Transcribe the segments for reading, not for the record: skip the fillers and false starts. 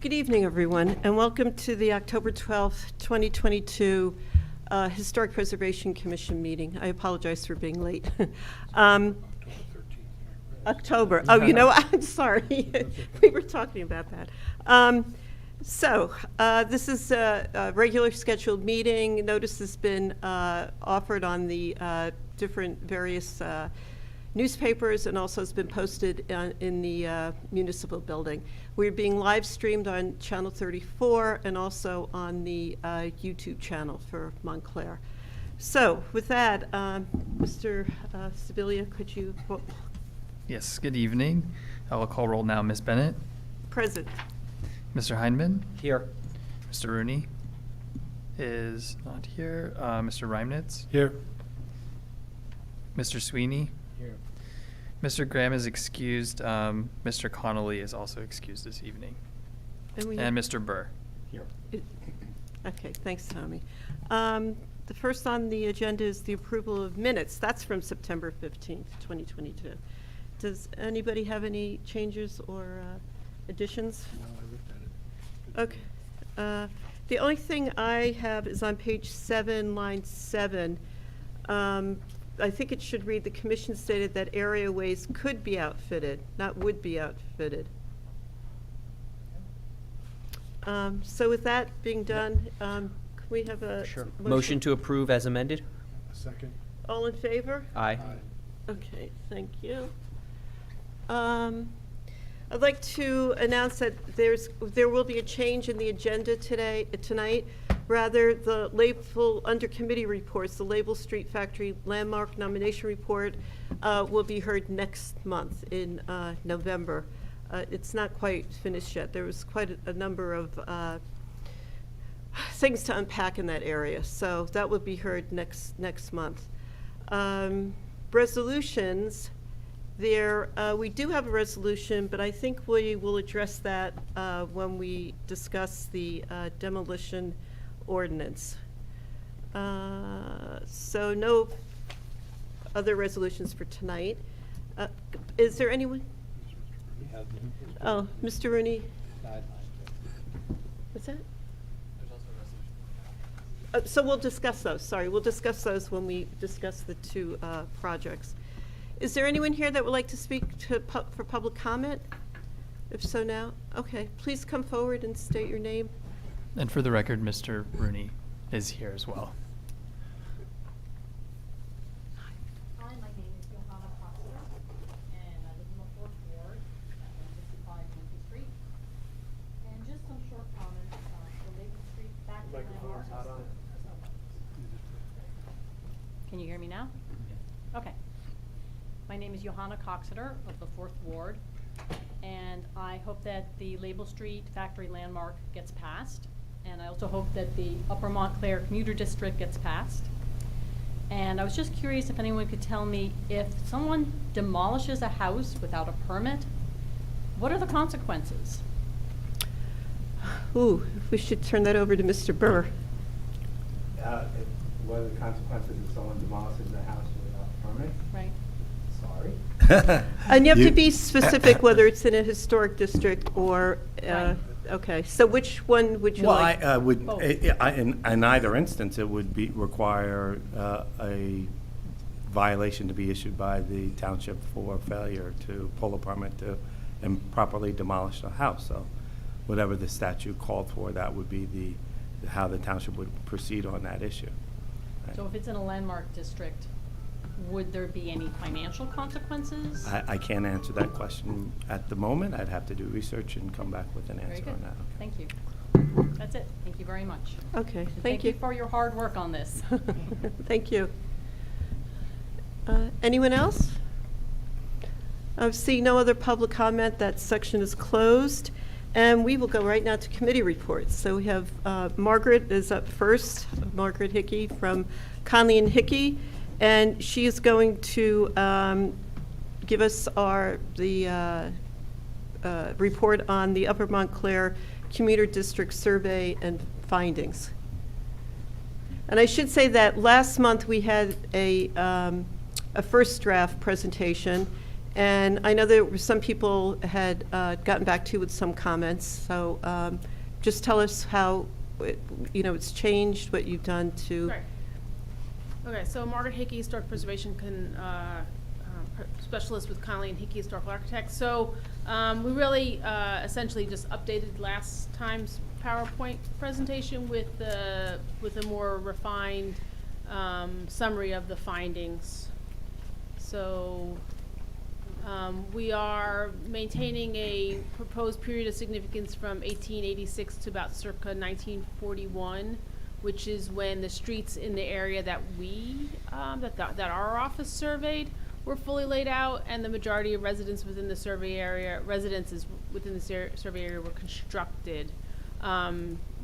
Good evening, everyone, and welcome to the October 12th, 2022 Historic Preservation Commission meeting. I apologize for being late. October. Oh, you know, I'm sorry. We were talking about that. This is a regular scheduled meeting. Notice has been offered on the different various newspapers and also has been posted in the municipal building. We're being live streamed on Channel 34 and also on the YouTube channel for Montclair. So with that, Mr. Sibilia, could you? Yes, good evening. I will call roll now. Ms. Bennett? Present. Mr. Hindman? Here. Mr. Rooney is not here. Mr. Reimnitz? Here. Mr. Sweeney? Here. Mr. Graham is excused. Mr. Connolly is also excused this evening. And Mr. Burr. Here. Okay, thanks, Tommy. The first on the agenda is the approval of minutes. That's from September 15th, 2022. Does anybody have any changes or additions? No, I looked at it. Okay. The only thing I have is on page 7, line 7. I think it should read, the commission stated that area ways could be outfitted, not would be outfitted. So with that being done, can we have a Sure. Motion to approve as amended? A second. All in favor? Aye. Okay, thank you. I'd like to announce that there will be a change in the agenda tonight. Rather, the label under committee reports, the Label Street Factory Landmark Nomination Report will be heard next month in November. It's not quite finished yet. There was quite a number of things to unpack in that area, so that will be heard next month. Resolutions. We do have a resolution, but I think we will address that when we discuss the demolition ordinance. So no other resolutions for tonight. Is there anyone? Oh, Mr. Rooney. What's that? So we'll discuss those. Sorry, we'll discuss those when we discuss the two projects. Is there anyone here that would like to speak for public comment? If so now, okay, please come forward and state your name. And for the record, Mr. Rooney is here as well. Hi, my name is Johanna Coxer, and I live in the 4th Ward at 155 Yankee Street. And just some short comments on the Lake Street back to landmarks. Can you hear me now? Okay. My name is Johanna Coxeter of the 4th Ward, and I hope that the Label Street Factory Landmark gets passed, and I also hope that the Upper Montclair Commuter District gets passed. And I was just curious if anyone could tell me, if someone demolishes a house without a permit, what are the consequences? Ooh, we should turn that over to Mr. Burr. What are the consequences if someone demolishes the house without a permit? Right. Sorry. And you have to be specific whether it's in a historic district or, Right. okay, so which one would you Well, like? I would, Both. in either instance, it would require a violation to be issued by the township for failure to pull a permit to improperly demolish the house. So whatever the statute called for, that would be how the township would proceed on that issue. Right. So if it's in a landmark district, would there be any financial consequences? I can't answer that question at the moment. I'd have to do research and come back with an Very answer good. on that. Okay. Thank you. That's it. Thank you very much. Okay, And thank you. for your hard work on this. Thank you. Anyone else? I see no other public comment. That section is closed. And we will go right now to committee reports. So we have Margaret is up first, Margaret Hickey from Connolly and Hickey. And she is going to give us the report on the Upper Montclair Commuter District Survey and findings. And I should say that last month we had a first draft presentation, And I know there were some people had gotten back to you with some comments, so just tell us how, it's changed, what you've done to. Right. Okay, so Margaret Hickey, Historic Preservation Specialist with Connolly and Hickey Historical Architects. So we really essentially just updated last time's PowerPoint presentation with a more refined summary of the findings. So we are maintaining a proposed period of significance from 1886 to about circa 1941, which is when the streets in the area that that our office surveyed were fully laid out, and the majority of residents within the survey area, survey area were constructed.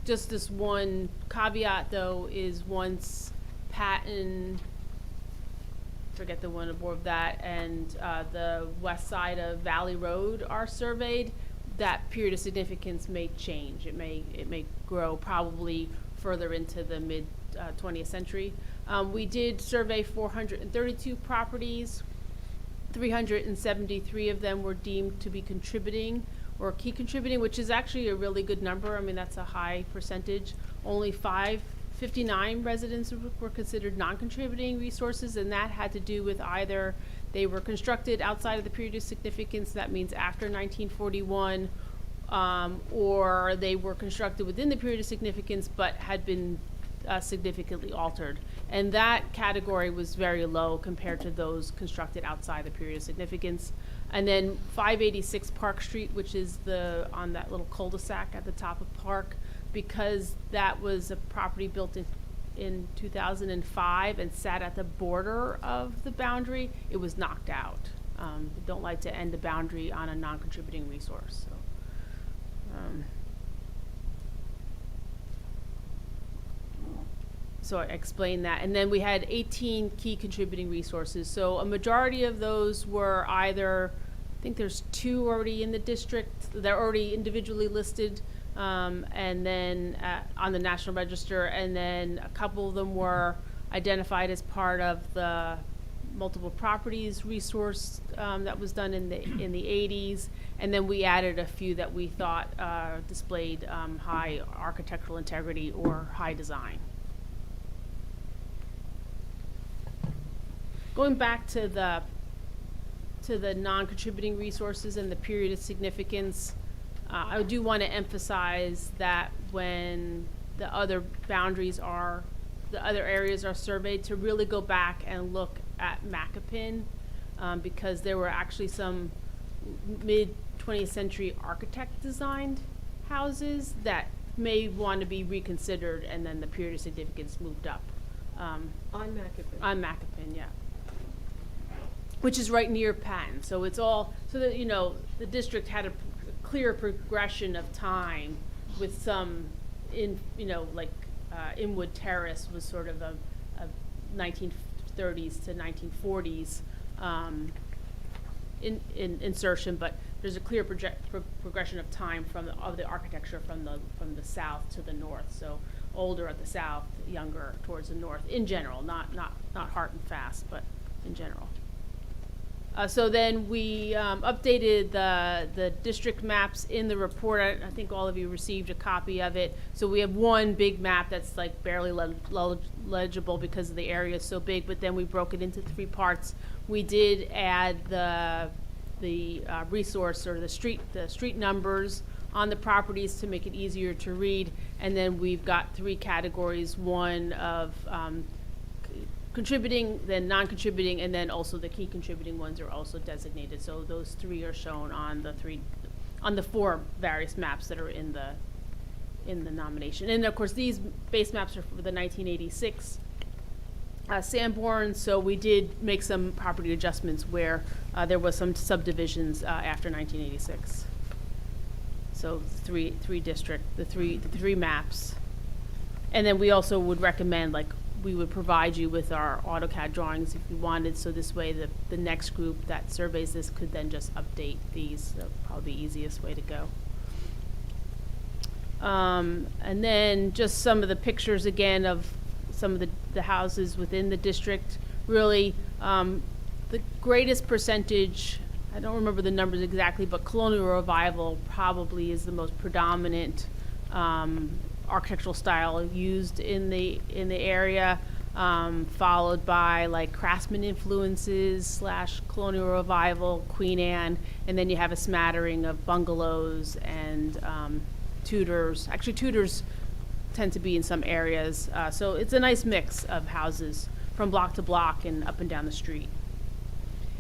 Just this one caveat, though, is once Patton, forget the one above that, and the west side of Valley Road are surveyed, that period of significance may change. It may grow probably further into the mid 20th century. We did survey 432 properties. 373 of them were deemed to be contributing or key contributing, which is actually a really good number. I mean, that's a high percentage. Only 59 residents were considered non-contributing resources, and that had to do with either they were constructed outside of the period of significance, that means after 1941, or they were constructed within the period of significance but had been significantly altered. And that category was very low compared to those constructed outside the period of significance. And then 586 Park Street, which is on that little cul-de-sac at the top of Park, because that was a property built in 2005 and sat at the border of the boundary, it was knocked out. We don't like to end the boundary on a non-contributing resource. So I explained that. And then we had 18 key contributing resources. So a majority of those were either, I think there's 2 already in the district, they're already individually listed, and then on the National Register, and then a couple of them were identified as part of the multiple properties resource that was done in the 80s, and then we added a few that we thought displayed high architectural integrity or high design. Going back to the non-contributing resources and the period of significance, I do want to emphasize that when the other areas are surveyed, to really go back and look at Macapin, because there were actually some mid-20th century architect designed houses that may want to be reconsidered, and then the period of significance moved up. On Macapin. On Macapin, yeah. Which is right near Patton, so it's all, so that, the district had a clear progression of time with some Inwood Terrace was sort of a 1930s to 1940s insertion, but there's a clear progression of time of the architecture from the south to the north. So older at the south, younger towards the north in general, not hard and fast, but in general. So then we updated the district maps in the report. I think all of you received a copy of it. So we have one big map that's like barely legible because the area is so big, but then we broke it into 3 parts. We did add the resource or the street numbers on the properties to make it easier to read, and then we've got 3 categories, one of contributing, then non-contributing, and then also the key contributing ones are also designated. So those 3 are shown on the 4 various maps that are in the nomination. And of course, these base maps are for the 1986 Sanborn. So we did make some property adjustments where there was some subdivisions after 1986. So the three maps, and then we also would recommend, like, we would provide you with our AutoCAD drawings if you wanted, so this way the next group that surveys this could then just update these. So probably the easiest way to go. And then just some of the pictures again of some of the houses within the district. Really, the greatest percentage I don't remember the numbers exactly, but Colonial Revival probably is the most predominant architectural style used in the area, followed by like Craftsman influences / Colonial Revival, Queen Anne, and then you have a smattering of bungalows and Tudors. Actually, Tudors tend to be in some areas, so it's a nice mix of houses from block to block and up and down the street.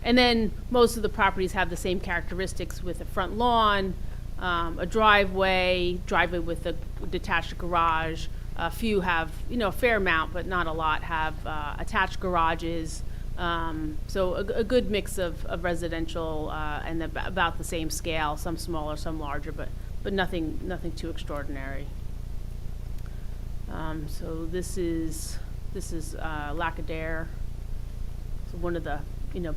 And then most of the properties have the same characteristics with a front lawn, a driveway with a detached garage. A few have, a fair amount, but not a lot, have attached garages. So a good mix of residential and about the same scale, some smaller, some larger, but nothing too extraordinary. So this is Lackadair. So one of the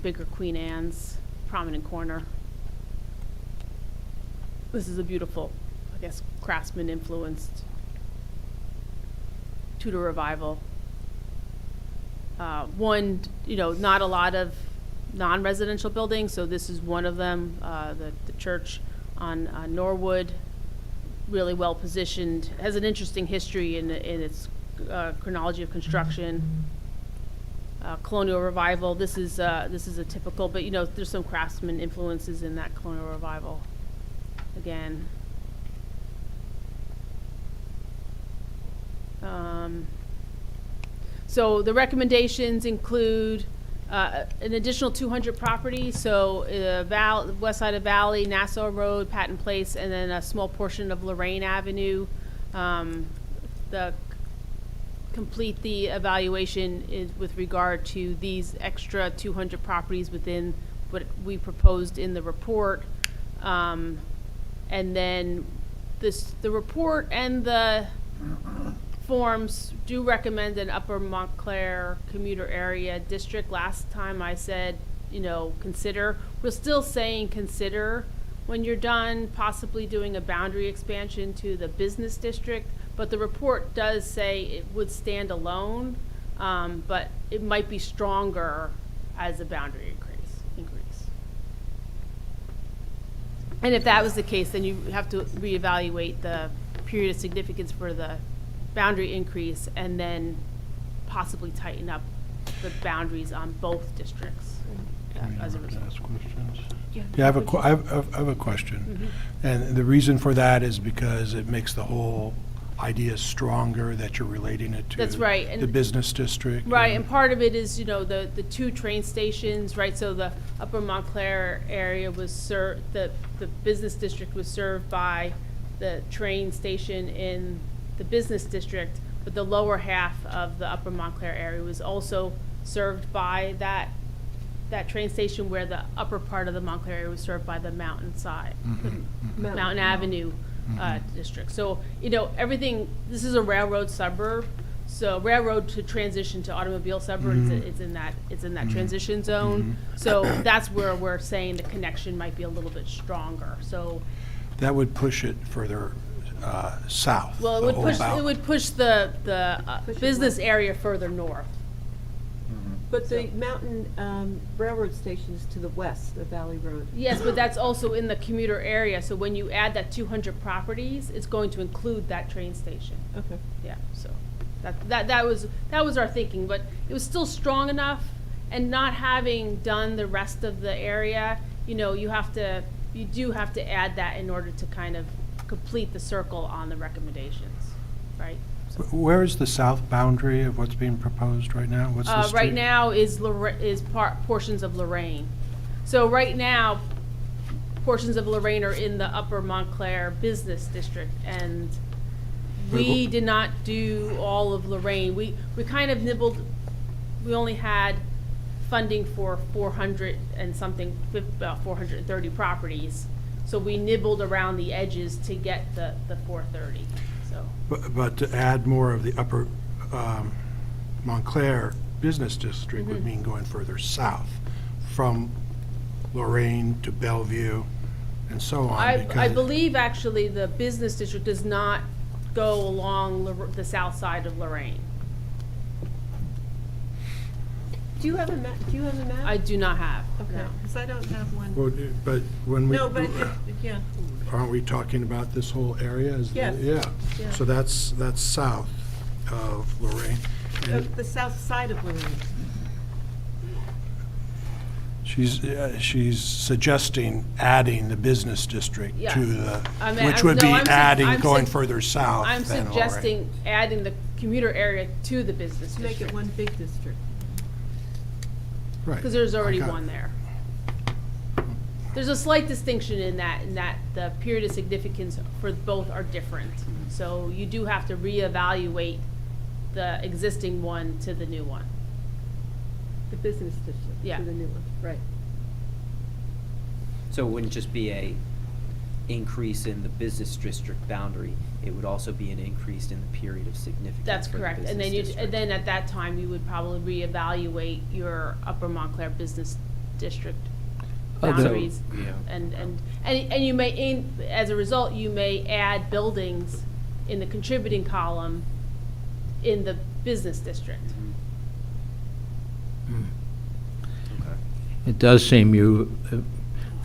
bigger Queen Anne's, prominent corner. This is a beautiful, I guess, Craftsman influenced Tudor Revival. One, not a lot of non-residential buildings, so this is one of them. The church on Norwood, really well positioned, has an interesting history in its chronology of construction. Colonial Revival, this is a typical, but there's some Craftsman influences in that Colonial Revival again. So the recommendations include an additional 200 properties, so west side of Valley, Nassau Road, Patton Place, and then a small portion of Lorraine Avenue. Complete the evaluation with regard to these extra 200 properties within what we proposed in the report. And then the report and the forms do recommend an Upper Montclair commuter area district. Last time I said, consider. We're still saying consider when you're done, possibly doing a boundary expansion to the business district. But the report does say it would stand alone, but it might be stronger as a boundary increase. And if that was the case, then you have to reevaluate the period of significance for the boundary increase and then possibly tighten up the boundaries on both districts as a result. Ask questions? Yeah, I have a question. Mm-hmm. And the reason for that is because it makes the whole idea stronger that you're relating it to. That's right. And the business district. Right, and part of it is, the two train stations, right? So the Upper Montclair area was the business district was served by the train station in the business district, but the lower half of the Upper Montclair area was also served by that train station, where the upper part of the Montclair area was served by the Mountain side, Mountain Avenue district. So, everything, this is a railroad suburb, so railroad to transition to automobile suburb, it's in that transition zone. So that's where we're saying the connection might be a little bit stronger, so. That would push it further south. Well, it would push the business area further north. But the Mountain Railroad Station is to the west of Valley Road. Yes, but that's also in the commuter area, so when you add that 200 properties, it's going to include that train station. Okay. Yeah, so that was our thinking, but it was still strong enough, and not having done the rest of the area, you do have to add that in order to kind of complete the circle on the recommendations, right? So. Where is the south boundary of what's being proposed right now? What's the street? Right now is portions of Lorraine. So right now, portions of Lorraine are in the Upper Montclair Business District, and we did not do all of Lorraine. We kind of nibbled. We only had funding for 400 and something, about 430 properties. So we nibbled around the edges to get the 430. So. But to add more of the Upper Montclair Business District would mean going further south from Lorraine to Bellevue and so on. I believe actually the business district does not go along the south side of Lorraine. Do you have a map? Do you have a map? I do not have, Okay, no. because I don't have one. Well, but when we, No, but, yeah, aren't we talking about this whole area? Yes. Yeah, Yeah. so that's south of Lorraine. And the south side of Lorraine. she's suggesting adding the business district Yeah. to the, I mean, which would no, be I'm adding, going further south I'm than Lorraine. suggesting adding the commuter area to the business To make it district, one big district. Right. because there's already I got one it. there. There's a slight distinction in that the period of significance for both are different. So you do have to reevaluate the existing one to the new one. The business district Yeah. to the new one, right. So it wouldn't just be a increase in the business district boundary, it would also be an increase in the period of significance That's for the correct. And business then district. and then at that time, you would probably reevaluate your Upper Montclair Business District boundaries. yeah. And you may, as a result, you may add buildings in the contributing column in the business district. Okay. It does seem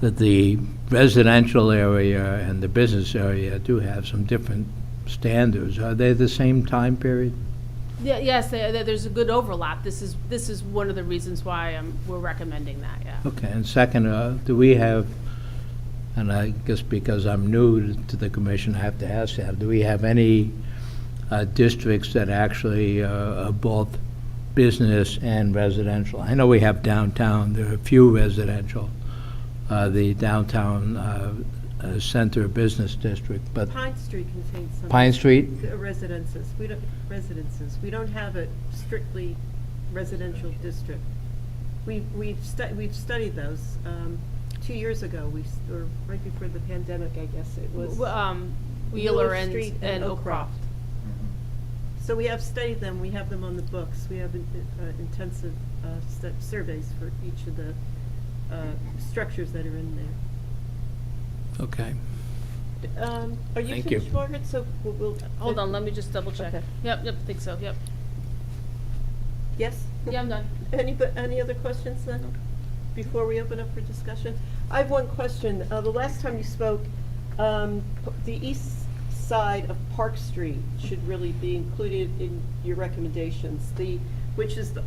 that the residential area and the business area do have some different standards. Are they the same time period? Yeah, yes, there's a good overlap. This is one of the reasons why we're recommending that, yeah. Okay, and second, do we have, and I guess because I'm new to the commission, I have to ask that, do we have any districts that actually are both business and residential? I know we have downtown, there are a few residential, the downtown center business district, but Pine Street contains some. Pine Street? Residences. We don't have a strictly residential district. We've studied those. 2 years ago, or right before the pandemic, I guess it was. Wheeler Street and Oakcroft. So we have studied them, we have them on the books, we have intensive surveys for each of the structures that are in there. Okay. Are you Thank finished, you. Margaret? So we'll. Hold on, let me just double check. Okay. Yep, I think so, yep. Yes? Yeah, I'm done. Any other questions then, before we open up for discussion? I have one question. The last time you spoke, the east side of Park Street should really be included in your recommendations.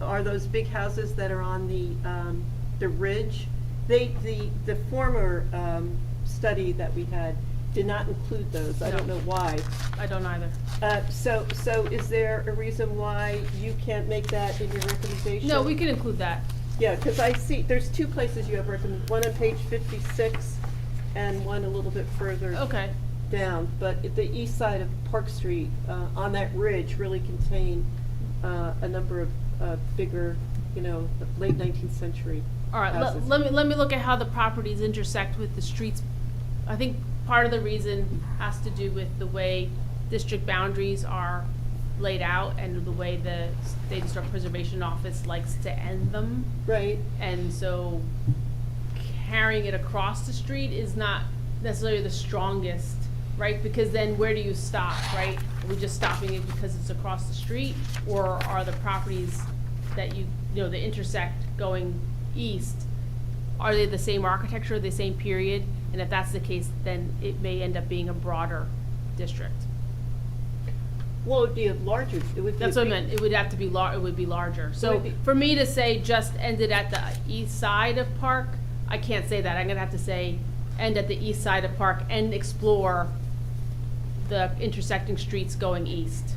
Are those big houses that are on the ridge? The former study that we had did not include those. I don't No. know why. I don't either. So is there a reason why you can't make that in your recommendation? No, we can include that. Yeah, because I see, there's two places you have recommended, one on page 56 and one a little bit further Okay. down. But the east side of Park Street, on that ridge, really contain a number of bigger, late 19th century All right, houses. let me look at how the properties intersect with the streets. I think part of the reason has to do with the way district boundaries are laid out and the way the State Historic Preservation Office likes to end them. Right, And so carrying it across the street is not necessarily the strongest, right? Because then where do you stop, right? Are we just stopping it because it's across the street? Or are the properties that that intersect going east, are they the same architecture, the same period? And if that's the case, then it may end up being a broader district. well, it would be a larger, it would be. That's what I meant, it would have to be it would be larger. So would be- for me to say just end it at the east side of Park, I can't say that. I'm gonna have to say end at the east side of Park and explore the intersecting streets going east.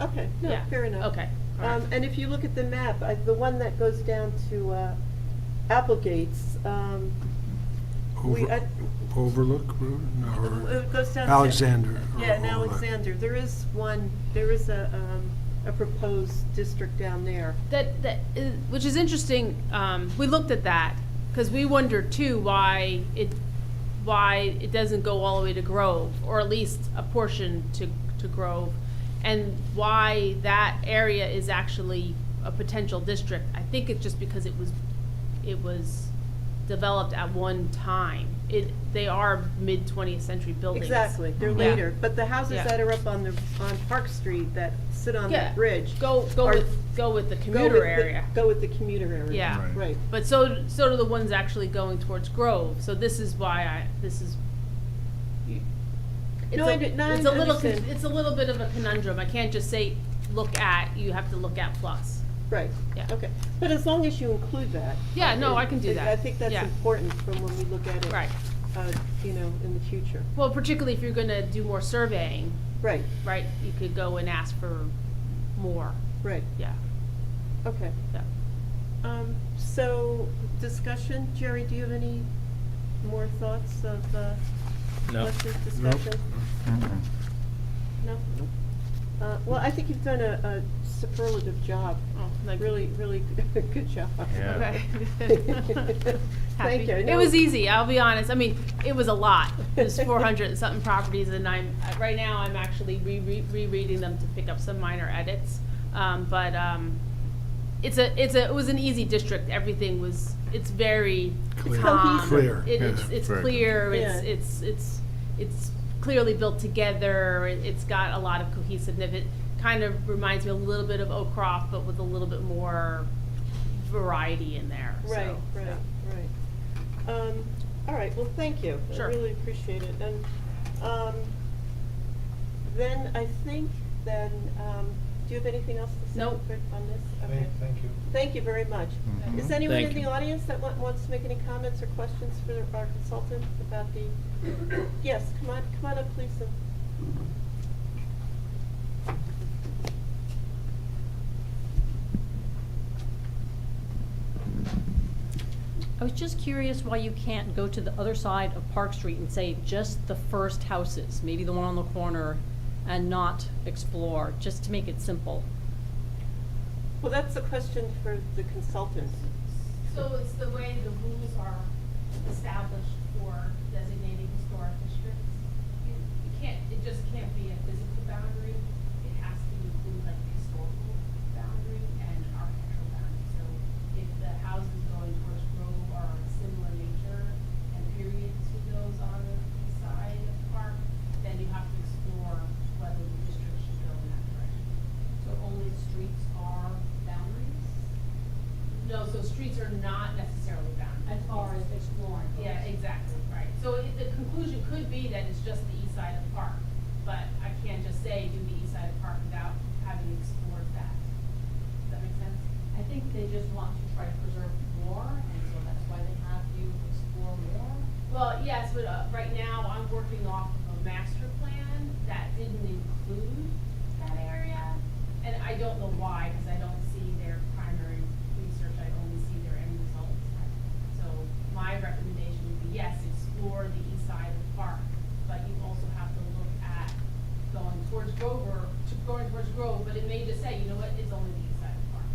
Okay, no, Yeah, fair enough. okay, all right. And if you look at the map, the one that goes down to Applegate's, Overlook Road? No, or it goes down to. Alexander. or Yeah, in Overlook. Alexander, there is a proposed district down there. Which is interesting, we looked at that, because we wonder too why it doesn't go all the way to Grove, or at least a portion to Grove, and why that area is actually a potential district. I think it's just because it was developed at one time. They are mid-20th century buildings. Exactly, they're Yeah. later, but the houses Yeah. that are up on Park Street that sit on Yeah. that bridge. Go are- with the go commuter with the- area. Go with the commuter area. Yeah. Right. Right. But so do the ones actually going towards Grove, so this is why it's No, I understand. it's a little bit of a conundrum. I can't just say, look at, you have to look at plus. Right, Yeah. okay. But as long as you include that. Yeah, no, I can do that. I think that's Yeah. important from when we look at it. Right. In the future. Well, particularly if you're gonna do more surveying, Right, right, you could go and ask for more, right, yeah, okay. yeah. So, discussion, Jerry, do you have any more thoughts of, No. questions, Nope. discussion? No? Well, I think you've done a superlative job. Oh, thank you. Really good job. Okay. Thank you. I It know- was easy, I'll be honest. I mean, it was a lot. It was 400 and something properties, and right now, I'm actually rereading them to pick up some minor edits. It was an easy district. Everything was, it's very Clear. calm. Clear, It's very clear, Yeah. it's clearly built together. It's got a lot of cohesiveness. It kind of reminds me a little bit of Oak Croft, but with a little bit more variety in there. Right, so, right, yeah. right. All right, well, thank you. Sure. I really appreciate it. And then I think then, do you have anything else to say Nope. on this? Okay. Thank you. Thank you very much. Mhm. Is anyone in Thank the you. audience that wants to make any comments or questions for our consultant about the, yes, come on up, please. I was just curious why you can't go to the other side of Park Street and say just the first houses, maybe the one on the corner, and not explore, just to make it simple. Well, that's a question for the consultant. So it's the way the rules are established for designating historic districts. You can't, it just can't be a physical boundary. It has to include like a historical boundary and an architectural boundary. So if the houses going towards Grove are of similar nature and period to those on the east side of the park, then you have to explore whether the district should go in that direction. So only streets are boundaries? No, so streets are not necessarily boundaries. As far as exploring goes? Yeah, exactly, right. So the conclusion could be that it's just the east side of the park, but I can't just say do the east side of the park without having explored that. Does that make sense? I think they just want to try to preserve more, and so that's why they have you explore more. Well, yes, but right now I'm working off of a master plan that didn't include that area. And I don't know why, because I don't see their primary research, I only see their end results. So my recommendation would be, yes, explore the east side of the park, but you also have to look at going towards Grove, but it may just say, you know what, it's only the east side of the park.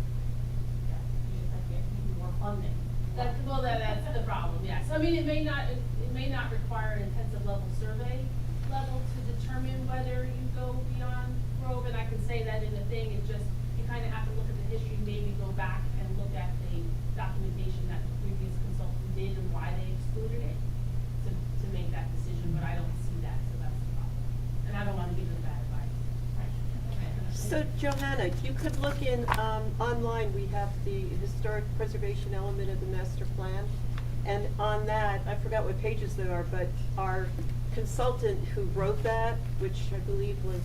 Yeah, You just have to get even more funding. that's the problem, yes. I mean, it may not require an intensive level survey level to determine whether you go beyond Grove, and I can say that in the thing, it's just, you kind of have to look at the history, maybe go back and look at the documentation that the previous consultant did and why they excluded it to make that decision, but I don't see that, so that's the problem. And I don't want to give them bad advice. So Johanna, you could look in, online, we have the historic preservation element of the master plan. And on that, I forgot what pages there are, but our consultant who wrote that, which I believe was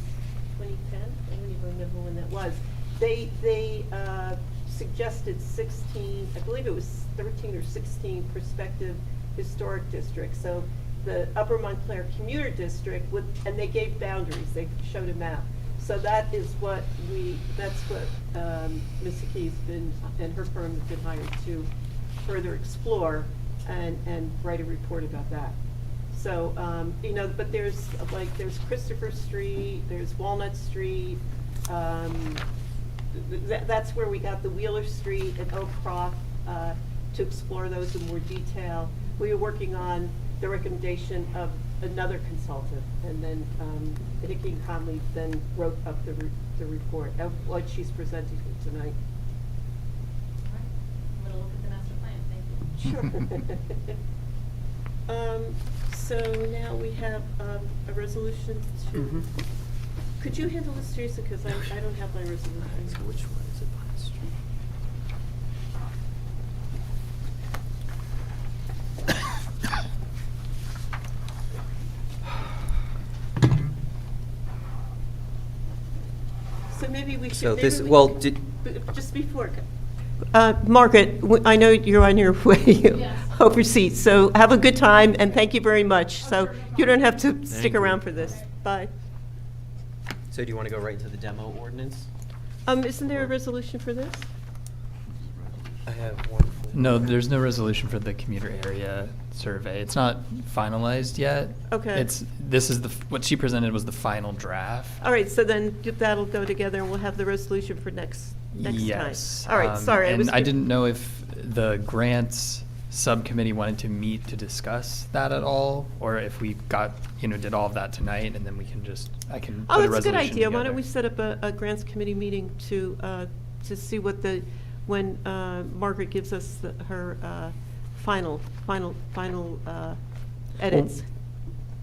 2010, I don't even remember when that was, they suggested 16, I believe it was 13 or 16 prospective historic districts. So the Upper Montclair Commuter District, and they gave boundaries, they showed a map. So that is what that's what Ms. Hickey's been, and her firm has been hired to further explore and write a report about that. So, but there's Christopher Street, there's Walnut Street, that's where we got the Wheeler Street and Oak Croft to explore those in more detail. We were working on the recommendation of another consultant, and then Hickey and Connolly then wrote up the report of what she's presenting tonight. All right, I'm gonna look at the master plan, thank you. Sure. So now we have a resolution to, Mhm. could you handle this, Teresa, because I don't have my resolution. So which one is it, Pine Street? So maybe we should. So maybe this, we well, could- did, Just before, Margaret, I know you're on your way Yes. overseas, so have a good time, and thank you very much. Oh, So sure, no you don't have to Thank stick you. around for this. Bye. so do you want to go right into the demo ordinance? Isn't there a resolution for this? I have one. No, there's no resolution for the commuter area survey. It's not finalized yet. Okay. This is what she presented was the final draft. All right, so then that'll go together, and we'll have the resolution for next time. Yes. All right, sorry. And I didn't know if the grants subcommittee wanted to meet to discuss that at all, or if we did all of that tonight, and then we can I can Oh, put a that's a good resolution idea. Why don't together. we set up a grants committee meeting to see when Margaret gives us her final edits.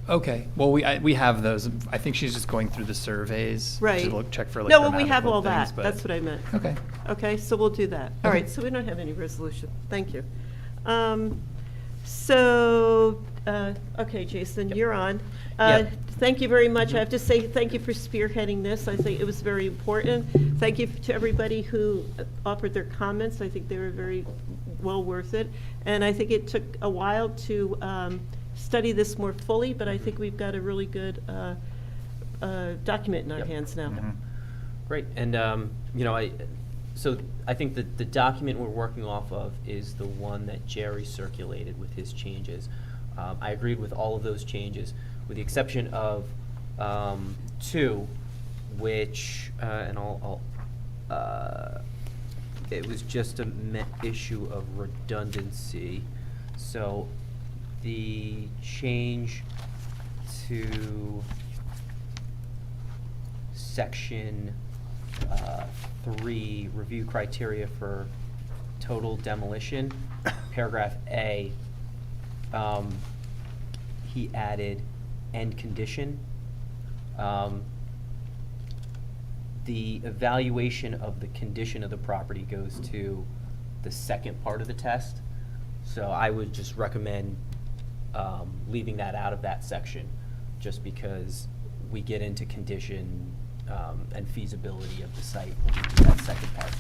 Okay, well, we have those. I think she's just going through the surveys. Right. To check for No, well, we have grammatical all things, that. but- That's what I meant. Okay. Okay, so we'll do that. All Okay. right, so we don't have any resolution. Thank you. Okay, Jason, you're on. Yep. Thank you very much. I have to say thank you for spearheading this. I think it was very important. Thank you to everybody who offered their comments. I think they were very well worth it. And I think it took a while to study this more fully, but I think we've got a really good document in our Yep. hands now. Mhm. Great, and, so I think that the document we're working off of is the one that Jerry circulated with his changes. I agreed with all of those changes, with the exception of two, which, and it was just a issue of redundancy. So the change to section 3, review criteria for total demolition, paragraph A, he added end condition. The evaluation of the condition of the property goes to the second part of the test. So I would just recommend leaving that out of that section, just because we get into condition and feasibility of the site when we do that second part.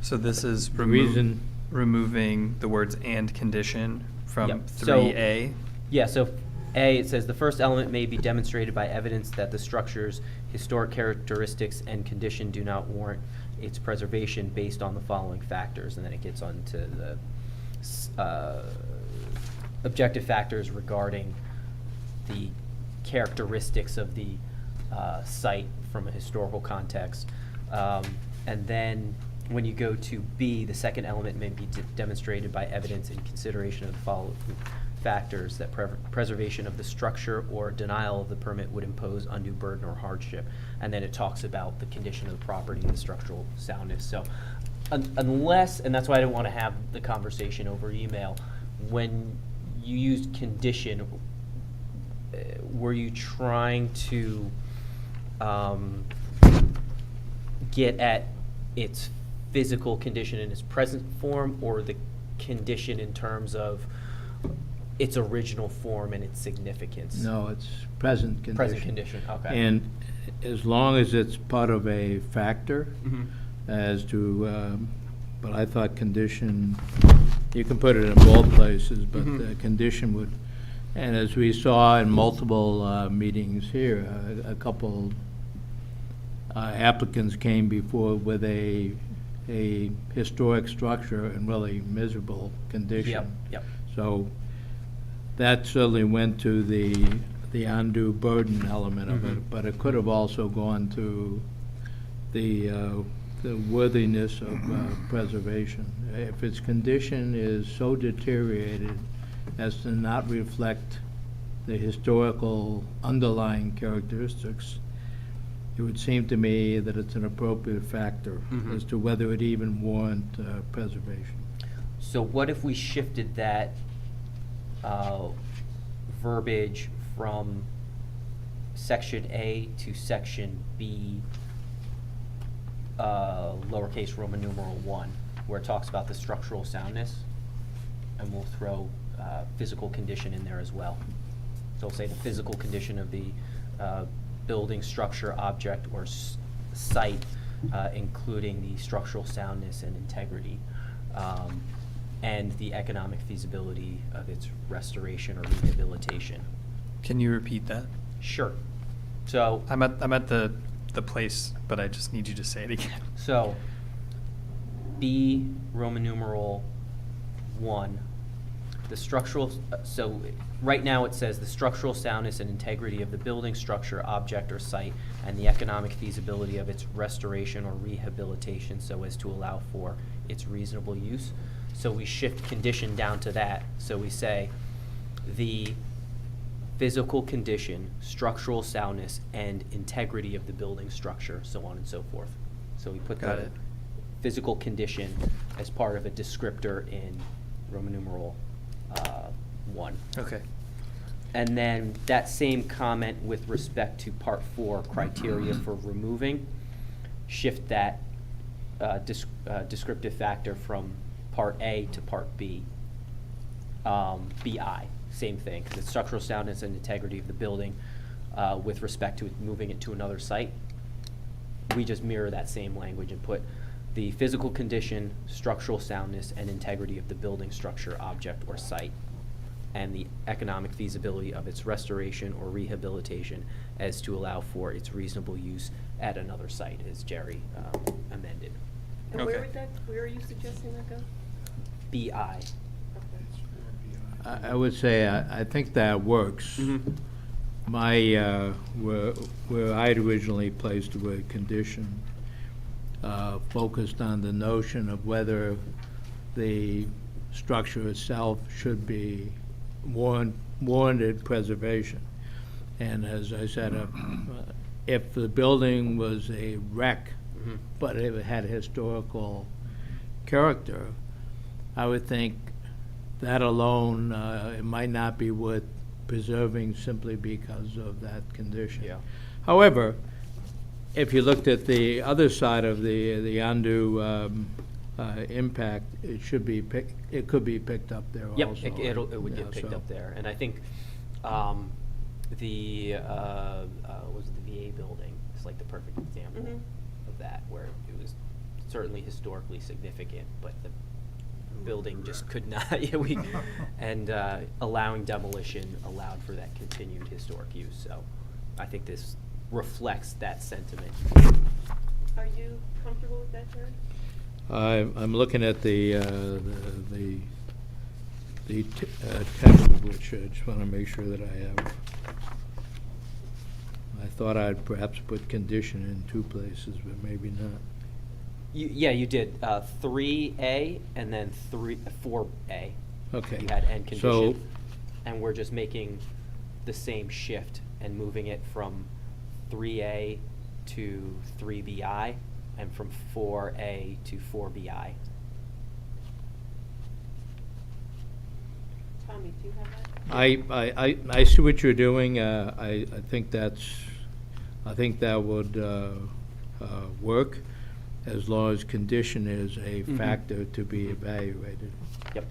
So this is The reason- removing the words "and condition" from Yep. So- 3A. Yeah, so A, it says the first element may be demonstrated by evidence that the structure's historic characteristics and condition do not warrant its preservation based on the following factors, and then it gets on to the objective factors regarding the characteristics of the site from a historical context. And then when you go to B, the second element may be demonstrated by evidence in consideration of the following factors that preservation of the structure or denial of the permit would impose undue burden or hardship. And then it talks about the condition of the property and the structural soundness. So unless, and that's why I didn't want to have the conversation over email, when you used condition, were you trying to get at its physical condition in its present form, or the condition in terms of its original form and its significance? No, it's present condition. Present condition, okay. And as long as it's part of a factor Mhm. as to, but I thought condition, you can put it in both places, but Mhm. the condition would, and as we saw in multiple meetings here, a couple applicants came before with a historic structure in really miserable condition. Yep, yep. So that certainly went to the undue burden element of Mhm. it, but it could have also gone to the worthiness of preservation. If its condition is so deteriorated as to not reflect the historical underlying characteristics, it would seem to me that it's an appropriate factor Mhm. as to whether it even warrant preservation. So what if we shifted that verbiage from section A to section B, lowercase Roman numeral 1, where it talks about the structural soundness, and we'll throw physical condition in there as well. So we'll say the physical condition of the building, structure, object, or site, including the structural soundness and integrity, and the economic feasibility of its restoration or rehabilitation. Can you repeat that? Sure. So, I'm at the place, but I just need you to say it again. so B, Roman numeral 1, the structural, so right now it says the structural soundness and integrity of the building, structure, object, or site, and the economic feasibility of its restoration or rehabilitation so as to allow for its reasonable use. So we shift condition down to that. So we say the physical condition, structural soundness, and integrity of the building structure, so on and so forth. So we put Got the it. physical condition as part of a descriptor in Roman numeral 1. Okay. And then that same comment with respect to part 4, criteria for removing, shift that descriptive factor from part A to part B. BI, same thing, because it's structural soundness and integrity of the building with respect to moving it to another site. We just mirror that same language and put the physical condition, structural soundness, and integrity of the building, structure, object, or site, and the economic feasibility of its restoration or rehabilitation as to allow for its reasonable use at another site, as Jerry amended. And Okay. where are you suggesting that go? BI. I would say, I think that works. My, where I'd originally placed the word condition, focused on the notion of whether the structure itself should be warranted preservation. And as I said, if the building was a wreck, but it had historical character, I would think that alone, it might not be worth preserving simply because of that condition. Yeah. However, if you looked at the other side of the undue impact, it should be it could be picked up there Yep, also. it would Yeah, get picked so- up there. And I think the was it the VA building? It's like the perfect example of that, where it was certainly historically significant, but the building just could not. And allowing demolition allowed for that continued historic use. So I think this reflects that sentiment. Are you comfortable with that, Jerry? I'm looking at the text of which I just want to make sure that I have. I thought I'd perhaps put condition in 2 places, but maybe not. Yeah, you did 3A and then 4A. Okay. You had end So- condition, and we're just making the same shift and moving it from 3A to 3BI and from 4A to 4BI. Tommy, do you have that? I see what you're doing. I think that would work, as long as condition is a factor to be evaluated. Yep.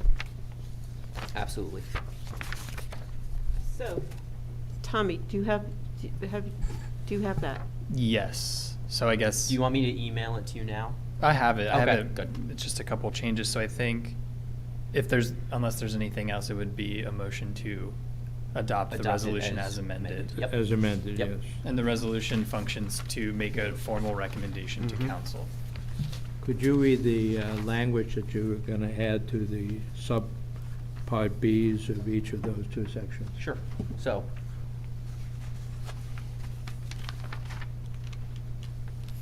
Absolutely. So, Tommy, do you have that? Yes. So I guess. Do you want me to email it to you now? I have it. I have Okay, it. good. It's just a couple changes. So I think unless there's anything else, it would be a motion to adopt the Adopt it resolution as as amended. amended. Yep. As amended, Yep. yes. And the resolution functions to make a formal recommendation to Mhm. council. Could you read the language that you were going to add to the subpart Bs of each of those 2 sections? Sure. So,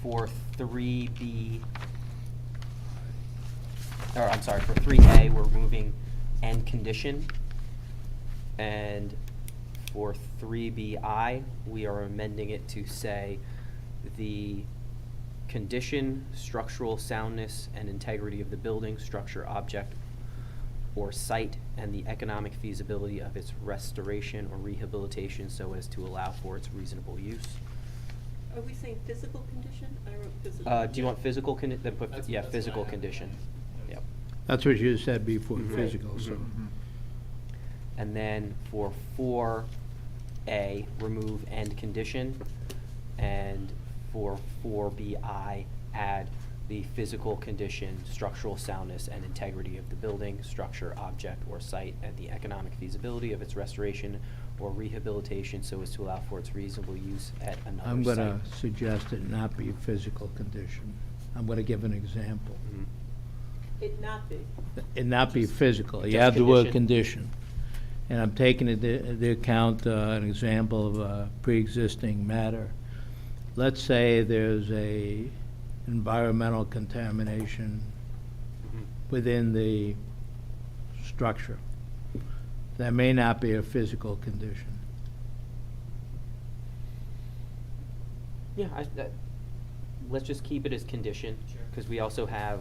for 3B, or I'm sorry, for 3A, we're moving end condition. And for 3BI, we are amending it to say the condition, structural soundness, and integrity of the building, structure, object, or site and the economic feasibility of its restoration or rehabilitation so as to allow for its reasonable use. Are we saying physical condition? I wrote physical. Do you want physical then put, That's- yeah, that's what physical I have. condition. Yep. That's what you said before, Right. physical, so. And then for 4A, remove end condition. And for 4BI, add the physical condition, structural soundness and integrity of the building, structure, object, or site, and the economic feasibility of its restoration or rehabilitation so as to allow for its reasonable use at another site. I'm gonna suggest it not be physical condition. I'm gonna give an example. Mhm. It not be. It not be physical, you just have the word condition. condition. And I'm taking into account an example of a pre-existing matter. Let's say there's a environmental contamination Mhm. within the structure. That may not be a physical condition. Yeah, let's just keep it as condition, Sure. because we also have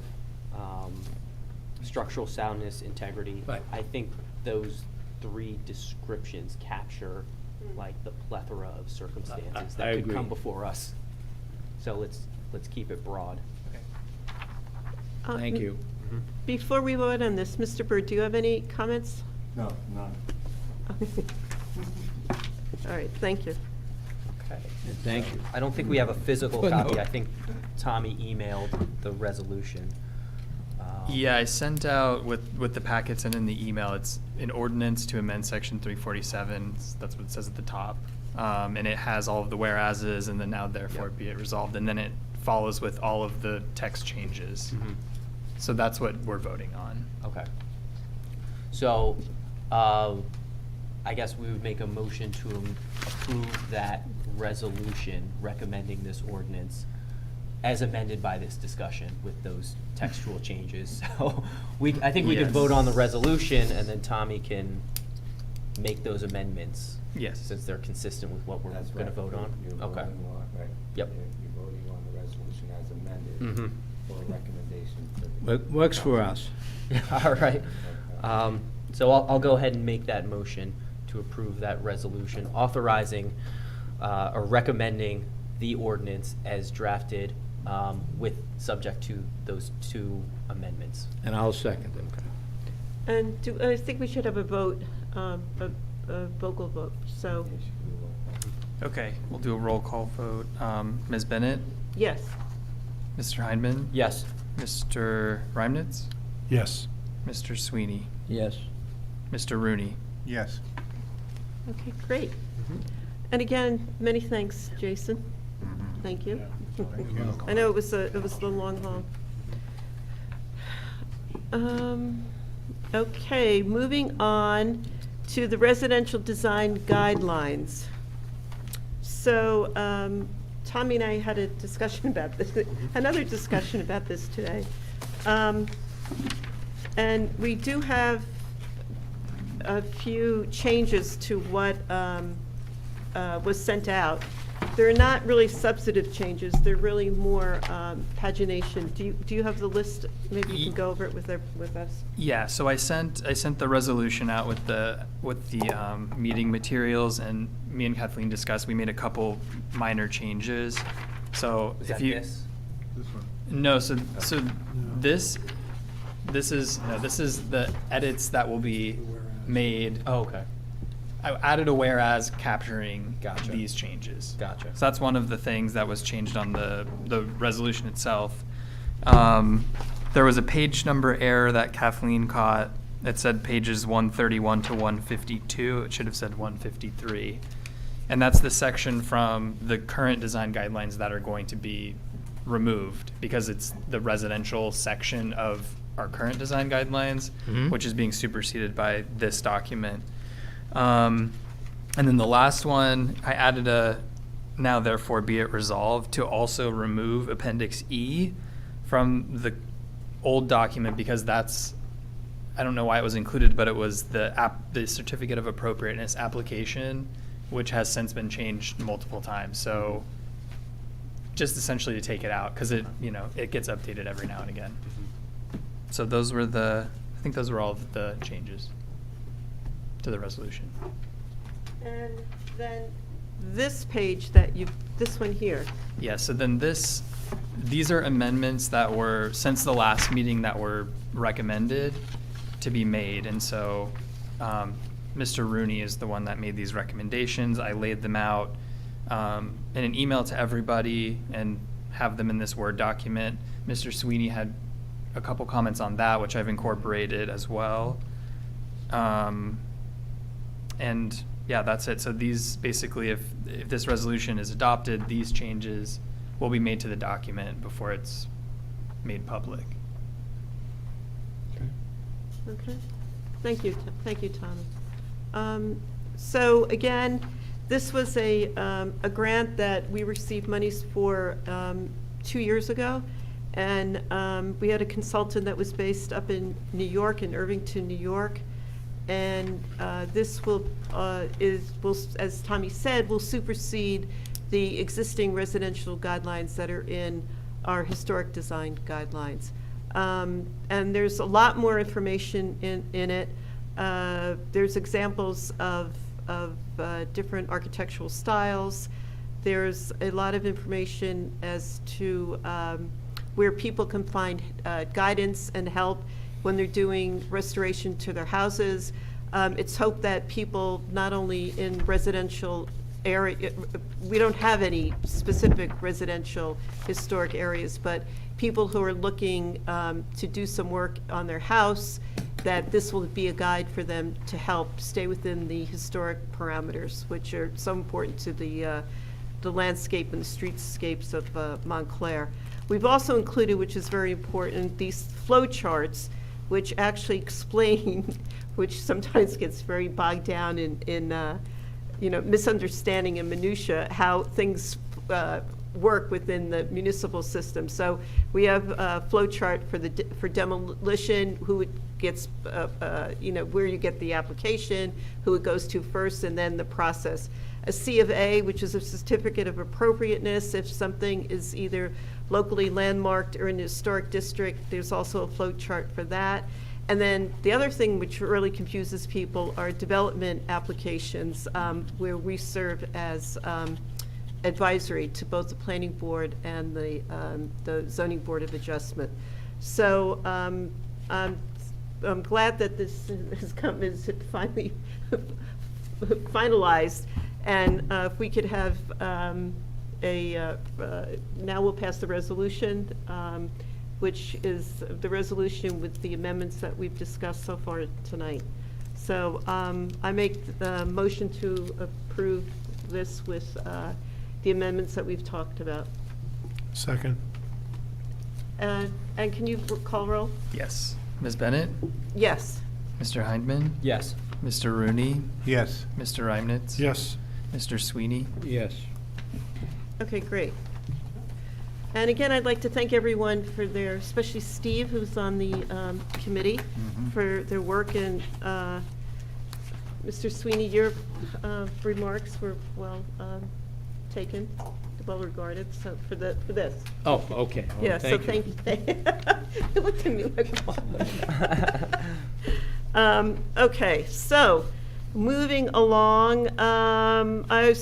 structural soundness, integrity. Right. I think those three descriptions capture like the plethora of circumstances I that could agree. come before us. So let's keep it broad. Thank you. Before we vote on this, Mr. Byrd, do you have any comments? No, none. All right, thank you. Okay. And thank you. I don't think we have a physical No. copy. I think Tommy emailed the resolution. Yeah, I sent out with the packets and in the email, it's an ordinance to amend section 347. That's what it says at the top. And it has all of the whereases and then now therefore Yep. be it resolved. And then it follows with all of the text changes. Mhm. So that's what we're voting on. Okay. So, I guess we would make a motion to approve that resolution recommending this ordinance as amended by this discussion with those textual changes. So, I think we could Yes. vote on the resolution and then Tommy can make those amendments. Yes. Since they're consistent with what we're That's gonna right. vote on. You're Okay. voting on, right. Yep. You're voting on the resolution as amended Mhm. for recommendation to the. Works for us. All right. Okay. So I'll go ahead and make that motion to approve that resolution authorizing or recommending the ordinance as drafted with, subject to those two amendments. And I'll second it. And I think we should have a vote, a vocal vote, so, Yeah, you should do a roll call. Okay, we'll do a roll call vote. Ms. Bennett, yes. Mr. Hindman? Yes. Mr. Reimnitz? Yes. Mr. Sweeney? Yes. Mr. Rooney? Yes. Okay, great. And again, many thanks, Jason. Thank you. Yeah, thank you. I know it was the long haul. Okay, moving on to the residential design guidelines. So, Tommy and I had a discussion about this, another discussion about this today. And we do have a few changes to what was sent out. They're not really substantive changes, they're really more pagination. Do you have the list? Maybe you can go over it with us. Yeah, so I sent the resolution out with the meeting materials, and me and Kathleen discussed, we made a couple minor changes. So Is if that you. this? No, so this is the edits that will be made. Oh, okay. I added a whereas capturing Gotcha. these changes. Gotcha. So that's one of the things that was changed on the resolution itself. There was a page number error that Kathleen caught. It said pages 131 to 152. It should have said 153. And that's the section from the current design guidelines that are going to be removed because it's the residential section of our current design guidelines, Mhm. which is being superseded by this document. And then the last one, I added a now therefore be it resolved to also remove Appendix E from the old document because that's, I don't know why it was included, but it was the certificate of appropriateness application, which has since been changed multiple times. So just essentially to take it out because it gets updated every now and again. So those were the I think those were all of the changes to the resolution. And then this page this one here. Yeah, so then these are amendments that were, since the last meeting, that were recommended to be made. And so Mr. Rooney is the one that made these recommendations. I laid them out in an email to everybody and have them in this Word document. Mr. Sweeney had a couple comments on that, which I've incorporated as well. And yeah, that's it. So these, basically, if this resolution is adopted, these changes will be made to the document before it's made public. Okay. Thank you, Tommy. So again, this was a grant that we received monies for 2 years ago. And we had a consultant that was based up in New York, in Irvington, New York. And this will, as Tommy said, will supersede the existing residential guidelines that are in our historic design guidelines. And there's a lot more information in it. There's examples of different architectural styles. There's a lot of information as to where people can find guidance and help when they're doing restoration to their houses. It's hoped that people, not only in residential area, we don't have any specific residential historic areas, but people who are looking to do some work on their house, that this will be a guide for them to help stay within the historic parameters, which are so important to the landscape and the streetscapes of Montclair. We've also included, which is very important, these flow charts, which actually explain, which sometimes gets very bogged down in misunderstanding and minutia, how things work within the municipal system. So we have a flow chart for demolition, who it gets, where you get the application, who it goes to first, and then the process. A C of A, which is a certificate of appropriateness. If something is either locally landmarked or in a historic district, there's also a flow chart for that. And then the other thing which really confuses people are development applications, where we serve as advisory to both the planning board and the zoning board of adjustment. So I'm glad that this is finally finalized. And if we could have now we'll pass the resolution, which is the resolution with the amendments that we've discussed so far tonight. So I make the motion to approve this with the amendments that we've talked about. Second. And can you call roll? Yes. Ms. Bennett? Yes. Mr. Hindman? Yes. Mr. Rooney? Yes. Mr. Reimnitz? Yes. Mr. Sweeney? Yes. Okay, great. And again, I'd like to thank everyone for their, especially Steve, who's on the committee, for their work. And Mr. Sweeney, your remarks were well taken, well regarded. So for this, Oh, okay. Oh, yeah. So thank you. thank you. It looked at me like. Okay, so. Moving along, I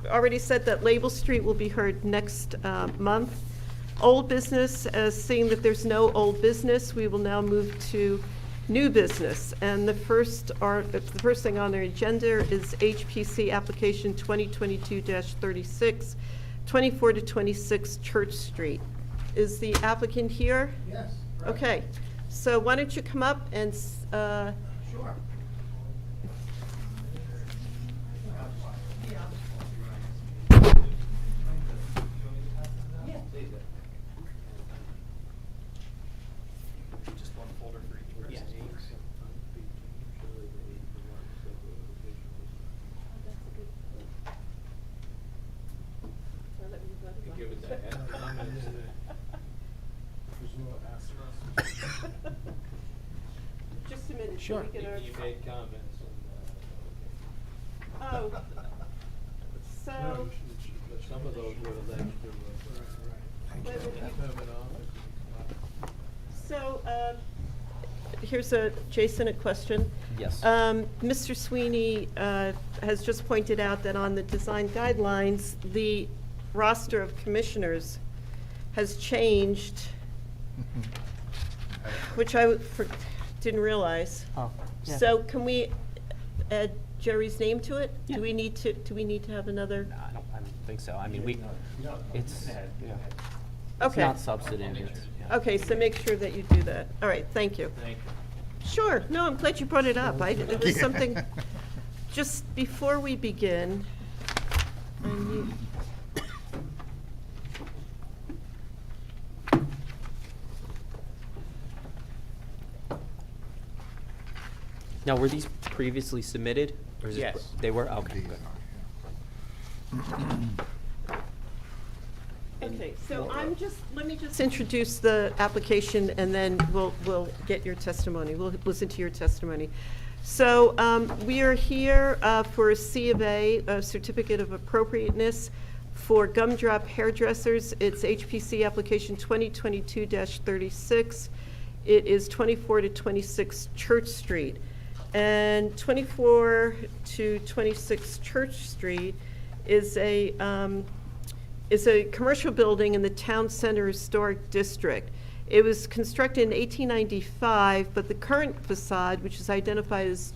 already said that Label Street will be heard next month. Old business, seeing that there's no old business, we will now move to new business. And the first thing on their agenda is HPC application 2022-36, 24 to 26 Church Street. Is the applicant here? Yes. Okay, so why don't you come up and Sure. Just one folder for each person. Yes. Just a minute. Sure. We can, You made comments on, Oh, so, some of those were alleged to, wait, wait, so, here's Jason, a question. Yes. Mr. Sweeney has just pointed out that on the design guidelines, the roster of commissioners has changed, which I didn't realize. Oh, yeah. So can we add Jerry's name to it? Yeah. Do we need to have another? No, I don't think so. I mean, it's Okay. not substantive. Yeah. Okay, so make sure that you do that. All right, thank you. Thank you. Sure, no, I'm glad you brought it up. It was something, just before we begin, I need- Now, were these previously submitted? Or is this- Yes. They were? Okay, good. Okay, so let me just introduce the application, and then we'll get your testimony. We'll listen to your testimony. So we are here for a C of A Certificate of Appropriateness for Gumdrop Hairdressers. It's HPC application 2022-36. It is 24 to 26 Church Street. And 24 to 26 Church Street is a commercial building in the Town Center Historic District. It was constructed in 1895, but the current facade, which is identified as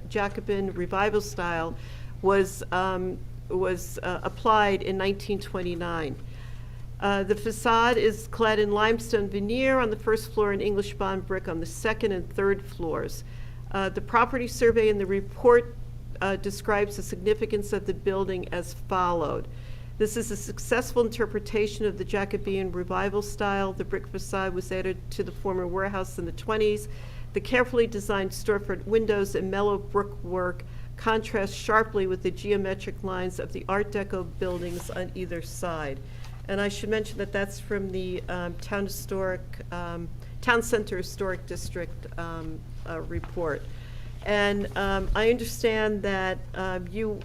Jacobin Revival style, was applied in 1929. The facade is clad in limestone veneer on the first floor and English bond brick on the second and third floors. The property survey in the report describes the significance of the building as followed. This is a successful interpretation of the Jacobean Revival style. The brick facade was added to the former warehouse in the 20s. The carefully designed storefront windows and mellow brickwork contrast sharply with the geometric lines of the Art Deco buildings on either side. And I should mention that that's from the Town Center Historic District report. And I understand that you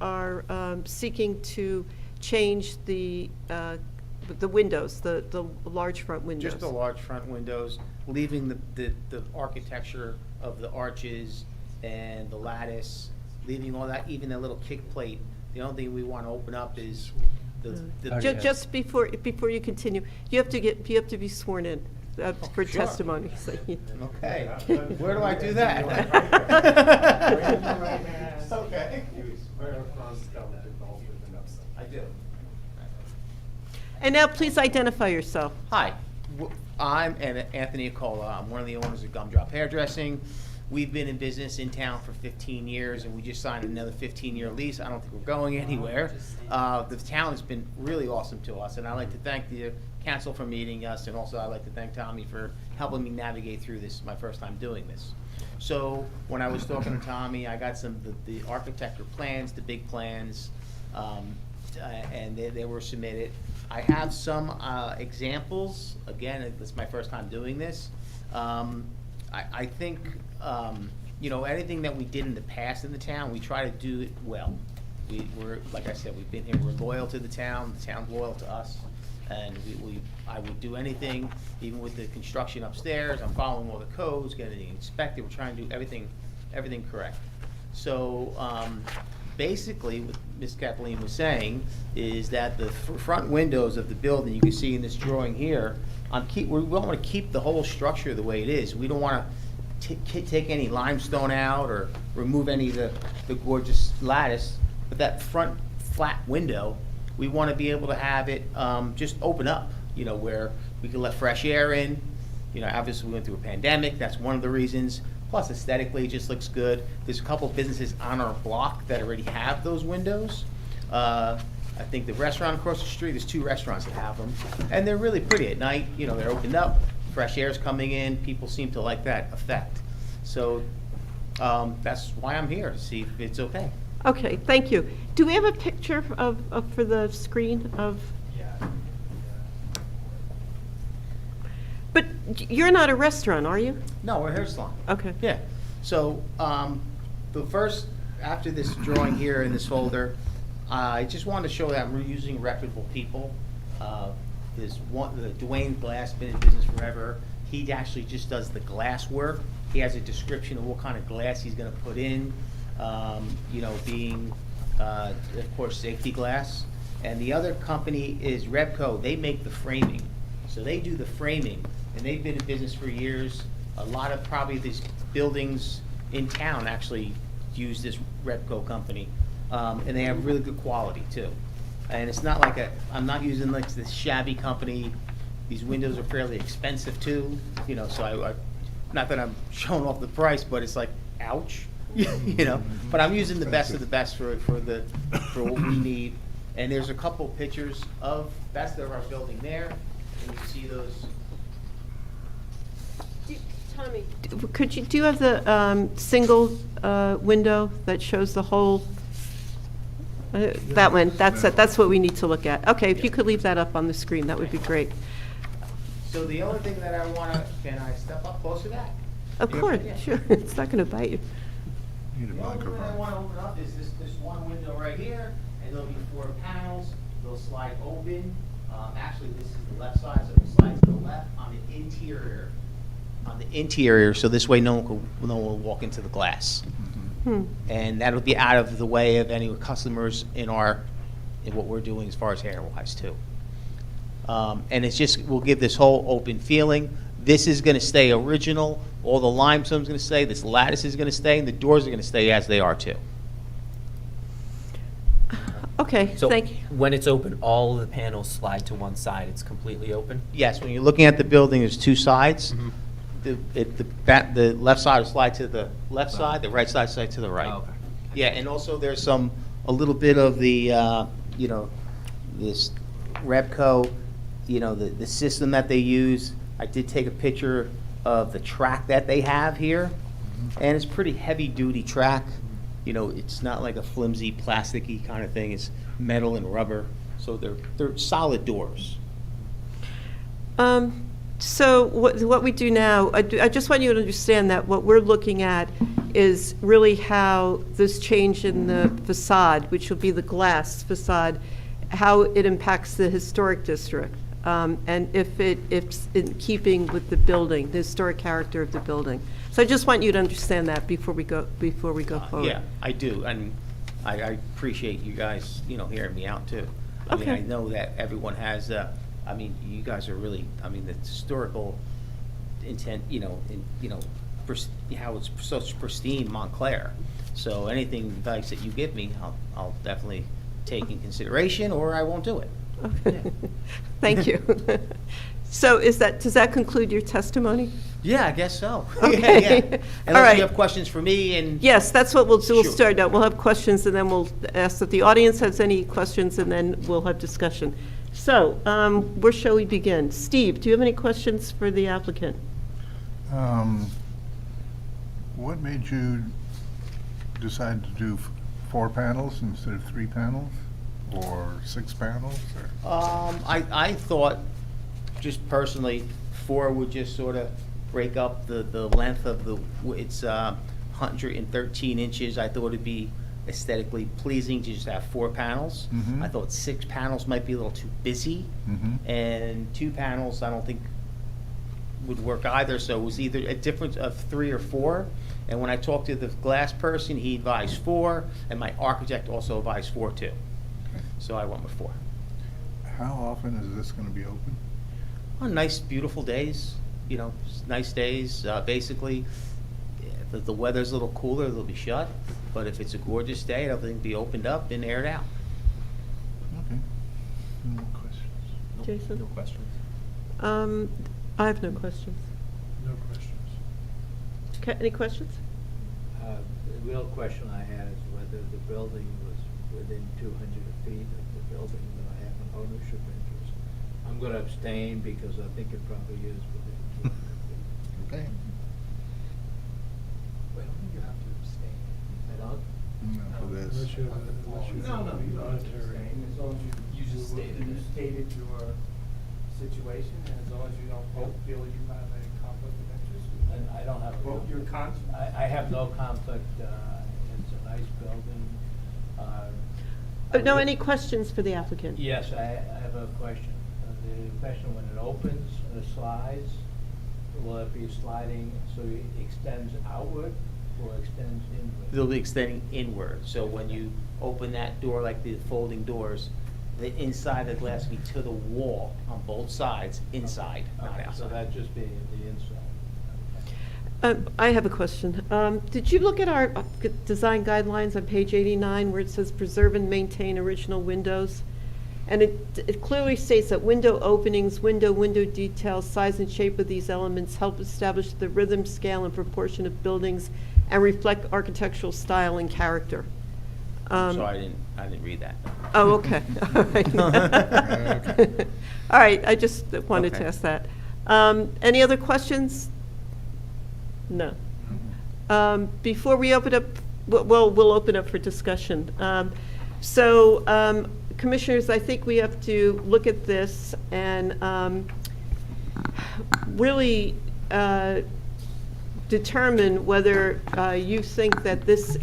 are seeking to change the windows, the large front windows. Just the large front windows, leaving the architecture of the arches and the lattice, leaving all that, even that little kick plate. The only thing we want to open up is the. Just before you continue, you have to be sworn in for Sure. testimony. So Okay, where do I do that? Okay. I do. And now please identify yourself. Hi, I'm Anthony Accola. I'm one of the owners of Gumdrop Hairdressing. We've been in business in town for 15 years, and we just signed another 15-year lease. I don't think we're going anywhere. The town has been really awesome to us, and I'd like to thank the council for meeting us, and also I'd like to thank Tommy for helping me navigate through this. It's my first time doing this. So when I was talking to Tommy, I got some of the architecture plans, the big plans, and they were submitted. I have some examples. Again, it's my first time doing this. I think, anything that we did in the past in the town, we try to do it well. We're, like I said, we've been here, we're loyal to the town's loyal to us. And I would do anything, even with the construction upstairs, I'm following all the codes, getting it inspected, we're trying to do everything correct. So, basically, what Ms. Kathleen was saying is that the front windows of the building, you can see in this drawing here, we want to keep the whole structure the way it is. We don't want to take any limestone out or remove any of the gorgeous lattice, but that front flat window, we want to be able to have it just open up, where we can let fresh air in. Obviously we went through a pandemic, that's one of the reasons. Plus aesthetically, it just looks good. There's a couple of businesses on our block that already have those windows. I think the restaurant across the street, there's 2 restaurants that have them, and they're really pretty at night. They're opened up, fresh air's coming in, people seem to like that effect. So that's why I'm here, to see if it's okay. Okay, thank you. Do we have a picture for the screen of? Yeah. But you're not a restaurant, are you? No, we're a hair salon. Okay. Yeah. So after this drawing here in this folder, I just wanted to show that I'm using reputable people. There's one, Dwayne Glass, been in business forever. He actually just does the glass work. He has a description of what kind of glass he's gonna put in, you know, being, of course, safety glass. And the other company is Rebco. They make the framing. So they do the framing, and they've been in business for years. A lot of probably these buildings in town actually use this Rebco company. And they have really good quality too. And it's not like I'm not using like this shabby company. These windows are fairly expensive too, you know, so I not that I'm showing off the price, but it's like, ouch, you know? But I'm using the best of the best for what we need. And there's a couple pictures of, that's our building there, and you see those. Tommy, do you have the single window that shows the whole? That one, that's it, that's what we need to look at. Okay, if you could leave that up on the screen, that would be great. So the only thing that I wanna, can I step up close to that? Of course, sure, it's not going to bite you. The only thing that I wanna open up is this one window right here, and there'll be 4 panels, they'll slide open. Actually, this is the left side, so it'll slide to the left on the interior. So this way no one will walk into the glass. And that'll be out of the way of any customers in what we're doing as far as hair-wise too. And it's just, we'll give this whole open feeling. This is gonna stay original, all the limestone's gonna stay, this lattice is gonna stay, and the doors are gonna stay as they are too. Okay, So thank you. when it's open, all of the panels slide to one side, it's completely open? Yes, when you're looking at the building, there's 2 sides. The left side will slide to the left side, the right side slide to the right. Oh, okay. Yeah, and also there's a little bit of the, you know, this Rebco, you know, the system that they use. I did take a picture of the track that they have here, and it's pretty heavy-duty track. You know, it's not like a flimsy, plasticky kind of thing. It's metal and rubber, so they're solid doors. So what we do now, I just want you to understand that what we're looking at is really how this change in the facade, which will be the glass facade, how it impacts the historic district, and if it's in keeping with the building, the historic character of the building. So I just want you to understand that before we go forward. Yeah, I do, and I appreciate you guys, you know, hearing me out too. I mean, Okay. I know that everyone has, I mean, you guys are really, I mean, the historical intent, you know, how it's such pristine Montclair. So anything advice that you give me, I'll definitely take in consideration, or I won't do it. Okay. Thank you. So does that conclude your testimony? Yeah, I guess so. Okay. Yeah. All Unless right. you have questions for me and. Yes, that's what we'll do. We'll Sure. start out. We'll have questions, and then we'll ask if the audience has any questions, and then we'll have discussion. So, where shall we begin? Steve, do you have any questions for the applicant? What made you decide to do 4 panels instead of 3 panels, or 6 panels, or? I thought, just personally, 4 would just sort of break up the length of it's 113 inches. I thought it'd be aesthetically pleasing to just have 4 panels. Mhm. I thought 6 panels might be a little too busy, and 2 panels I don't think would work either, so it was either a difference of 3 or 4. And when I talked to the glass person, he advised 4, and my architect also advised 4 too. So I went with 4. How often is this going to be open? On nice, beautiful days, you know, nice days, basically. If the weather's a little cooler, they'll be shut, but if it's a gorgeous day, everything will be opened up and aired out. Okay. No more questions. Jason? No questions. I have no questions. No questions. Any questions? The real question I had is whether the building was within 200 feet of the building that I have an ownership interest. I'm going to abstain because I think it probably is within 200 feet. Okay. Wait, I don't think you have to abstain. I don't? No, for this. Unless you have No, you don't have to monetary- abstain, as long as you just stated it. stated your situation, and as long as you don't feel you have a conflict of interest. And I don't have. Vote your conscience. I have no conflict. It's a nice building. No, any questions for the applicant? Yes, I have a question. The question when it opens, the slides, will it be sliding, so it extends outward or extends inward? They'll be extending inward, so when you open that door, like the folding doors, the inside of the glass will be to the wall on both sides, inside, not Okay, so outside. that'd just be the inside. I have a question. Did you look at our design guidelines on page 89 where it says preserve and maintain original windows? And it clearly states that window openings, window details, size and shape of these elements help establish the rhythm, scale, and proportion of buildings and reflect architectural style and character. So I didn't read that. Oh, okay. All right. All right, I just wanted to Okay. ask that. Any other questions? No. Before we open up, well, we'll open up for discussion. Commissioners, I think we have to look at this and really determine whether you think that this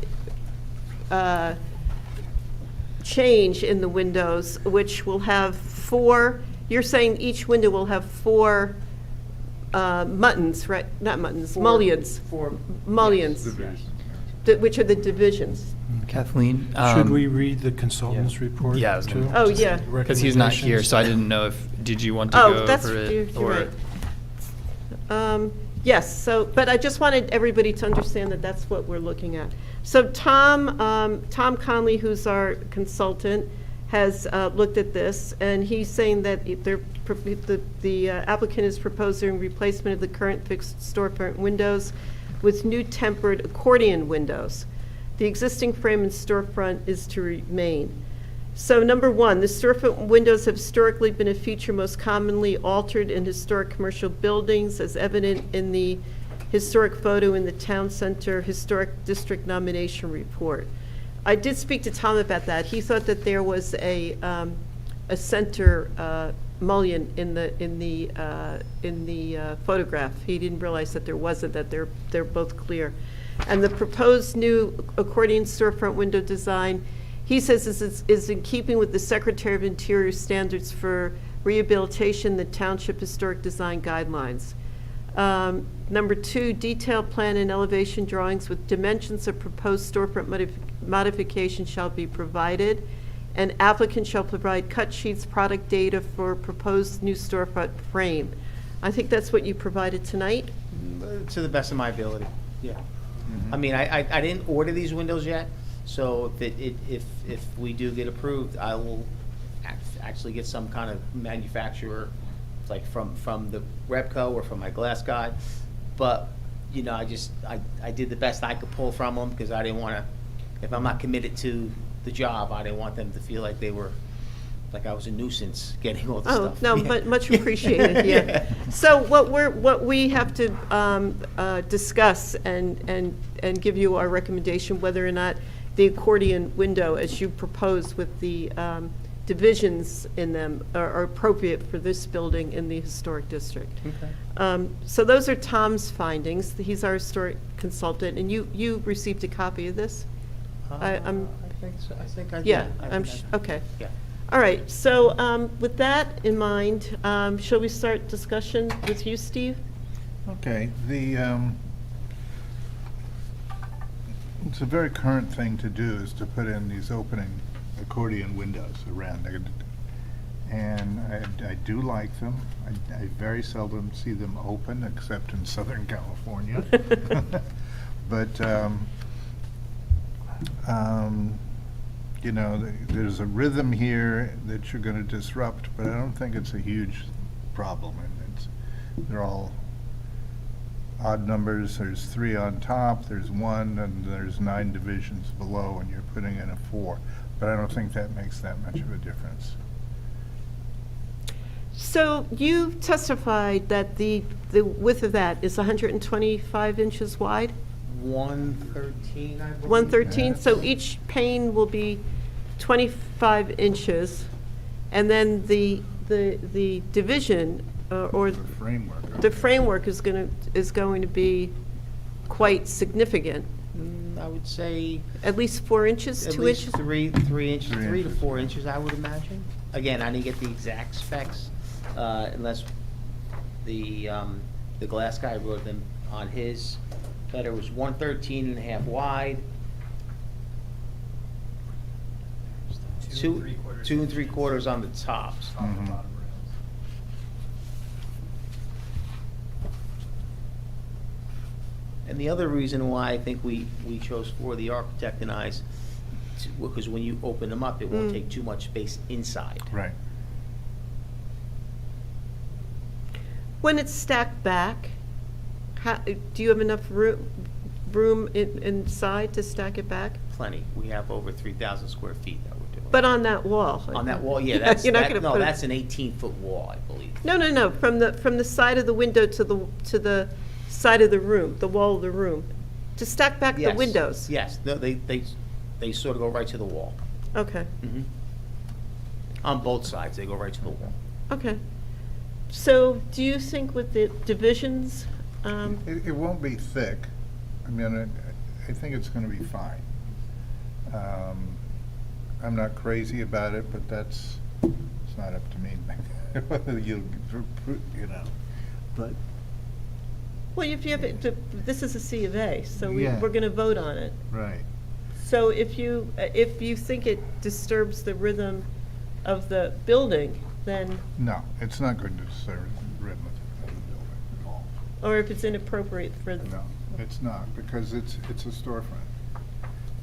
change in the windows, which will have 4, you're saying each window will have 4 muttons, right? Not muttons, mullions. Mullions, which are the divisions. Kathleen? Should we read the consultant's report? Yeah, I was gonna- too? Oh, yeah. Because he's not here, so I didn't know if, did you want to go Oh, that's, over you're it? you're or- right. Yes, but I just wanted everybody to understand that that's what we're looking at. So Tom Connolly, who's our consultant, has looked at this, and he's saying that the applicant is proposing replacement of the current fixed storefront windows with new tempered accordion windows. The existing frame and storefront is to remain. So number 1, the storefront windows have historically been a feature most commonly altered in historic commercial buildings, as evident in the historic photo in the Town Center Historic District Nomination Report. I did speak to Tom about that. He thought that there was a center mullion in the photograph. He didn't realize that there wasn't, that they're both clear. And the proposed new accordion storefront window design, he says is in keeping with the Secretary of Interior standards for rehabilitation, the Township Historic Design Guidelines. Number 2, detailed plan and elevation drawings with dimensions of proposed storefront modification shall be provided, and applicant shall provide cut sheets, product data for proposed new storefront frame. I think that's what you provided tonight? To the best of my ability, yeah. I mean, I didn't order these windows yet, so if we do get approved, I will actually get some kind of manufacturer, like from the Repco or from my glass guy. But, you know, I did the best I could pull from them, because I didn't want to, if I'm not committed to the job, I didn't want them to feel like like I was a nuisance getting all the Oh, stuff. no, Yeah. but much appreciated, yeah. So what we have to discuss and give you our recommendation, whether or not the accordion window, as you propose with the divisions in them, are appropriate for this building in the historic district. Okay. So those are Tom's findings. He's our historic consultant, and you received a copy of this? I think so. I think I did. Yeah, I okay. Yeah. All right, so with that in mind, shall we start discussion with you, Steve? Okay, it's a very current thing to do, is to put in these opening accordion windows around it. And I do like them. I very seldom see them open, except in Southern California. But, you know, there's a rhythm here that you're going to disrupt, but I don't think it's a huge problem. And they're all odd numbers. There's 3 on top, there's 1, and there's 9 divisions below, and you're putting in a 4. But I don't think that makes that much of a difference. So you testified that the width of that is 125 inches wide? 113, I believe. 113, so each pane will be 25 inches, and then the division, or The framework. the framework is going to be quite significant. I would say At least 4 inches, at 2 least inches? 3 inches, 3 3 to inches. 4 inches, I would imagine. Again, I didn't get the exact specs, unless the The glass guy wrote them on his letter, was 113.5 wide. 2 and 3/4 on the tops. Mhm. And the other reason why I think we chose for the architect and I's, because when you open them up, it won't take too much space inside. Right. When it's stacked back, do you have enough room inside to stack it back? Plenty. We have over 3,000 square feet that we're doing. But on that wall? On that wall, yeah, that's, You're not that, gonna no, put it- that's an 18-foot wall, I believe. No, from the side of the window to the side of the room, the wall of the room, to stack back the Yes. windows? Yes, no, they sort of go right to the wall. Okay, Mhm. On both sides, they go right to the wall. okay. So do you think with the divisions, It won't be thick. I mean, I think it's gonna be fine. I'm not crazy about it, but it's not up to me. Whether you know, but. well, if you have, this is a C of A, so Yeah. we're going to vote on it. Right. So if you think it disturbs the rhythm of the building, then, No, it's not going to disturb the rhythm of the building at all. or if it's inappropriate for, No, it's not, because it's a storefront.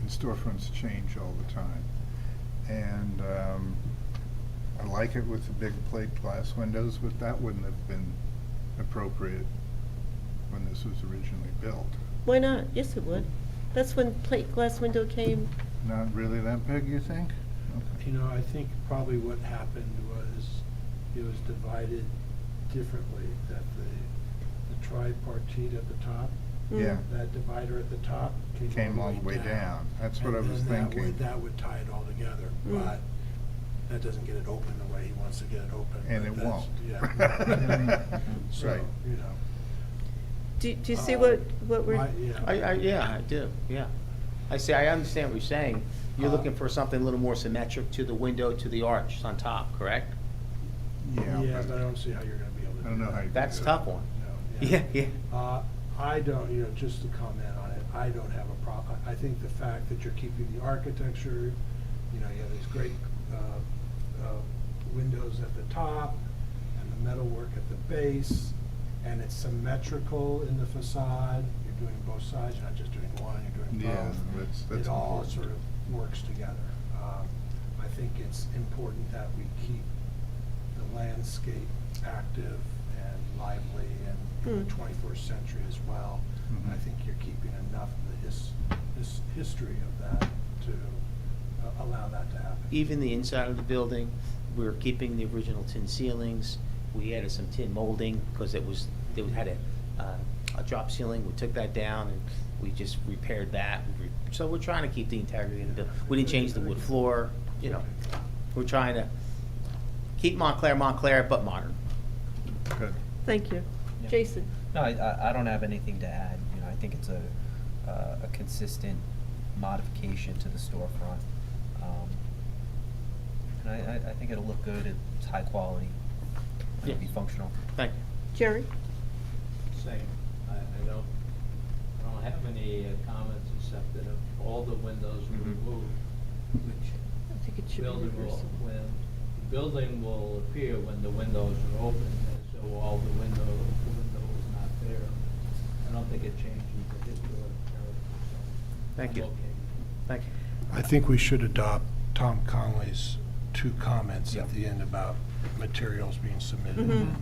And storefronts change all the time. And I like it with the big plate glass windows, but that wouldn't have been appropriate when this was originally built. why not? Yes, it would. That's when plate glass window came. Not really that big, you think? Okay. You know, I think probably what happened was it was divided differently, that the tripartite at the top, Yeah, that divider at the top came all the way down. That's what I was And then thinking. that would tie it all together, Mm. but that doesn't get it open the way he wants to get it open. And but it that's- won't. Yeah. So, Right. you know. Do you see what we're? Yeah. I do, yeah. I say, I understand what you're saying. You're looking for something a little more symmetric to the window, to the arch on top, correct? Yeah, but I don't see how you're gonna be able to do I don't know that. how you. That's a do tough that. one. No, Yeah. I don't, you know, just to comment on it, I don't have a problem. I think the fact that you're keeping the architecture, you know, you have these great windows at the top and the metalwork at the base, and it's symmetrical in the facade. You're doing both sides, you're not just doing one, you're doing Yeah, both. that's It all important. sort of works together. I think it's important that we keep the landscape active and lively and in the 21st century as well. Mhm. I think you're keeping enough of the history of that to allow that to happen. Even the inside of the building, we're keeping the original tin ceilings. We added some tin molding because it had a drop ceiling. We took that down and we just repaired that. So we're trying to keep the integrity of the building. We didn't change the wood floor, you know. We're trying to keep Montclair, but modern. Good. Thank you. Yeah. Jason? No, I don't have anything to add. You know, I think it's a consistent modification to the storefront. And I think it'll look good. It's high quality. It'll be functional. Thank you. Jerry? Same. I don't have any comments except that if all the windows were Mhm. removed, which I think it should be building will, reversed. when, the building will appear when the windows are open, and so all the window is not there. I don't think it changes the historic character, so. Thank I'm you. okay. Thank you. I think we should adopt Tom Connolly's two comments Yeah. at the end about materials being submitted Mhm.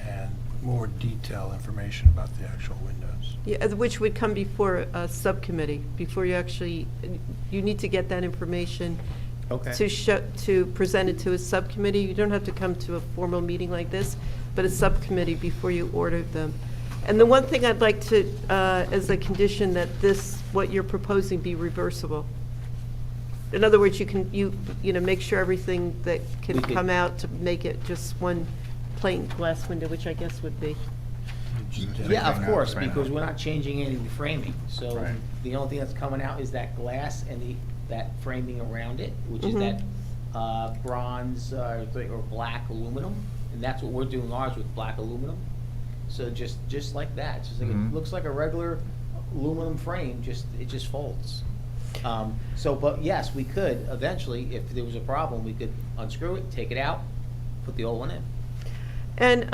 and more detailed information about the actual windows. Yeah, which would come before a subcommittee, before you actually, you need to get that information Okay. to present it to a subcommittee. You don't have to come to a formal meeting like this, but a subcommittee before you order them. And the one thing I'd like to, as a condition that this, what you're proposing be reversible. In other words, you can, you know, make sure everything that can We could- come out to make it just one plain glass window, which I guess would be. Yeah, of Taking out course, the frame. because we're not changing any of the framing. So Right. the only thing that's coming out is that glass and that framing around it, which is Mhm. that bronze or black aluminum. And that's what we're doing ours with, black aluminum. So just like that, it's just like, Mhm. it looks like a regular aluminum frame, it just folds. So, but yes, we could eventually, if there was a problem, we could unscrew it, take it out, put the old one in. And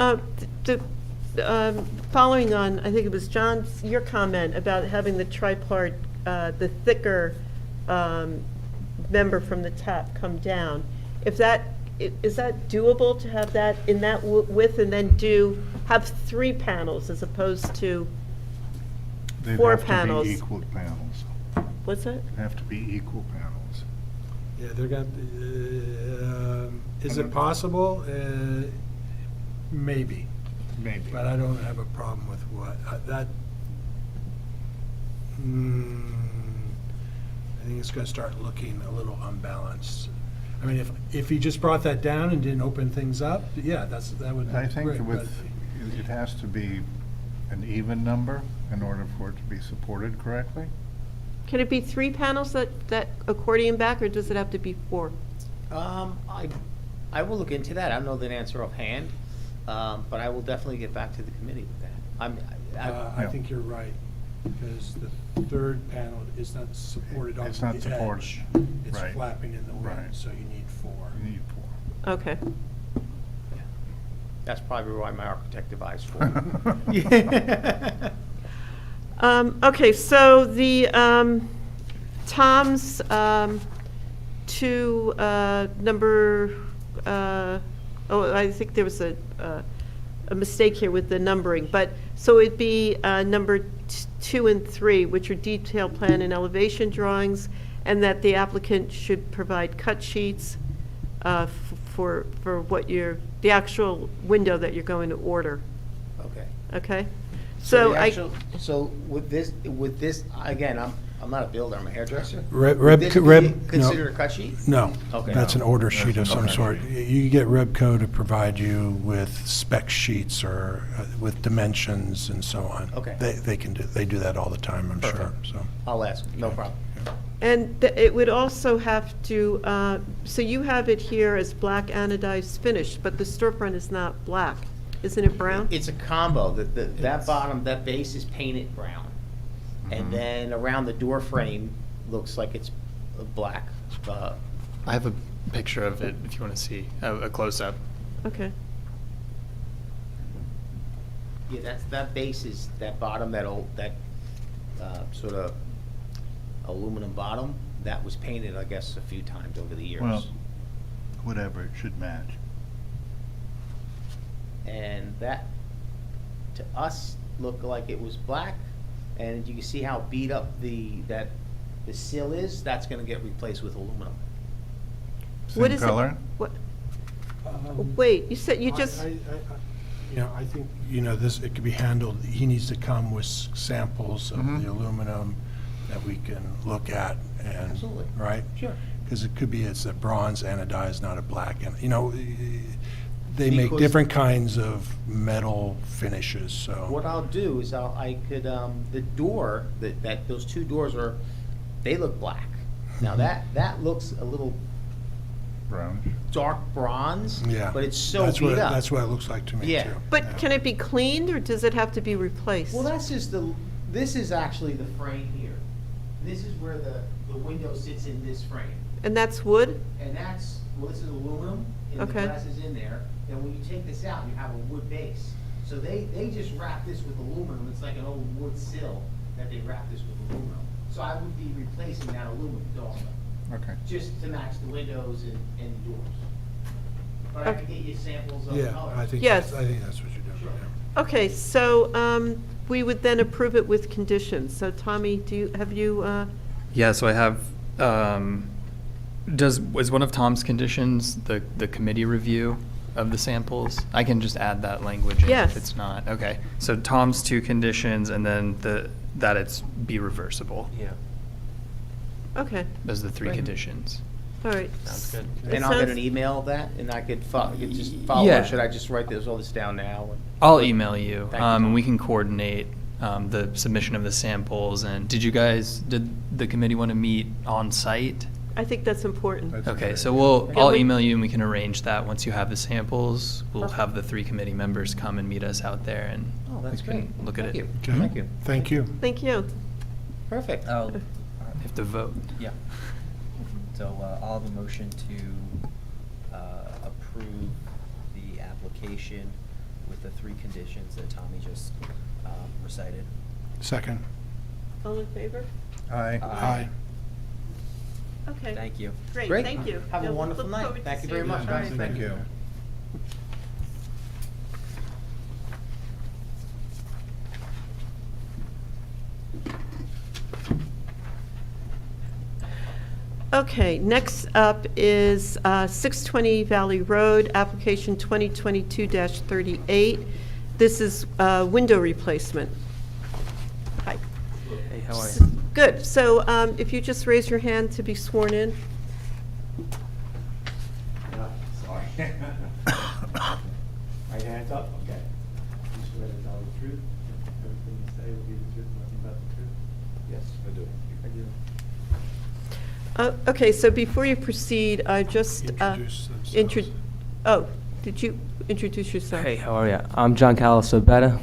following on, I think it was John's, your comment about having the tripart, the thicker member from the top come down. Is that doable to have that in that width and then have 3 panels as opposed to They'd 4 have to be panels? equal panels. What's that? Have to be equal panels. Yeah, they're gonna, is it possible? Maybe, Maybe. but I don't have a problem with what, I think it's gonna start looking a little unbalanced. I mean, if he just brought that down and didn't open things up, yeah, that would be I think great, with, it has to be an even number in order for it to be supported correctly. Can it be 3 panels that accordion back, or does it have to be 4? I will look into that. I don't know the answer offhand, but I will definitely get back to the committee with that. I think you're right, because the third panel is not supported on the edge. It's not supported, It's right. flapping in the wind, Right. so you need 4. You need 4. Okay. That's probably why my architect devised 4. Okay, so the, Tom's, to, number, I think there was a mistake here with the numbering, but, so it'd be, number 2 and 3, which are detailed plan and elevation drawings, and that the applicant should provide cut sheets, for what the actual window that you're going to order, Okay. okay? So So so with this, again, I'm not a builder, I'm a hairdresser. Reb- Would this be Reb- considered no. a cut sheet? No, Okay. that's an order sheet of That's some an sort. order You get Rebco to provide you with spec sheets or with dimensions and so on. Okay. They do that all the time, I'm sure, Perfect. so. I'll ask, no problem. And it would also have to, so you have it here as black anodized finish, but the storefront is not black. Isn't it brown? It's a combo, that bottom, that base is painted brown. And then around the door frame, looks like it's black. I have a picture of it if you want to see a close-up. Okay. Yeah, that base is, that bottom, that sort of aluminum bottom, that was painted, I guess, a few times over the years. Well, whatever, it should match. And that, to us, looked like it was black, and you can see how beat up the sill is, that's gonna get replaced with aluminum. What Same is it? color? What, wait, you said you just, I think, this, it could be handled, he needs to come with samples of Mhm. the aluminum that we can look at and, Absolutely. right? Sure. Because it could be it's a bronze anodized, not a black, and, they make Because- different kinds of metal finishes, so. What I'll do is the door, those 2 doors they look black. Now, that looks a little Brownish. dark bronze, Yeah. but it's so That's beat what- up. That's what it looks like to me, too. Yeah. but can it be cleaned, or does it have to be replaced? Well, that's just this is actually the frame here. This is where the window sits in this frame. And that's wood? And this is aluminum, and the Okay. glass is in there. Then when you take this out, you have a wood base. So they just wrap this with aluminum. It's like an old wood sill that they wrap this with aluminum. So I would be replacing that aluminum also, Okay. just to match the windows and the doors. But I can get you samples of the Yeah, colors. I think Yes. that's what you're doing, Sure. yeah. Okay, so we would then approve it with conditions. So Tommy, have you, Yeah, so I have, is one of Tom's conditions the committee review of the samples? I can just add that language in Yes. if it's not. Okay, so Tom's 2 conditions and then that it's be reversible Yeah. okay, as the 3 Great. conditions. all right. Sounds good. It And I'll get sounds- an email of that, and I could just follow, Yeah. or should I just write all this down now? I'll email you, Thank you. and we can coordinate the submission of the samples. And did the committee want to meet on site? I think that's important. That's a Okay, good so idea. I'll we- email you and we can arrange that once you have the samples. We'll have the 3 committee members come and meet us out there and Oh, that's we can great. look at Thank it. you. Okay. Thank you. Thank you. Thank you. Perfect. Oh, You have to vote. yeah. So I'll have a motion to approve the application with the 3 conditions that Tommy just recited. Second. All in favor? Aye. Aye. Okay. Thank you. Great, Great. thank you. Have a Yeah, wonderful look night. forward to Thank you seeing very much, All guys. right. Thank you. Okay, next up is 620 Valley Road, application 2022-38. This is window replacement. Hi. Hey, how are you? Good, so if you just raise your hand to be sworn in. Sorry. Right hands up, okay. You swear to tell the truth, everything you say will be the truth, nothing but the truth? Yes, I do. I do. Okay, so before you proceed, I just. Introduce themselves. Oh, did you introduce yourself? Hey, how are you? I'm John Calasibetta.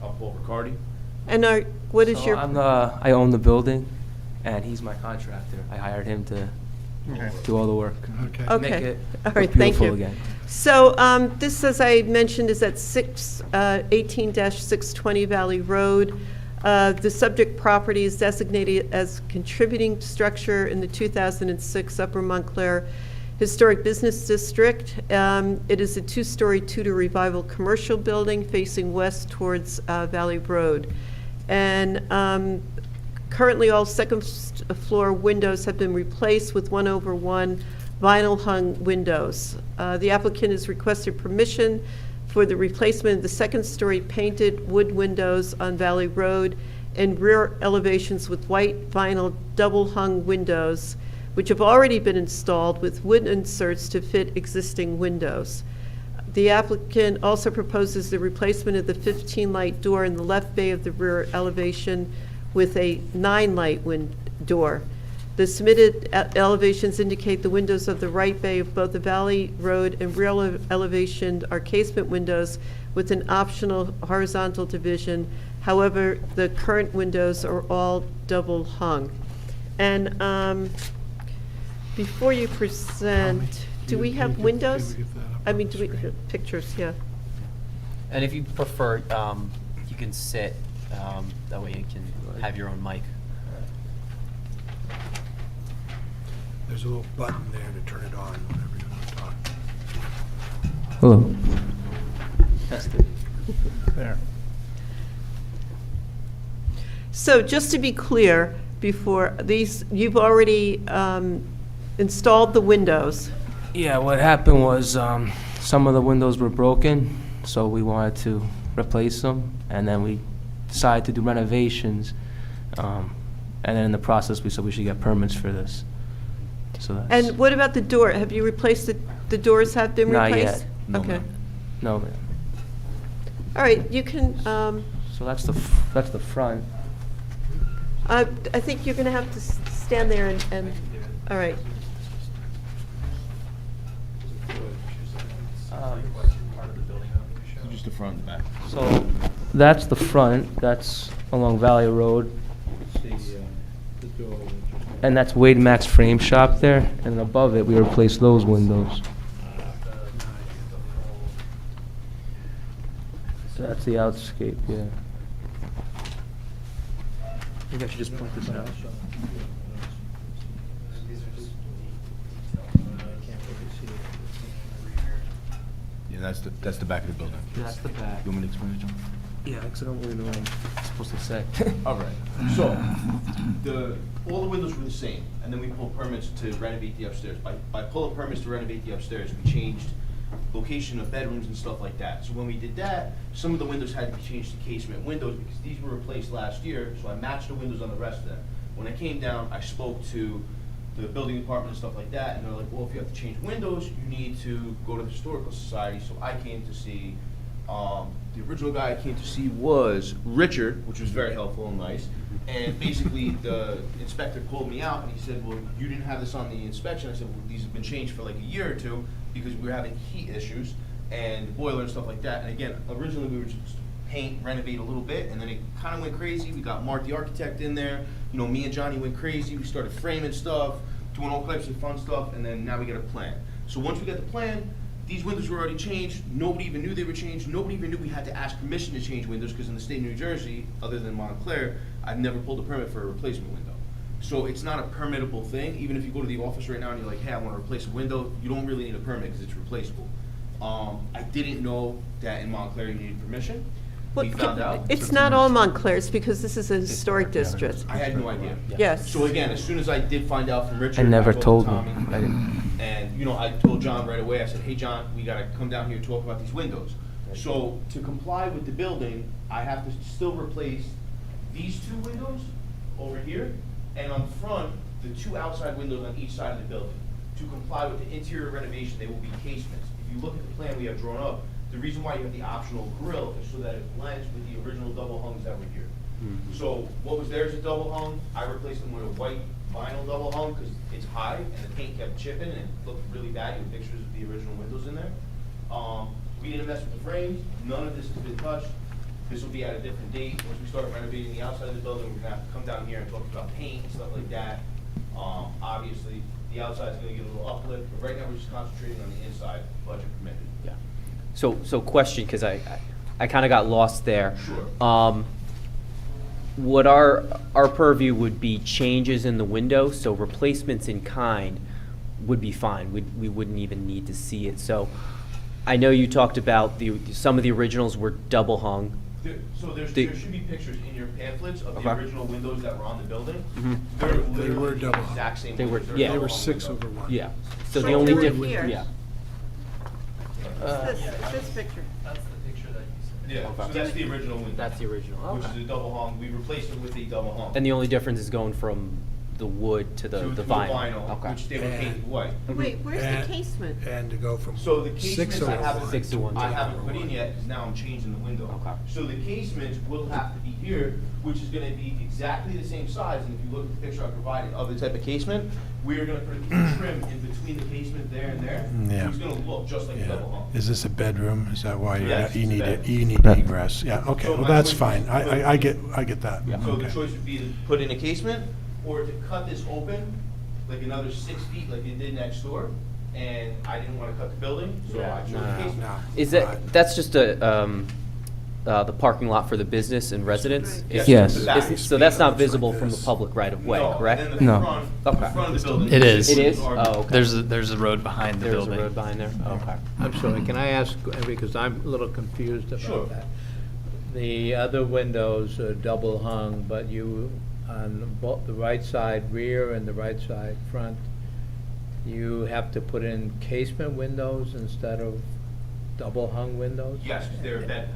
I'm Paul Riccardi. And what is So your? I own the building, and he's my contractor. I hired him to Okay. do all the work. Okay. Okay. Make it All look right, thank beautiful you. again. So this, as I mentioned, is at 18-620 Valley Road. The subject property is designated as contributing structure in the 2006 Upper Montclair Historic Business District. It is a 2-story Tudor Revival commercial building facing west towards Valley Road. And currently, all second-floor windows have been replaced with 1/1 vinyl-hung windows. The applicant has requested permission for the replacement of the second-story painted wood windows on Valley Road and rear elevations with white vinyl double-hung windows, which have already been installed with wood inserts to fit existing windows. The applicant also proposes the replacement of the 15-light door in the left bay of the rear elevation with a 9-light door. The submitted elevations indicate the windows of the right bay of both the Valley Road and rear elevation are casement windows with an optional horizontal division. However, the current windows are all double hung. And before you present, do we have windows? I mean, do we, pictures, yeah. And if you prefer, you can sit, that way you can have your own mic. There's a little button there to turn it on whenever you want to talk. Hello. Test it. There. So just to be clear, before these, you've already installed the windows. Yeah, what happened was some of the windows were broken, so we wanted to replace them, and then we decided to do renovations. And then in the process, we said we should get permits for this. So that's And what about the door? Have you replaced the doors have been Not replaced? yet. No, Okay. no, ma'am. All right, you can, So that's the front. I think you're going to have to stand there and, all right. Just the front and back. So that's the front. That's along Valley Road. The door, which is- And that's Wade Max Frame Shop there, and above it, we replaced those windows. So that's the outscape, yeah. Maybe I should just point this out. Yeah, that's the back of the building. That's the back. You want me to explain it, John? Yeah, because I don't really know what I'm supposed to say. All right. So, all the windows were the same, and then we pulled permits to renovate the upstairs. By pulling permits to renovate the upstairs, we changed location of bedrooms and stuff like that. So when we did that, some of the windows had to be changed to casement windows because these were replaced last year, so I matched the windows on the rest of them. When I came down, I spoke to the building department and stuff like that, and they're like, well, if you have to change windows, you need to go to the Historical Society. So I came to see, the original guy I came to see was Richard, which was very helpful and nice, And basically, the inspector called me out and he said, well, you didn't have this on the inspection. I said, well, these have been changed for like a year or two because we were having heat issues and boiler and stuff like that. And again, originally we were just paint, renovate a little bit, and then it kind of went crazy. We got Mark the architect in there. You know, me and Johnny went crazy. We started framing stuff, doing all types of fun stuff, and then now we got a plan. So once we got the plan, these windows were already changed. Nobody even knew they were changed. Nobody even knew we had to ask permission to change windows because in the state of New Jersey, other than Montclair, I've never pulled a permit for a replacement window. So it's not a permittable thing. Even if you go to the office right now and you're like, hey, I want to replace a window, you don't really need a permit because it's replaceable. I didn't know that in Montclair you needed permission. Well, We found out. It's not all Montclair's because this is a historic district. I had no idea. Yes. So again, as soon as I did find out from Richard, I never told Tommy, him. I didn't. and, you know, I told John right away, I said, hey, John, we gotta come down here and talk about these windows. So to comply with the building, I have to still replace these two windows over here, and on the front, the two outside windows on each side of the building. To comply with the interior renovation, they will be casements. If you look at the plan we have drawn up, the reason why you have the optional grill is so that it blends with the original double hungs that were here. So what was there as a double hung, I replaced them with a white vinyl double hung because it's high and the paint kept chipping and it looked really bad. You have pictures of the original windows in there. We didn't mess with the frames. None of this has been touched. This will be at a different date. Once we start renovating the outside of the building, we're gonna have to come down here and talk about paint and stuff like that. Obviously, the outside's gonna get a little uplift, but right now we're just concentrating on the inside, budget permitted. Yeah. So question, because I kind of got lost there. Sure. What our purview would be changes in the window, so replacements in kind would be fine. We wouldn't even need to see it. So I know you talked about some of the originals were double hung. So there should be pictures in your pamphlets of the Okay. original windows that were on the building. Mhm. They're They were literally the double. exact same They were- windows. They're yeah. double They were hung 6 windows. over 1. Yeah. So So the only right difference, here. yeah. This picture. That's the picture that you Yeah, so that's the original window. That's the original. Which Okay. is a double hung. We replaced it with a double hung. And the only difference is going from the wood to the To vinyl. Okay. which they were painted white. Wait, where's the And- casement? And to go from So the 6 casements over I haven't, 1 6 to 1. I haven't put in yet, because now I'm changing the window. Okay. So the casements will have to be here, which is gonna be exactly the same size, and if you look at the picture I provided of the type of casement, we are gonna put a piece of trim in between the casement there and there, Yeah. so it's gonna look just like a Yeah. double hung. Is this a bedroom? Is that why Yes, you it's a need bed. it? You need egress? Yeah, okay, So well, my that's point fine. is- I get that. Yeah. So the Okay. choice would be to put in a casement, or to cut this open, like another 6 feet like they did next door, and I didn't wanna cut the building, so I chose No, the no, casement. No. Is that's just the parking lot for the business and residents? Yes. Yes. The back. So that's not visible from the public right of way, No, correct? and then the No. front, Okay. the front of the building. It is. It is? are- Oh, okay. There's a road behind the There's building. a road behind there? Okay. I'm sorry, can I ask, because I'm a little confused Sure. about that. The other windows are double hung, but you, on both the right side rear and the right side front, you have to put in casement windows instead of double hung windows? Yes, 'cause they're bedrooms.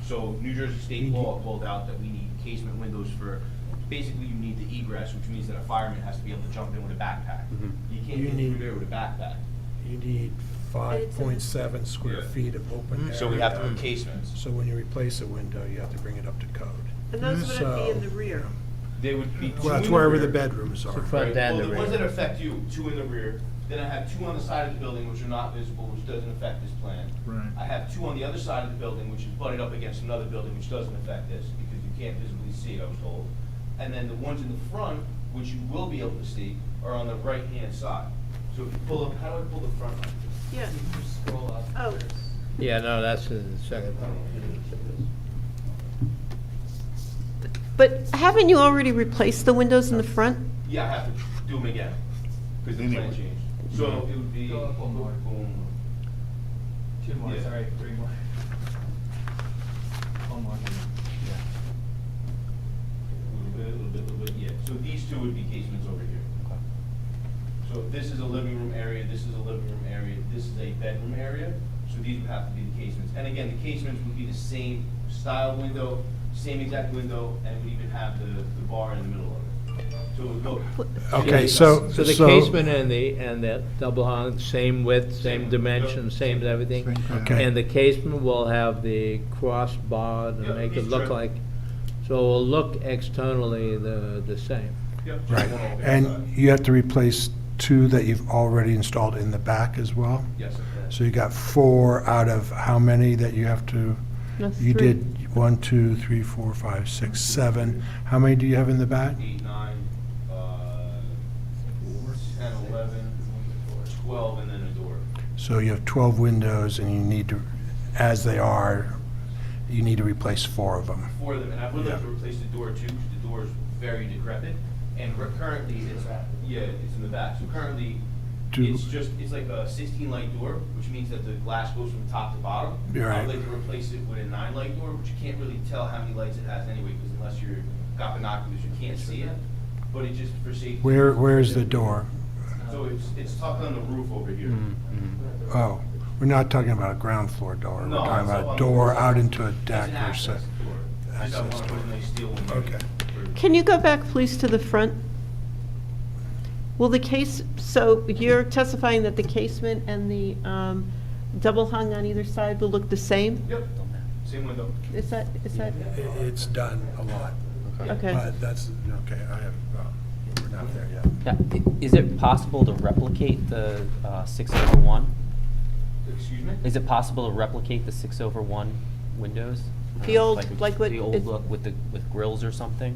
So New Jersey state law called out that we need casement windows for, basically you need the egress, which means that a fireman has to be able to jump in with a backpack. Mhm. You can't You get need- through there with a backpack. You need 5.7 square Yeah. feet of open area. So we have to put casements. So when you replace a window, you have to bring it up to code. And those would be So- in the rear. They would be two Well, that's in wherever rear. the bedrooms are. The front Right. and Well, the the ones rear. that affect you, 2 in the rear, then I have 2 on the side of the building which are not visible, which doesn't affect this plan. Right. I have 2 on the other side of the building, which is butted up against another building, which doesn't affect this, because you can't visibly see it, I was told. And then the ones in the front, which you will be able to see, are on the right-hand side. So if you pull up, how do I pull the front up? Yeah. Just scroll up. Oh. Yeah, no, that's the second one. But haven't you already replaced the windows in the front? Yeah, I have to do them again, because the plan Anyway. changed. So it would be. Go up one more. Boom. 2 more, Yeah. sorry, 3 more. 1 more. A little bit, yeah. So these 2 would be casements over here. So this is a living room area, this is a living room area, this is a bedroom area, so these would have to be the casements. And again, the casements would be the same style window, same exact window, and it would even have the bar in the middle of it. So it would go. Okay, so. So the casement and the double hung, same width, same dimension, same everything? Okay. And the casement will have the cross barred Yeah, and make piece it look trim. like, So it'll look externally the same. Yep. Right, and you have to replace 2 that you've already installed in the back as well? Yes. So you got 4 out of how many that you have to? That's You 3. did 1, 2, 3, 4, 5, 6, 7. How many do you have in the back? 8, 9, 10, 11, 12, and then a door. So you have 12 windows, and you need to, as they are, you need to replace 4 of them. 4 of them, and I would like to Yeah. replace the door too, because the door is very decrepit. And currently, it's in the back. So currently, it's like a 16 light door, which means that the glass goes from top to bottom. You're right. I would like to replace it with a 9 light door, which you can't really tell how many lights it has anyway, because unless you've got binoculars, you can't see it. But it just for safety. Where's the door? So it's tucked on the roof over here. Oh, we're not talking about a ground floor door. We're No, talking it's about up a on the door roof. out into a It's deck an or access so. door. Just I Access want to put door. a nice steel one there. Okay. Can you go back, please, to the front? Will the case, so you're testifying that the casement and the double hung on either side will look the same? Yep, same window. Is that, It's done a lot. okay. But that's, okay, we're not there yet. Yeah, is it possible to replicate the 6/1? Excuse me? Is it possible to replicate the 6/1 windows? The old, like what? The old it- look with grills or something?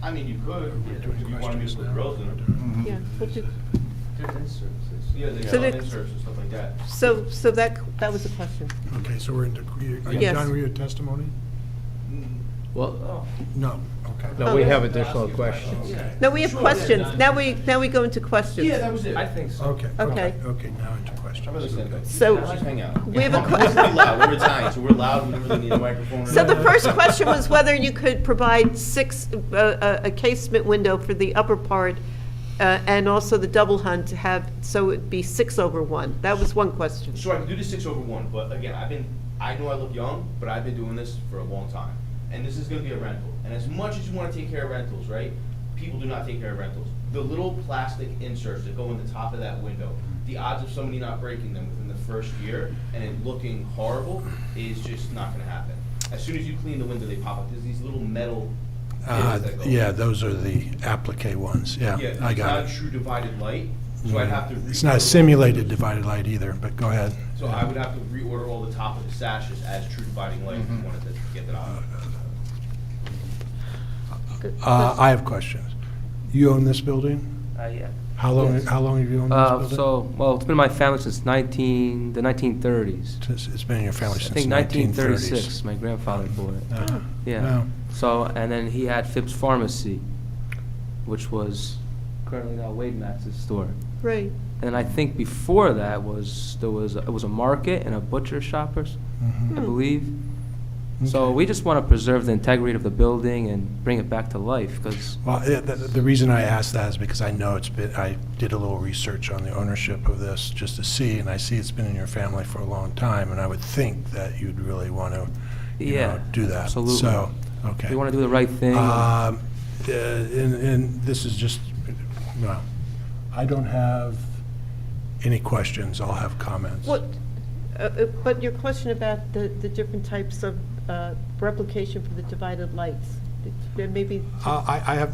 I mean, you could, if you wanted me to put grills in it. Mm-hmm. Yeah, we'll do- Yeah, they So got that- inserts and stuff like that. so that was a question. Okay, so we're into, are you Yes. done with your testimony? Well, No, okay. no, we have additional questions. Okay. No, we have Sure. questions. Now we go into questions. Yeah, that was it. think so. Okay. Okay. Okay, now into questions. So, Just hang out. we have a We're pretty question. loud, we're Italian, so we're loud, we don't really need a microphone. or So the anything. first question was whether you could provide a casement window for the upper part, and also the double hung to have, so it'd be 6/1. That was one question. So I can do the 6/1, but again, I know I look young, but I've been doing this for a long time. And this is gonna be a rental. And as much as you wanna take care of rentals, right? People do not take care of rentals. The little plastic inserts that go in the top of that window, the odds of somebody not breaking them within the first year and it looking horrible is just not gonna happen. As soon as you clean the window, they pop up. There's these little metal pins that go. Yeah, those are the applique ones, yeah, I it's got not it. a true divided light, so I'd have to. It's not a simulated divided light either, but go ahead. So I would have to reorder all the top of the sashes as true dividing light if you wanted to get that out. I have questions. You own this building? Yeah. How long have you owned this building? Well, it's been in my family since the 1930s. It's been in your family I since think the 1930s. 1936, my grandfather bought it. Uh-huh. Yeah. Wow. So, and then he had Phipps Pharmacy, which was currently now Wade Max's store. Right. And I think before that it was a market and a butcher shoppers, Mhm. I believe. So Okay. we just want to preserve the integrity of the building and bring it back to life, because, Well, the reason I asked that is because I know I did a little research on the ownership of this just to see, and I see it's been in your family for a long time, and I would think that you'd really want to, Yeah, do that. absolutely. So, okay. we want to do the right thing. And this is just, well, I don't have any questions, I'll have comments. What, but your question about the different types of replication for the divided lights, maybe, I have,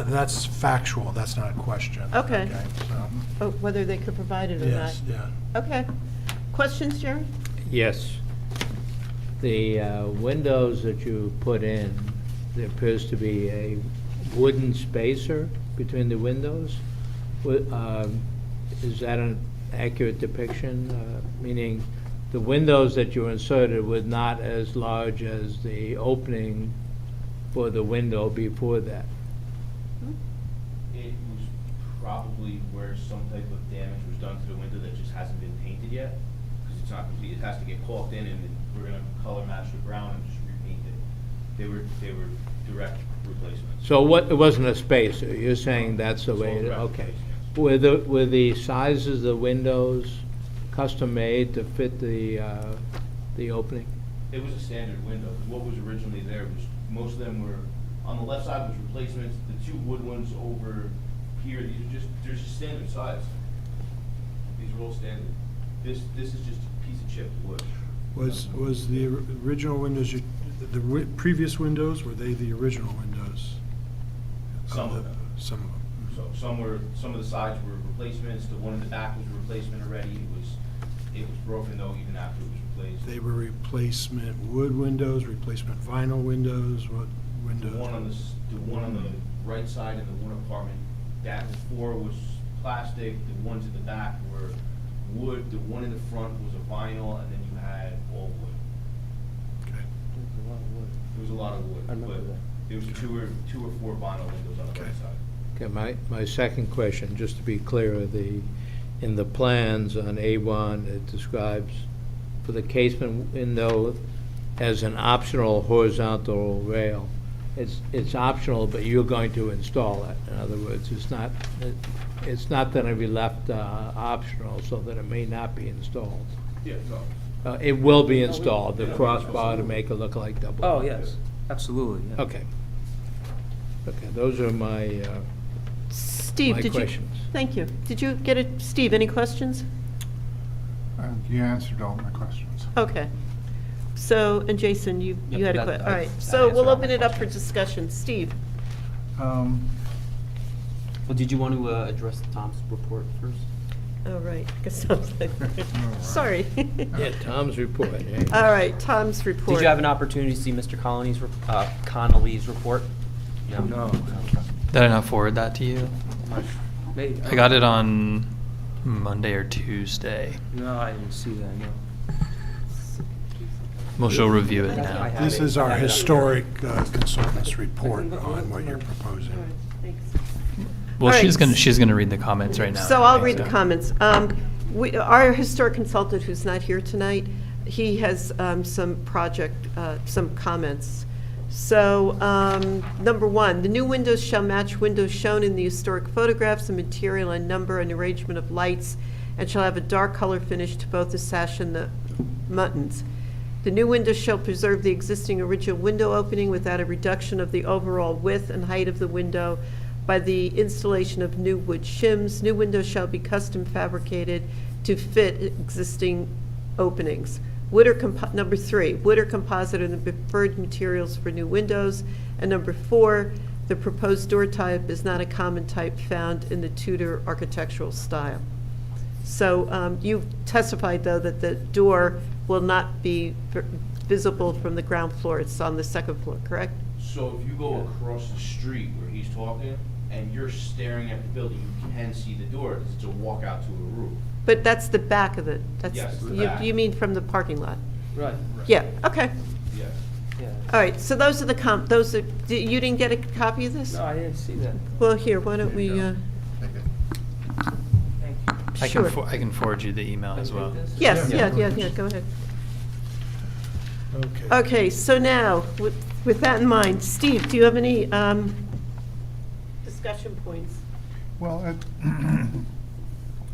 that's factual, that's not a question. Okay. So, oh, whether they could provide it or not? yes, yeah. Okay. Questions, Jerry? Yes. The windows that you put in, there appears to be a wooden spacer between the windows. Is that an accurate depiction? Meaning the windows that you inserted were not as large as the opening for the window before that? It was probably where some type of damage was done to the window that just hasn't been painted yet, because it's not complete, it has to get caulked in, and then we're gonna color match the brown and just repaint it. They were direct replacements. So it wasn't a spacer, you're saying that's the way, It's all direct okay. replacements. Were the sizes of the windows custom-made to fit the opening? It was a standard window. What was originally there was, most of them were, on the left side was replacements, the two wood ones over here, they're just standard size. These are all standard. This is just a piece of chipped wood. Was the original windows previous windows, were they the original windows? Some of them. Some of them. So some of the sides were replacements, the one in the back was a replacement already, it was broken though even after it was replaced. They were replacement wood windows, replacement vinyl windows, what The windows? one on the right side of the one apartment, that floor was plastic, the ones in the back were wood, the one in the front was a vinyl, and then you had all wood. Okay. There was a lot of wood, I remember but that. there was two or four vinyl windows on the Okay. right side. Okay, my second question, just to be clear, in the plans on A1, it describes for the casement window as an optional horizontal rail. It's optional, but you're going to install it. In other words, it's not going to be left optional so that it may not be installed. Yeah, no. It will be installed, the crossbar to make it look like double. Oh, yes, absolutely, yeah. Okay. Okay, those are my, Steve, my did you? questions. Thank you. Did you get it? Steve, any questions? You answered all my questions. Okay. So, and Jason, you Yep, had a that- question. I- All right, that so answered we'll all open my it up for questions. discussion. Steve? Well, did you want to address Tom's report first? Oh, right. Guess I was like, sorry. Yeah, Tom's report, yeah. All right, Tom's report. Did you have an opportunity to see Mr. Connolly's report? No. Did I not forward that to you? Maybe. I got it on Monday or Tuesday. No, I didn't see that, no. Well, she'll review it I now. have This it. is I our have it up historic consultant's report on what you're All right, proposing. thanks. Well, All she's right. gonna read the comments right now. So I'll anyway, read the so. comments. Our historic consultant, who's not here tonight, he has some comments. So, number one, the new windows shall match windows shown in the historic photographs, the material and number and arrangement of lights, and shall have a dark color finish to both the sash and the muttons. The new windows shall preserve the existing original window opening without a reduction of the overall width and height of the window by the installation of new wood shims. New windows shall be custom fabricated to fit existing openings. Number three, wood or composite are the preferred materials for new windows. And number four, the proposed door type is not a common type found in the Tudor architectural style. So you testified, though, that the door will not be visible from the ground floor. It's on the second floor, correct? So if you go across the street where he's talking, and you're staring at the building, you can see the door, because it's a walkout to a roof. But that's the back of it. That's Yes, the back. You mean from the parking lot? Right. Yeah, okay. Yeah. Yeah. All right, so those are you didn't get a copy of this? No, I didn't see that. Well, here, why don't we, Thank you. sure. I can forward you the email as well. Yes, Yeah. yeah, go ahead. Okay. Okay, so now, with that in mind, Steve, do you have any discussion points? Well,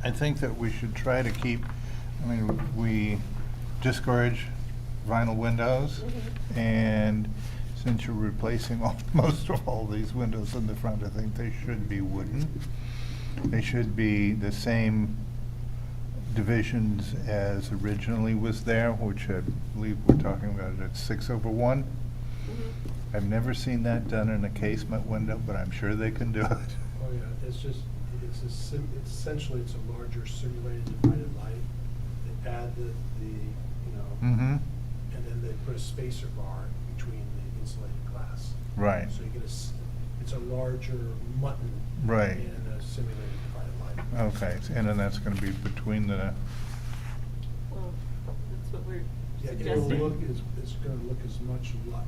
I think that we should try to keep, we discourage vinyl windows, and since you're replacing most of all these windows in the front, I think they should be wooden. They should be the same divisions as originally was there, which I believe we're talking about at 6/1. I've never seen that done in a casement window, but I'm sure they can do it. Oh, yeah, it's essentially, it's a larger simulated divided light. They add the Mm-hmm. and then they put a spacer bar between the insulated glass. Right. So you get it's a larger mutton. Right. In a simulated divided light. Okay, and then that's gonna be between the, Well, that's what we're Yeah, it's gonna look as much like,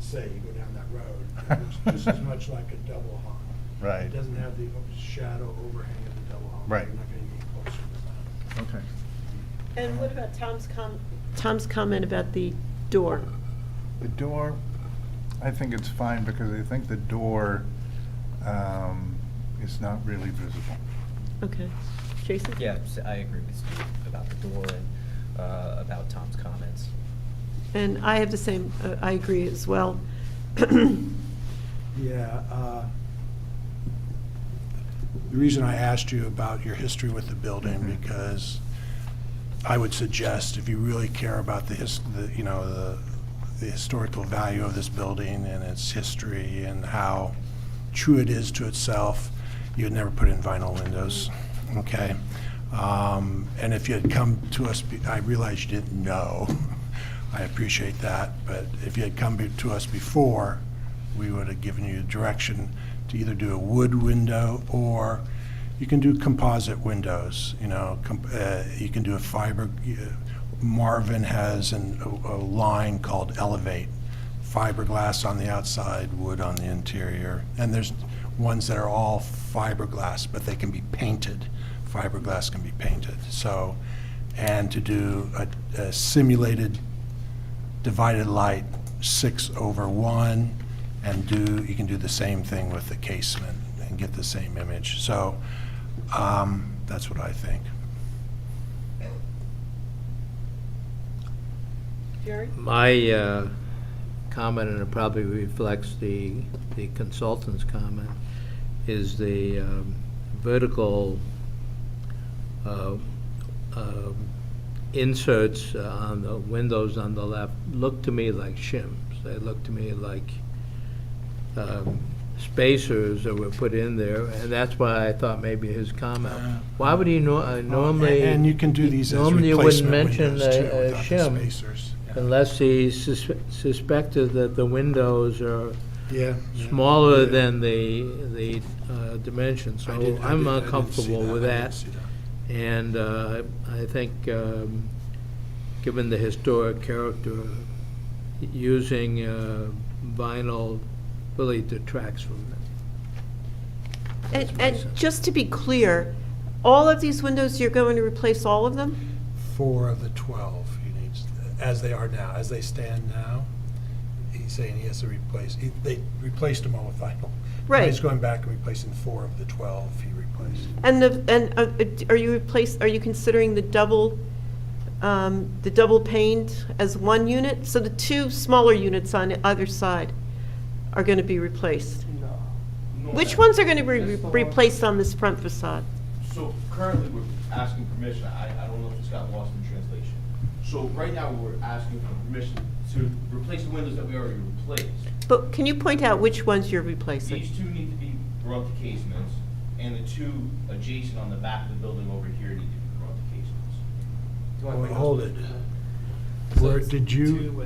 say, you go down that road, it looks just as much like a double hung. right. It doesn't have the shadow overhang of the double hung. Right. You're not gonna get closer to that. Okay. And what about Tom's comment about the door? The door, I think it's fine, because I think the door is not really visible. Okay. Jason? Yeah, I agree with Steve about the door and about Tom's comments. And I have the same, I agree as well. Yeah. The reason I asked you about your history with the building, because I would suggest, if you really care about the the historical value of this building and its history and how true it is to itself, you would never put in vinyl windows, okay? And if you had come to us, I realize you didn't know, I appreciate that, but if you had come to us before, we would have given you direction to either do a wood window, or you can do composite windows, you know, you can do a fiber. Marvin has a line called Elevate, fiberglass on the outside, wood on the interior, and there's ones that are all fiberglass, but they can be painted. Fiberglass can be painted. So, and to do a simulated divided light 6/1, and you can do the same thing with the casement and get the same image. So that's what I think. Jerry? My comment, and it probably reflects the consultant's comment, is the vertical inserts on the windows on the left look to me like shims. They look to me like spacers that were put in there, and that's why I thought maybe his comment. Why would he normally? And you can do these as normally you wouldn't replacement mention windows too, a without the shim spacers. Yeah. unless he suspected that the windows are Yeah. smaller Yeah. than the dimensions. I So didn't- I I'm didn't- I didn't uncomfortable see with I that. didn't see that. And I think, given the historic character, using vinyl really detracts from it. That's my And sense. just to be clear, all of these windows, you're going to replace all of them? 4 of the 12 he needs, as they are now, as they stand now. He's saying he has to replace, they replaced them all with vinyl. Now Right. he's going back and replacing 4 of the 12 he replaced. And are you considering the double paned as one unit? So the 2 smaller units on either side are going to be replaced? No, Which ma'am. ones are going to be Just the one- replaced on this front facade? So currently, we're asking permission, I don't know if this got lost in translation. So right now, we're asking for permission to replace the windows that we already replaced. But can you point out which ones you're replacing? These 2 need to be brought to casements, and the 2 adjacent on the back of the building over here need to be brought to casements. Well, hold it. Where did you,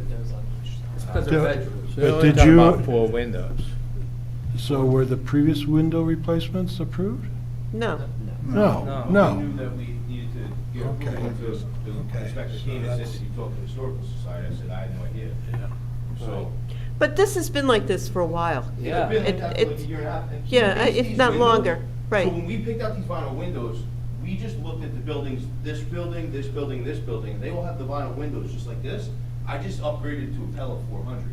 It's because they're they're bedrooms. So you're But only did talking you- about 4 windows. so were the previous window replacements approved? No. No, We no. knew that we needed to get Okay. approval to, the Okay, inspector so came and said that's- that he talked to the historical society, I said, I had no idea. Yeah. So. But this has been like this for a while. It's been like It- that for like a it's- year and a half. And yeah, these if not windows- longer, right. So when we picked out these vinyl windows, we just looked at the buildings, this building, this building, this building, they all have the vinyl windows just like this. I just upgraded to a Pella 400,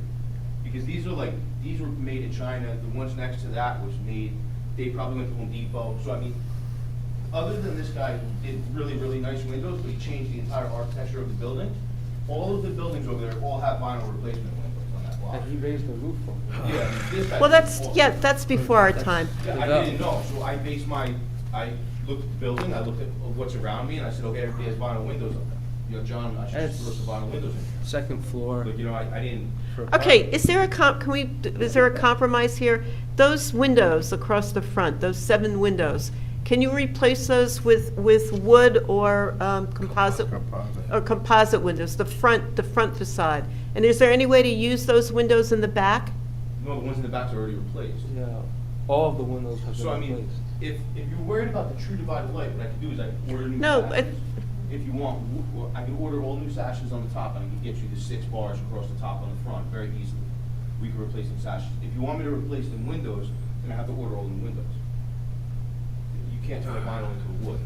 because these were made in China, the ones next to that was made, they probably went to Home Depot, so I mean, other than this guy who did really, really nice windows, but he changed the entire architecture of the building, all of the buildings over there all have vinyl replacement windows on that block. raised the roof on Yeah, this guy Well, did that's, all- yeah, that's before our time. Yeah, I didn't know, so I based I looked at the building, I looked at what's around me, and I said, okay, everybody has vinyl windows. You know, John, I should just put some vinyl windows in here. Second floor. But, you know, I didn't. Okay, is there a compromise here? Those windows across the front, those 7 windows, can you replace those with wood or composite? Or composite windows, the front facade? And is there any way to use those windows in the back? No, the ones in the back are already replaced. Yeah, all of the windows have So, I been mean, replaced. if you're worried about the true divided light, what I can do is I can order new No, sashes. If you want, I can order all new sashes on the top, and I can get you the 6 bars across the top on the front very easily. We can replace them sashes. If you want me to replace them windows, then I have to order all new windows. You can't turn a vinyl into a wood.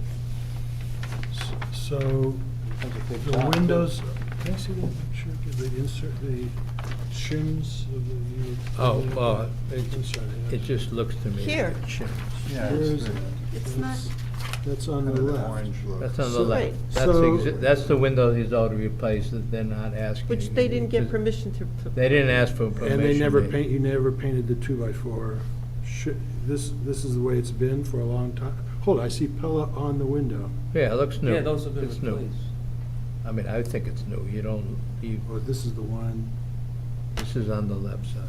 So, That's a big the job, too. windows, can I see the picture, the insert, the shims of the? Oh, Insert, yeah. it just looks to me Here. like shims. Yeah, Where it's is the- it? It's not, That's on the kind of an left. orange look. That's on the So- left. Right. So- That's the window he's already replaced, that they're not asking. which they didn't get permission to. They didn't ask for permission. And you never painted the 2x4. This is the way it's been for a long time. Hold on, I see Pella on the window. Yeah, it looks new. Yeah, those have been It's new. replaced. I mean, I think it's new. You don't, Oh, this is the one. is on the left side.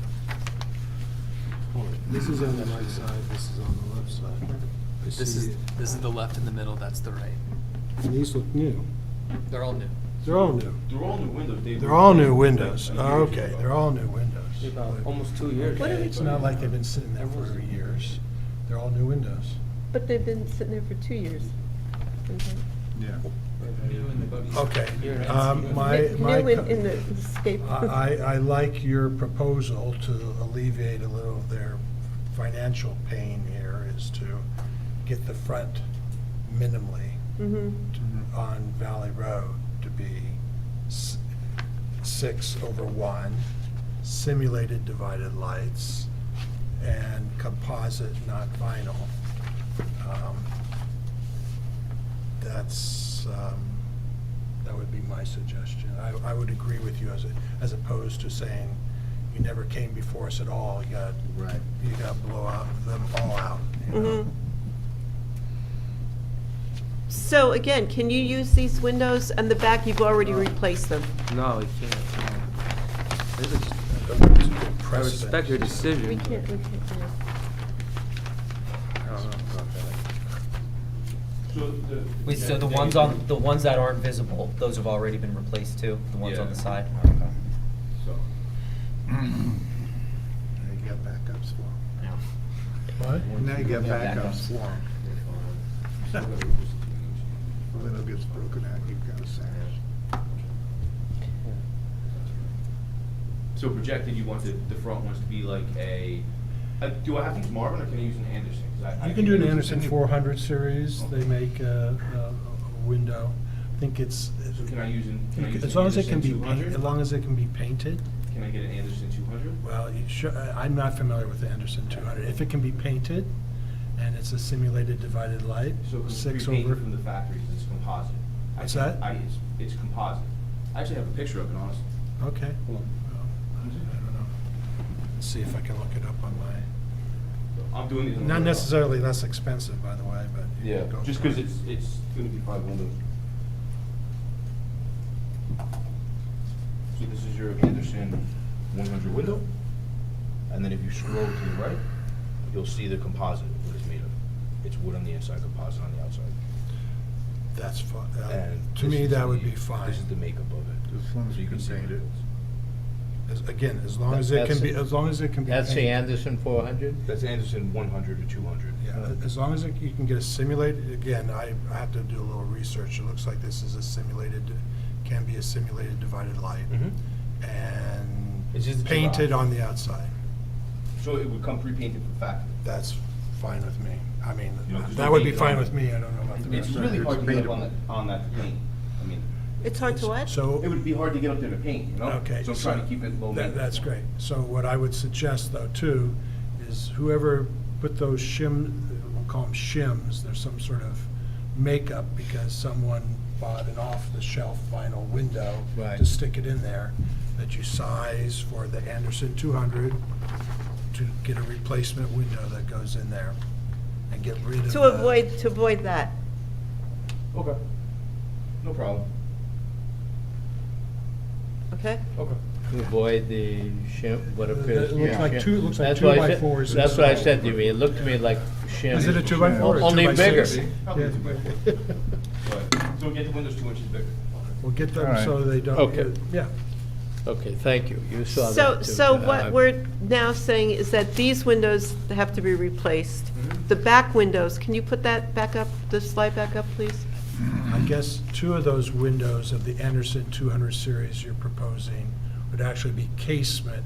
This is on the right side, this is on the left side. This is the left and the middle, that's the right. And these look new. They're all new. They're all new. They're all new windows, Dave. They're all new windows. Oh, okay, they're all new windows. Almost 2 years. What are we- It's not like they've been sitting there for years. They're all new windows. But they've been sitting there for 2 years. Yeah. Okay, New in the escape. I like your proposal to alleviate a little of their financial pain here, is to get the front minimally Mhm. on Valley Road to be 6/1, simulated divided lights, and composite, not vinyl. That would be my suggestion. I would agree with you as opposed to saying, you never came before us at all, you got to blow out them all out, you know? Mhm. So again, can you use these windows and the back, you've already replaced them? No, we can't. It's a good I precedent. respect your decision. We but can't, yeah. I don't know about that. Wait, so the ones that aren't visible, those have already been replaced too? The ones on Yeah. the side? So, Now you got backups for 'em. What? Now you got Yeah, backups for 'em. so When it gets broken out, you've got a sash. So projected, you want the front ones to be like do I have to use Marvin or can I use an Anderson? 'Cause I You can do an use- Anderson 400 series, they make a window. I think it's, So can I use as long as it can be, Anderson 200? as long as it can be painted, Can I get an Anderson 200? well, I'm not familiar with the Anderson 200. If it can be painted, and it's a simulated divided light, So it's 6 pre-painted over. from the factory, 'cause it's composite. What's that? It's composite. I actually have a picture of it, honestly. Okay. Well, I don't know. Let's see if I can look it up on my, I'm doing these. on not my- necessarily less expensive, by the way, but. you Yeah, can go just for because it. it's gonna be 5 windows. So this is your Anderson 100 window, and then if you scroll to the right, you'll see the composite, what it's made of. It's wood on the inside, composite on the outside. That's fine. And To this me, is that would the- be fine. This is the makeup of it. As long as So you you can can see what paint it it. is. Again, as long as it can be, as long as it can be That's the painted. Anderson 400? That's Anderson 100 to 200. Yeah, as long as you can get a simulated, again, I have to do a little research. It looks like this is a simulated, can be a simulated divided light. It's just And a painted garage. on the outside. So it would come pre-painted from factory. That's fine with me. I mean, You know, 'cause that we would be paint it fine on with it. me. I don't know about the It's rest. really hard to get up paintable. on that to paint. I mean, It's hard to what? So. it would be hard to get up there to paint, you know? Okay. So I'm trying to keep it low maintenance. That's great. So what I would suggest, though, too, is whoever put those we'll call them shims, there's some sort of makeup because someone bought an off-the-shelf vinyl window Right. to stick it in there, that you size for the Anderson 200 to get a replacement window that goes in there and get rid of To the- avoid that. Okay. No problem. Okay? Okay. To avoid the shim, what appears to be. It looks like shim. two- it looks like That's 2 why I by said- 4s That's what I inside. said to you, it looked to me like shim. Is it a 2x4 or a 2x6? Only bigger. Probably Yeah. 2x4. But, so get the windows 2 inches bigger. We'll get All them right. so they don't. Okay. Yeah. Okay, thank you, you saw So, that too. so what we're now saying is that these windows have to be replaced. Mhm. The back windows, can you put that back up, the slide back up, please? I guess 2 of those windows of the Anderson 200 series you're proposing would actually be casement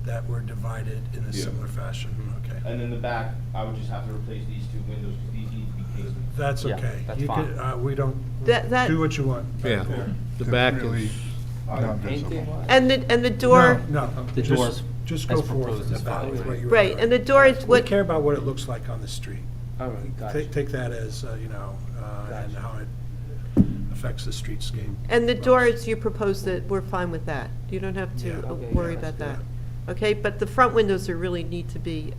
that were divided in a Yeah. similar fashion. Okay. And then the back, I would just have to replace these 2 windows because these need to be casement. That's Yeah, okay. that's You fine. could, we don't, That- do what you want. Yeah, the They're back really is, not visible. And the door, No, The just- doors Just as go forth proposed with is fine. what you were right, doing. and the door is We what, care about what it looks like on the street. All right, gotcha. Take that as, and how it affects the streetscape. and the doors you proposed that, we're fine with that. You don't have Yeah. to Okay, worry yeah, about that. that's Okay, but the front windows are really need to be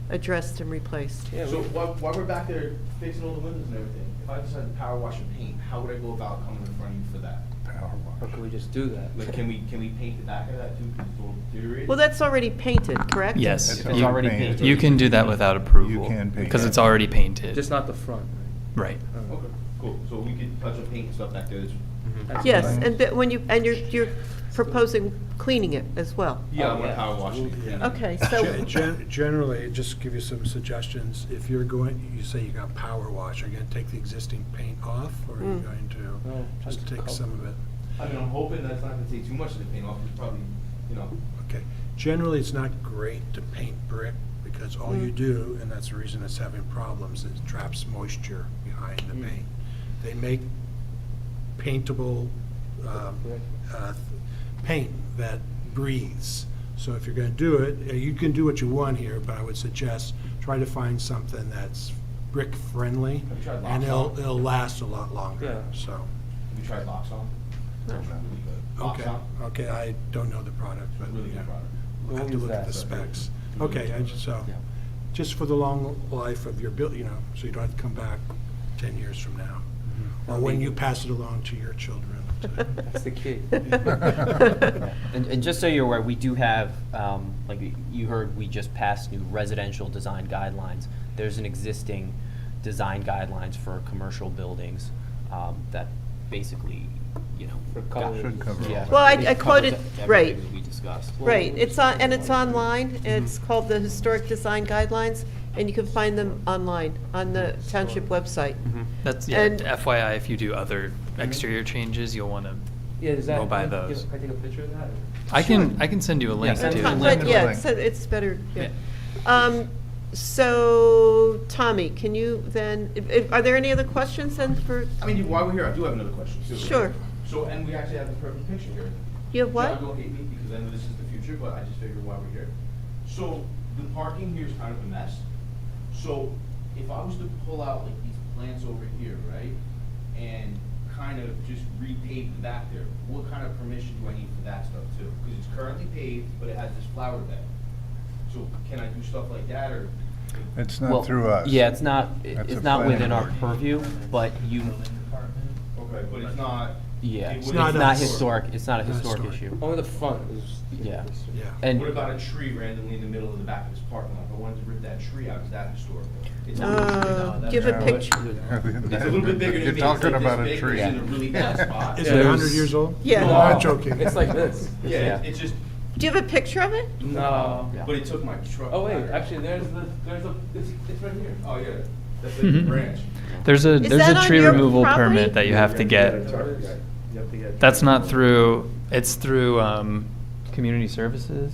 addressed and replaced. Yeah, So we- while we're back there fixing all the windows and everything, if I decide to power wash and paint, how would I go about coming in front of you for that? power Or wash. could we just do that? Like, can we paint the back of that too, because it's a little deteriorated? Well, that's already painted, correct? Yes. It's It's you- already painted. painted. You can do that without approval. can paint Because it. it's already painted. Just not the front, Right. right? Okay, cool, so we could touch up paint and stuff back there, that's- That's Yes, fine. and when you, and you're proposing cleaning it as well? yeah, I Oh, want to yeah. power wash it. Yeah. Okay, so, Generally, just give you some suggestions, if you're going, you say you're gonna power wash, are you gonna take the existing paint off, or are you Mm. going to No, just just take cover. some of it? I mean, I'm hoping that's not gonna take too much of the paint off, it's probably, you know, Okay, generally, it's not great to paint brick, because all you Mm. do, and that's the reason it's having problems, is it traps moisture behind the Mm. paint. They make paintable, Brick. paint that breathes. So if you're gonna do it, you can do what you want here, but I would suggest, try to find something that's brick-friendly, Have you tried and Loxone? it'll last a lot longer, Yeah. so. we tried Loxone. No. It's really good. Okay, Loxone, okay, I don't know the product, but, really yeah. good product. We'll have to We'll look at the use that. specs. Really Okay, good I just, so, Yeah. just for the long life of your build, you know, so you don't have to come back 10 years from now. Or when you pass it along to your children. That's the key. And just so you're aware, we do have, like you heard, we just passed new residential design guidelines. There's an existing design guidelines for commercial buildings that basically, you know. For got- colors. Should cover all yeah, that. Well, I it covers quoted- everything right. that we discussed. right, it's on, and it's online, it's called the Historic Design Guidelines, and you can find them online, on the township website. That's, yeah, And- FYI, if you do other exterior changes, you'll want to Yeah, does that? go by can I those. take a picture of that? or- I can send you a link send too. me a link. But yeah, Link. it's better, yeah. Yeah. So, Tommy, can you then, are there any other questions then for, I mean, while we're here, I do have another question too. Sure. So, and we actually have the perfect picture here. you have what? John, don't hate me because I know this is the future, but I just figured why we're here. So the parking here is kind of a mess. So if I was to pull out like these plants over here, right, and kind of just repave the back there, what kind of permission do I need for that stuff too? Because it's currently paved, but it has this flower bed. So can I do stuff like that, or? It's Well, not through us. Yeah, it's not, That's it's a not planning within our board. purview, but you, Okay, but it's not. yeah, it it's wouldn't- not us. historic, it's not a Not historic historic. issue. Only the front is. Yeah. Yeah. And What about a tree randomly in the middle of the back of this parking lot? If I wanted to rip that tree out, is that historical? It's a little tree. Give a Yeah. picture. It's a little bit bigger than me. You're It's talking like about this a big, tree. It's in a really bad spot. Is Yeah, it it 100 was- years old? Yeah. No, I'm joking. It's like this. Yeah, it's just, Do you have a picture of it? No. but it took my truck. Oh, wait, back. actually, there's it's right here. Oh, yeah, that's like the Mhm. branch. There's a that on tree your removal property? permit that you have to get. That's not through, it's through community services.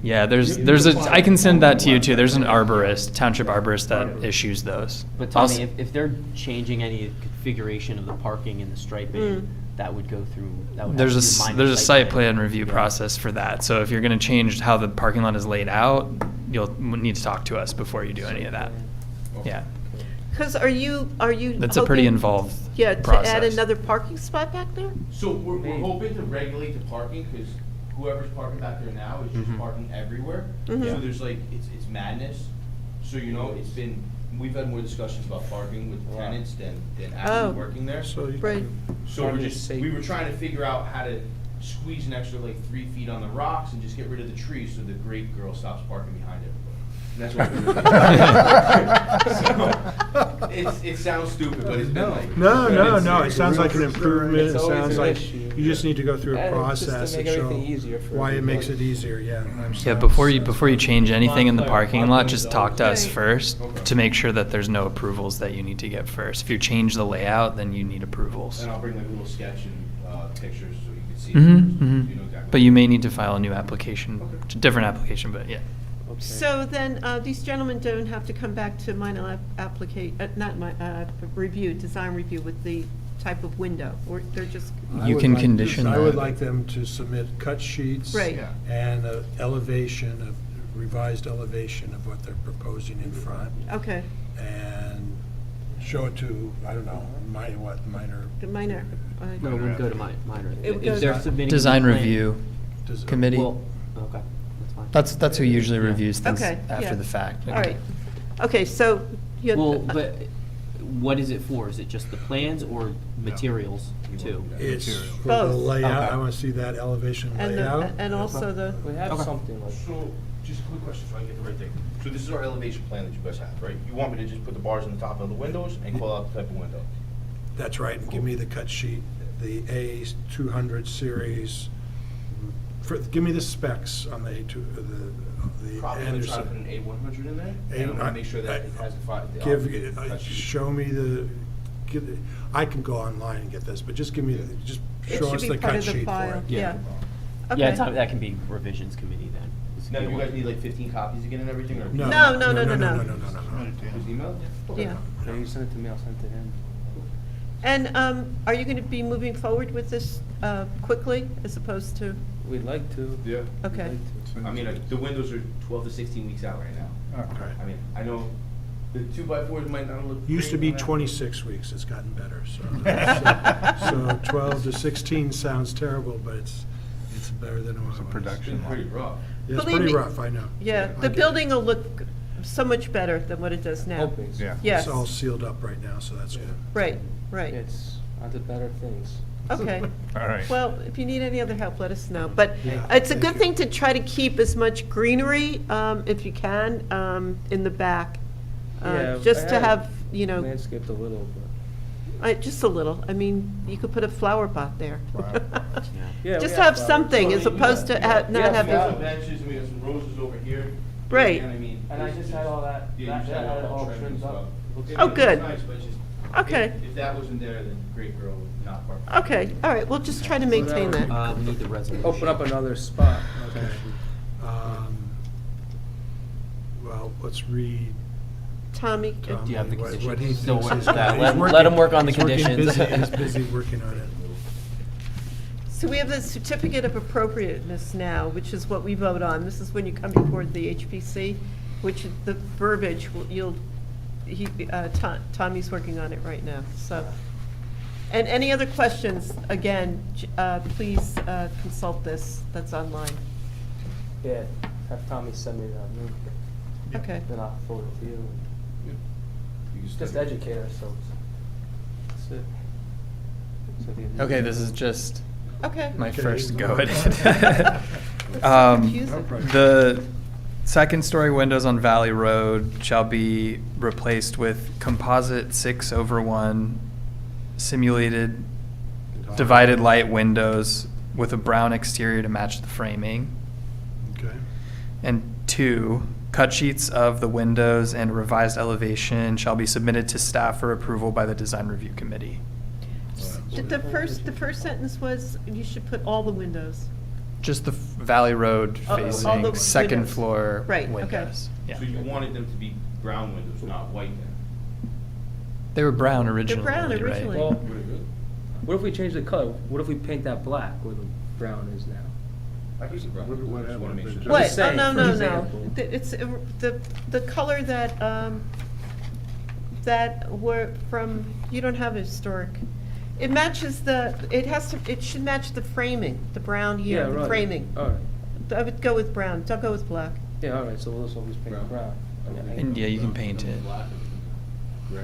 Yeah, I can send that to you too. There's an arborist, township arborist that issues those. But I'll Tommy, s- if they're changing any configuration of the parking and the striping, Mm. that would go through, that would have There's to a, be s- minor there's a site plan. plan review Yeah. process for that. So if you're gonna change how the parking lot is laid out, you'll need to talk to us before you do any of that. Yeah, Because are you that's a pretty hoping- involved Yeah, to process. add another parking spot back there? So we're hoping to regulate the parking, because whoever's parking back there now is just Mhm. parking everywhere. Mhm. So there's like, it's madness. So, you know, we've had more discussions about parking with tenants than Oh. actually working there. So you- Right. So we're Parking just, is we were safe. trying to figure out how to squeeze an extra like 3 feet on the rocks and just get rid of the trees so the great girl stops parking behind everybody. And that's what we're doing. So, it sounds stupid, but it's been like. No, it sounds like an improvement, It's it always sounds an like, issue. you just need to go through a And just to process make and show everything easier for why it makes it everybody. easier, yeah. Yeah, before you change anything in the parking lot, just talk to us Right. first Okay. to make sure that there's no approvals that you need to get first. If you change the layout, then you need approvals. And I'll bring like a little sketch and pictures so you can see. Mhm, So mhm. you know exactly. But you may need to file a new application, Okay. a different application, but yeah. So then, these gentlemen don't have to come back to minor review, design review with the type of window, or they're just, I You would can like- condition I would that. like them to submit cut sheets. Right. Yeah. And a elevation, a revised elevation of what they're proposing in front, okay, and show it to, I don't know, minor. the minor. No, it wouldn't go to minor. It would If go they're to- submitting. Design the plan- review Does- committee, Well, okay, that's fine. that's who usually reviews things Okay, yeah. after the fact. All right, okay, so, you. Well, but what is it for? Is it just the plans or materials too? It's Material. for the Both. layout, Okay. I want to see that elevation And layout. and also the, We have Okay. something like. So, just a quick question so I can get the right thing. So this is our elevation plan that you guys have, right? You want me to just put the bars on the top of the windows and call out the type of window? That's right, and give me the cut sheet, the A200 series. Give me the specs on the A2, the Probably gonna try to put Anderson. an A100 in there, A- and I'm gonna make sure that it has Give, show me I can go online and get this, but just give me, just it show should us be the part cut of the sheet for file, it. yeah. Yeah, Okay. it's, that can be revisions committee then. This Now, can be you one. guys need like 15 copies again and everything, or? No, No, no, no, no, no, no, no. no, no, no, no. Just email? Okay. Yeah. Yeah, you send it to me, I'll send it to him. And are you going to be moving forward with this quickly as opposed to, We'd like to. Yeah. okay. We'd like to. I mean, like, the windows are 12 to 16 weeks out right now. Okay. I mean, I know the 2x4s might not look. Used to great be on that. 26 weeks, it's gotten better, so 12 to 16 sounds terrible, but it's better than what It's a it was. production It's been pretty line. rough. Yeah, it's Believe pretty me- rough, I know. Yeah, I the get it. building will look so much better than what it does now. Hoping. Yeah. Yes, It's all sealed up right now, so that's good. right, right. It's onto better things. Okay. All right. Well, if you need any other help, let us know. But Yeah, it's a thank good you. thing to try to keep as much greenery, if you can, in the back. Yeah, Just I to had have, you know, Landscaped a little, but. just a little. I mean, you could put a flower pot there. Flower Yeah, we Just have have flowers. something as So, I mean, opposed to we got not have having. flowers. some benches, and we got some roses over here. Right. And I mean. And I it's just had all that, Yeah, you that just had had it all trimmed and trimmed up. stuff. Looks Yeah, Oh, it looks good. nice, but it's just. Okay. If that wasn't there, then Great Girl would not work. Okay, all right, we'll just try to maintain that. We need the resolution. Open up another spot. Okay. Well, let's read Tommy? Tommy, Do you have the what he conditions? Still thinks work he's with got. that. He's Let working- him work on the he's working conditions. busy- He's busy working on it. So we have the certificate of appropriateness now, which is what we vote on. This is when you come before the HPC, which is the verbiage, Tommy's working on it right now, so. And any other questions, again, please consult this, that's online. Yeah, have Tommy send me that link, Okay, then I'll forward it to you. You can Just study. educate ourselves. That's it. So the- Okay, this is just okay. my Okay. first go at That's it. so confusing. The second-story windows on Valley Road shall be replaced with composite 6/1 simulated divided light windows with a brown exterior to match the framing. Okay. And 2, cut sheets of the windows and revised elevation shall be submitted to staff for approval by the design review committee. The first sentence was, you should put all the windows. Just the Valley Road All the facing second windows. floor Right, okay. windows. Yeah. So you wanted them to be brown windows, not white then? They were brown originally, brown right? originally. Well, Really good. what if we change the color? What if we paint that black where the brown is now? I can see brown. What I just wanna make happened? sure. What? just saying, Oh, no, for no, no. example. It's the color that were from, you don't have historic. It matches it should match the framing, the brown here, Yeah, the right. framing. All right. I would go with brown, don't go with black. Yeah, all right, so we'll just always paint Brown. brown. And yeah, you can paint it. Black, gray.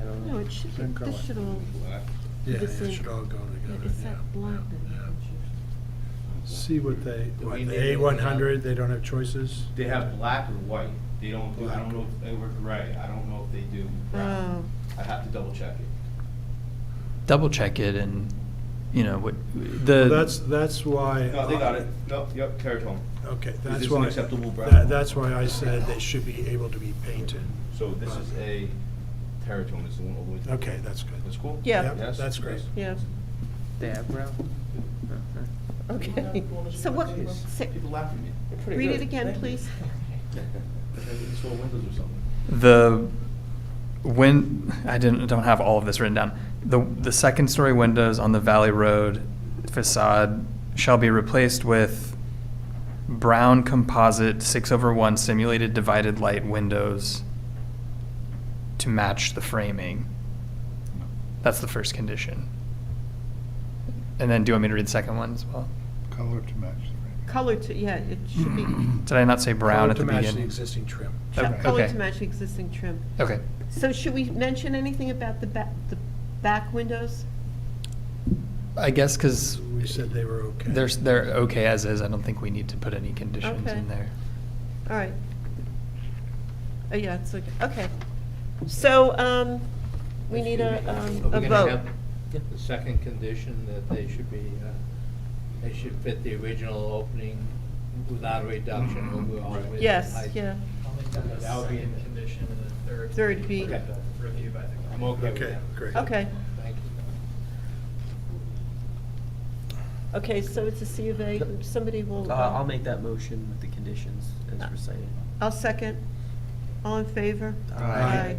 I don't know. No, it should, Same color. this should all, Black. Yeah, The it same- should all go yeah, together, it's yeah. that black. See what the we need to- A100, they don't have choices? They have black or white. They don't, I Black. don't know if they were gray. I don't know if they do brown. Oh. I have to double check it. Double check it and, you know, what, Well, the. that's why. No, they got it. No, yep, Terratone. Okay, Is that's this an why. acceptable brown? That's why I said they should be able to be painted. So this is a Terratone, it's the one all the way to. Okay, that's good. That's cool? Yeah. Yep, Yes? that's great. Yeah, They have brown? okay. So what, People laugh at me. Pretty read good. it again, please. They saw windows or something. I don't have all of this written down. The second story windows on the Valley Road facade shall be replaced with brown composite 6/1 simulated divided light windows to match the framing. That's the first condition. And then do you want me to read the second one as well? Color to match the framing. Color to, yeah, it should be. Did I not say brown Color at the to match the beginning? existing trim. Oh, Color okay. to match the existing trim. Okay. So should we mention anything about the back windows? I guess because We said they were okay. they're okay as is. I don't think we need to put any conditions Okay. in there. All right. Oh, yeah, it's okay. Okay. So, we need a vote. The second condition that they should be, they should fit the original opening without a reduction overall width and Yes, height. yeah. That would be in condition, and the Third be- Okay. review by the. I'm okay with Okay, that. great. Okay. Thank you. Okay, so it's a C of A. Somebody will. I'll make that motion with the conditions as recited. I'll second. All in favor? Aye.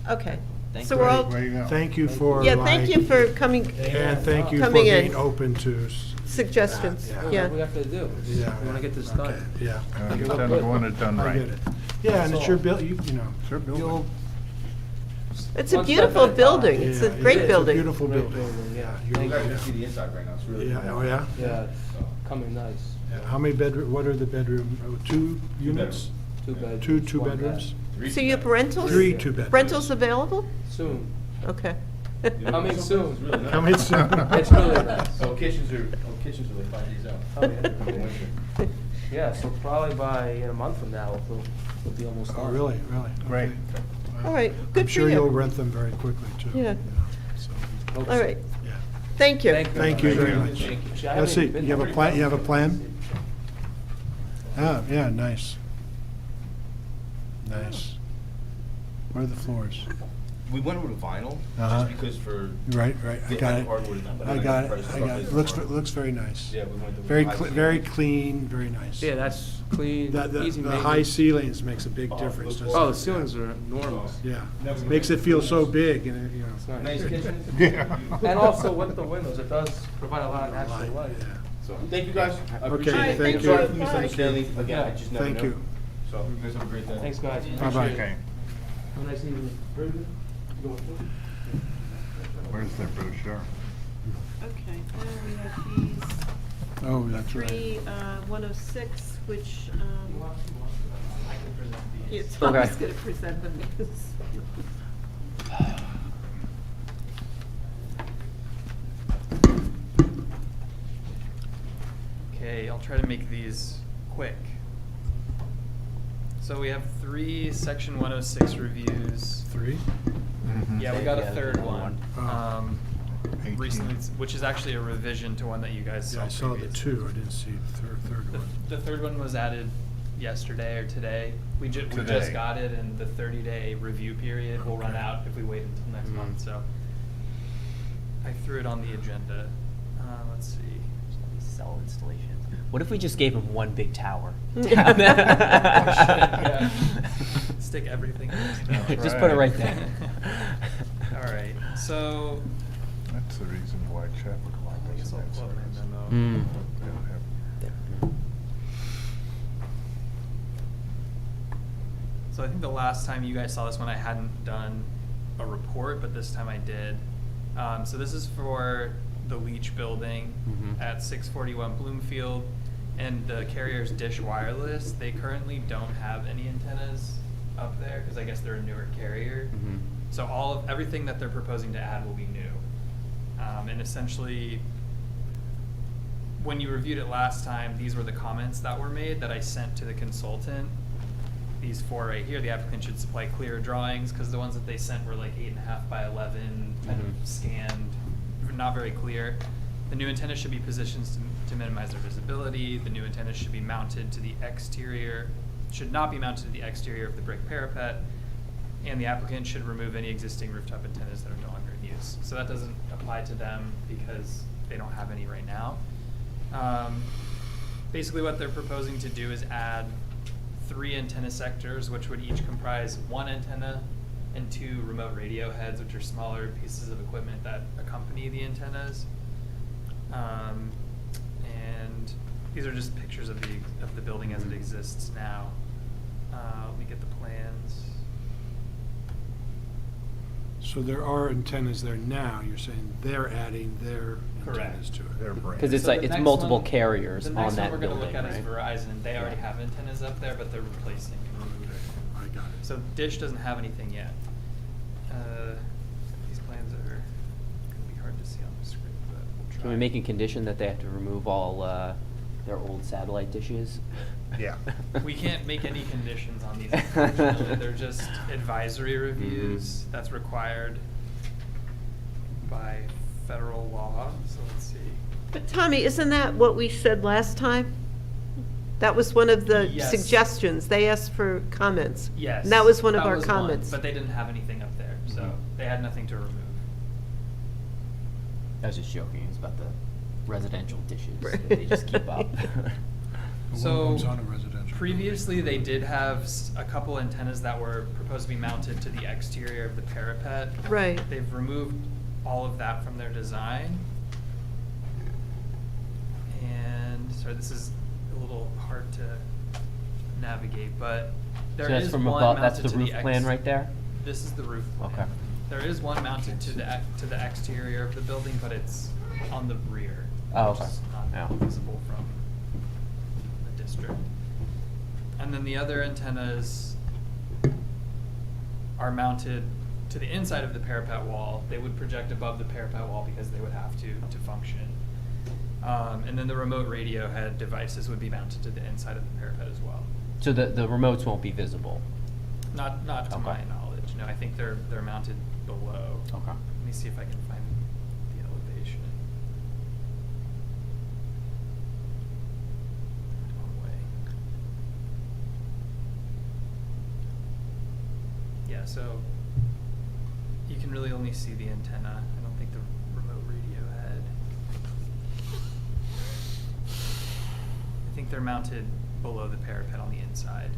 Okay. Thank So you. we're all, Where you go? Thank you for. yeah, thank like- you for coming, And thank you for coming in. being open to. Suggestions, Yeah. What yeah. do we have to do? Yeah. We wanna get this Okay, done. Yeah. I want it done I right. get it. Yeah, and it's your build, you know. It's your building. you'll- It's a One step beautiful at a time. building. It's a yeah, great It's a building. beautiful Great building. building, yeah. you're Thank right. you. You see the inside right now, it's really. Yeah, oh, yeah? Yeah, it's coming nice. Yeah, how many bedroom, what are the bedroom, 2 units? Two bedrooms. Two one bath. bedrooms? So you have rentals? 3 2-bedrooms. Rentals available? Soon. Okay. Coming soon. It's really nice. Coming soon. It's really nice. Oh, kitchens are like 5 days out. Oh, yeah. Yeah, so probably by a month from now, we'll be almost done. Oh, really, really? Great. Okay. Well, All right, I'm good for sure you. you'll rent them very quickly, too. Yeah. So, Hope All so. right. yeah. Thank you. Thank you very much. Thank you. See, I Let's haven't see, even been you have a there. plan, you have a plan? Ah, yeah, nice. Nice. What are the floors? We went with vinyl, Uh-huh. just because for. Right, right, I the got it. hardwood is not- I got it, price I stuff got it. is Looks, hard. looks very nice. Yeah, we went with Very, high very ceiling. clean, very nice. Yeah, that's clean, The easy high maintenance. ceilings makes a big Oh, difference, looks doesn't Oh, it? the ceilings are enormous. Yeah, Never makes it feel so big, and, you know. It's nice. Nice kitchen. Yeah. And also with the windows, it does provide a lot of natural Light, light. yeah. So, thank you guys. I Okay, appreciate it. thank Sorry you. for the misunderstanding. Again, I just never Thank know. you. So, you guys have a great day. Thanks, guys. Bye-bye. Okay, Have a nice evening. Very good. where's their brochure? Okay, now we have these Oh, that's right. 106, which, I can present yeah, these. Tom's Okay. going to present them. Okay, I'll try to make these quick. So we have 3 Section 106 reviews. 3? Yeah, we got a Yeah, third one. Oh. Recently, which is actually a revision to one that you guys saw Yeah, I saw the previously. 2, I didn't see the third one. The third one was added yesterday or today. We just Today. got it, and the 30-day review period will run Okay. out if we wait until next month, so I threw it on the agenda. Let's see. Cell installations. What if we just gave them one big tower? Yeah. Stick everything in this tower. Just put it right there. All right, so That's the reason why Chappaqua I guess doesn't I'll have pull up my service. memo. They don't have- So I think the last time you guys saw this one, I hadn't done a report, but this time I did. So this is for the Leach Building Mhm. at 641 Bloomfield, and the carrier's Dish Wireless. They currently don't have any antennas up there because I guess they're a newer carrier. Mhm. So everything that they're proposing to add will be new. And essentially, when you reviewed it last time, these were the comments that were made that I sent to the consultant. These 4 right here, the applicant should supply clearer drawings, because the ones that they sent were like 8.5 by 11, kind Mhm. of scanned, not very clear. The new antennas should be positioned to minimize their visibility. The new antennas should be mounted to the exterior, should not be mounted to the exterior of the brick parapet, and the applicant should remove any existing rooftop antennas that are no longer in use. So that doesn't apply to them because they don't have any right now. Basically what they're proposing to do is add 3 antenna sectors, which would each comprise 1 antenna and 2 remote radio heads, which are smaller pieces of equipment that accompany the antennas. And these are just pictures of the building as it exists now. Let me get the plans. So there are antennas there now, you're saying they're adding their Correct. antennas to it. They're brand. Because it's So like, the it's next multiple one- carriers the on next that one building, we're gonna look at is right? Verizon. They already have antennas up there, but they're replacing. I got it. So Dish doesn't have anything yet. These plans are gonna be hard to see on the screen, but we'll try. Can we make a condition that they have to remove all, their old satellite dishes? Yeah. We can't make any conditions on these, unfortunately. They're just advisory reviews. That's required by federal law, so let's see. But Tommy, isn't that what we said last time? That was one of the Yes. suggestions. They asked for comments. Yes. And that was one of that our was one, comments. But they didn't have anything up there, so they had nothing to remove. I was just joking, it's about the residential dishes Right. that they just keep up. So, It's on a residential previously, they did have a couple antennas that were proposed to be mounted to the exterior of the parapet. Right. They've removed all of that from their design. And, sorry, this is a little hard to navigate, but So there that's is from one above, mounted that's the to roof the plan right there? This is the roof plan. Okay. There is one mounted to the exterior of the building, but it's on the rear. Oh, which okay. is not Yeah. visible from the district. And then the other antennas are mounted to the inside of the parapet wall. They would project above the parapet wall because they would have to function. And then the remote radio head devices would be mounted to the inside of the parapet as well. So the remotes won't be visible? Not to Okay. my knowledge. No, I think they're mounted below. Okay. Let me see if I can find the elevation. Wrong way. Yeah, so you can really only see the antenna. I don't think the remote radio head. I think they're mounted below the parapet on the inside.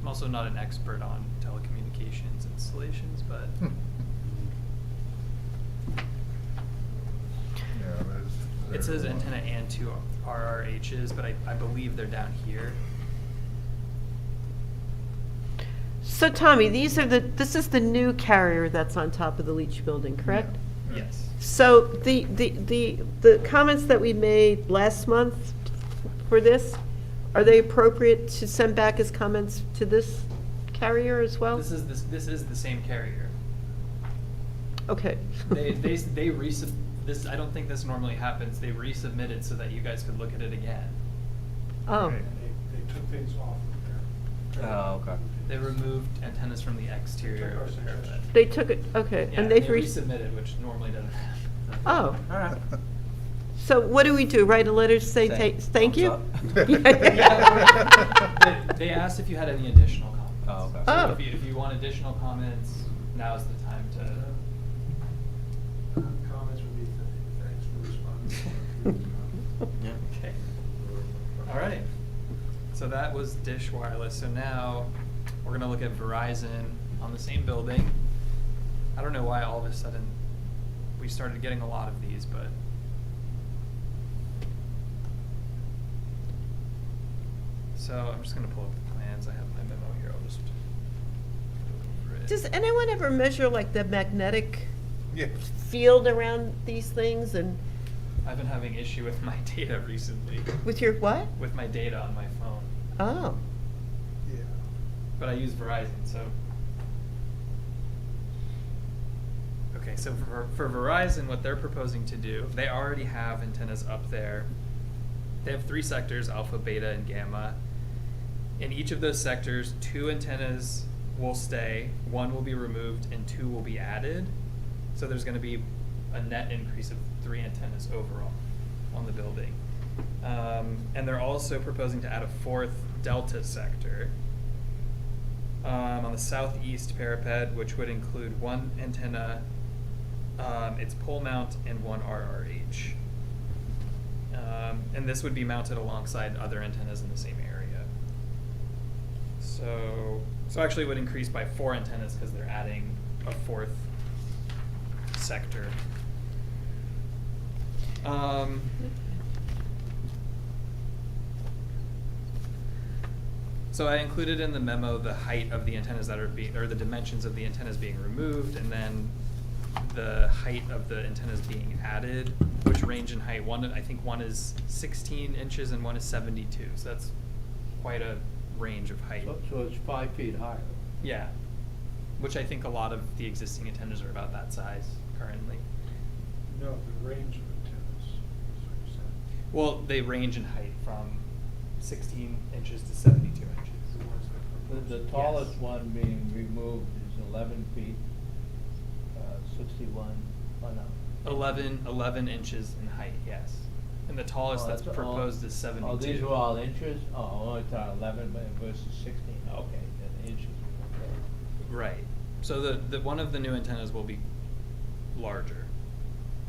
I'm also not an expert on telecommunications installations, but Yeah, it says antenna and two RRHs, but I believe they're down here. So Tommy, this is the new carrier that's on top of the Leach Building, correct? Yes. So the comments that we made last month for this, are they appropriate to send back as comments to this carrier as well? This is the same carrier. Okay. They this, I don't think this normally happens. They resubmitted so that you guys could look at it again. Oh, They took things off of there. Oh, okay. They removed antennas from the exterior of the parapet. they took it, okay, Yeah, and they they've resubmitted, which normally doesn't happen. Oh. So what do we do? Write a letter to say Say, thank you? thumbs They asked if you had any additional comments. Oh, okay. So Oh. if you want additional comments, now's the time to. Comments would be, thanks for responding. Okay. All right. So that was Dish Wireless. So now we're gonna look at Verizon on the same building. I don't know why all of a sudden we started getting a lot of these, but. So I'm just gonna pull up the plans. I have my memo here. I'll just go over it. Does anyone ever measure like the magnetic Yeah. field around these things and I've been having issue with my data recently. with your what? With my data on my phone. Oh, Yeah. But I use Verizon, so. Okay, so for Verizon, what they're proposing to do, they already have antennas up there. They have 3 sectors, alpha, beta, and gamma. In each of those sectors, 2 antennas will stay, 1 will be removed, and 2 will be added. So there's gonna be a net increase of 3 antennas overall on the building. And they're also proposing to add a 4th delta sector on the southeast parapet, which would include 1 antenna, its pole mount, and 1 RRH. And this would be mounted alongside other antennas in the same area. So actually it would increase by 4 antennas because they're adding a 4th sector. So I included in the memo the height of the antennas that are being, or the dimensions of the antennas being removed, and then the height of the antennas being added, which range in height. I think one is 16 inches and one is 72, so that's quite a range of height. So it's 5 feet higher. Yeah, which I think a lot of the existing antennas are about that size currently. No, the range of antennas, is what you're saying. Well, they range in height from 16 inches to 72 inches. The tallest one being removed is 11 feet, 61, oh no. 11 inches in height, yes. And the tallest Oh, that's that's all- proposed is 72. Oh, these are all inches? Oh, only thought 11 versus 16, okay, then inches. Right. So the one of the new antennas will be larger,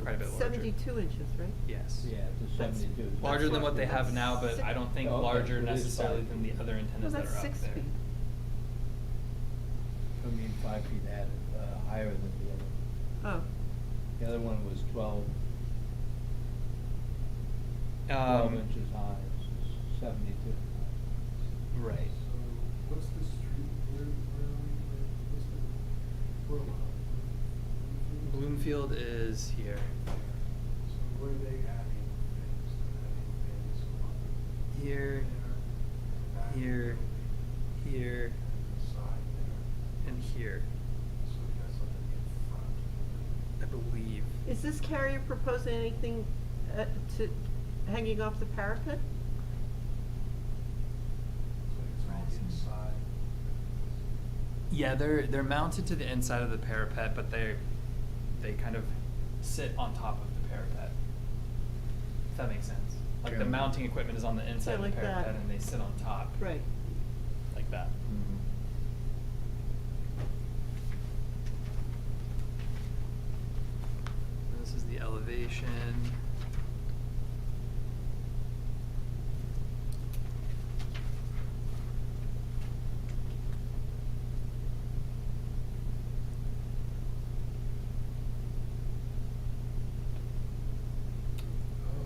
quite a bit larger. 72 inches, right? Yes. Yeah, it's a 72. Larger than what they have now, but I don't think Okay, larger it is necessarily 5 than the feet. other No, antennas that that's are up 6 there. feet. I mean, 5 feet added, higher than the other. Oh, The other one was 12 inches high, it's 72. Right. What's the street, what's the, Bloomfield is here. So where are they adding things? They're adding things Here, back here, here, side there. and here, So we got something in front. I believe. is this carrier proposing anything to, hanging off the parapet? So it's all inside. Yeah, they're mounted to the inside of the parapet, but they kind of sit on top of the parapet. If that makes sense. Like the Okay. mounting equipment is on the inside Yeah, of the like that. parapet, and they sit on top. Right. Like that. This is the elevation.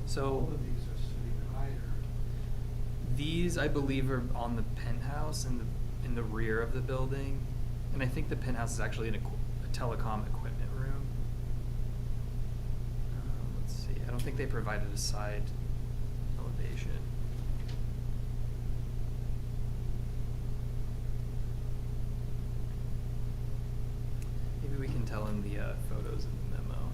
So- All of these are sitting higher. These, I believe, are on the penthouse in the rear of the building, and I think the penthouse is actually a telecom equipment room. Let's see. I don't think they provided a side elevation. Maybe we can tell in the photos in the memo.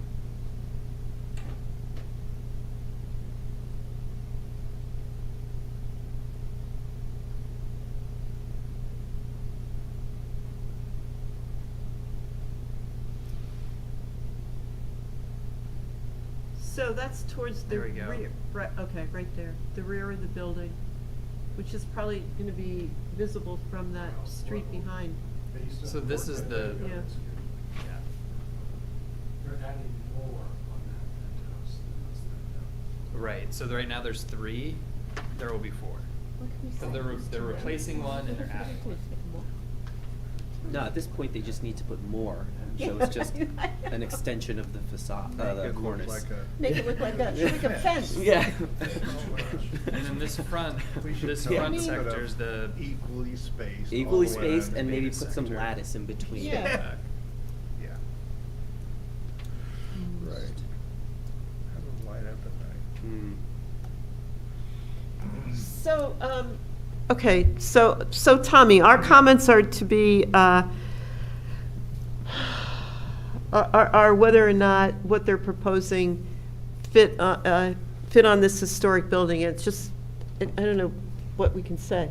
So that's towards the There we go. rear, right, okay, right there, the rear of the building, which is probably gonna be visible from that street behind. Based on So this is the- Yeah. Yeah. They're adding more on that penthouse than what's there now. Right, so right now there's 3, there will be 4. What can we So say? they're replacing one and they're adding one. No, at this point, they just need to put more, so it's just an extension of the facade, the It looks cornice. like a- Make it look like a fence. Yeah. And then this front, We should this tell front them to put sector's the, Equally spaced. Equally all the way spaced around and the maybe data put some center. lattice in between. Yeah. Yeah. Right. Have them light up at night. Mm. So, okay, so Tommy, our comments are to be, are whether or not what they're proposing fit on this historic building. It's just, I don't know what we can say.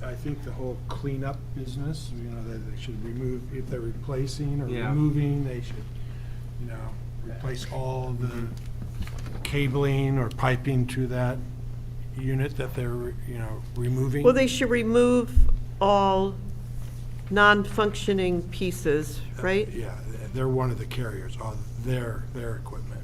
I think the whole cleanup business, that they should remove, if they're replacing or Yeah. removing, they should, replace all the cabling or piping to that unit that they're, removing. Well, they should remove all non-functioning pieces, right? Yeah, they're one of the carriers, all their equipment.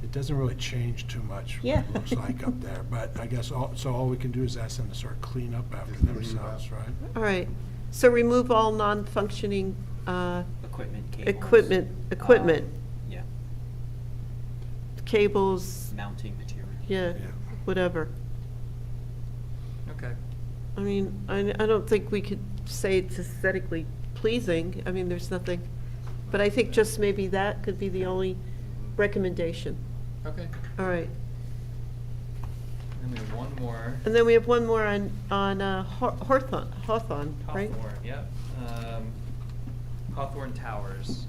It doesn't really change too much, Yeah. what it looks like up there, but I guess, all we can do is ask them to sort of clean up after themselves, right? All right, so remove all non-functioning Equipment, cables. equipment, Yeah, cables, mounting material. yeah, Yeah. whatever. okay. I mean, I don't think we could say it's aesthetically pleasing. I mean, there's nothing, but I think just maybe that could be the only recommendation. Okay. All right. And we have one more. And then we have one more on Hawthorne, right? Hawthorne, yep. Hawthorne Towers.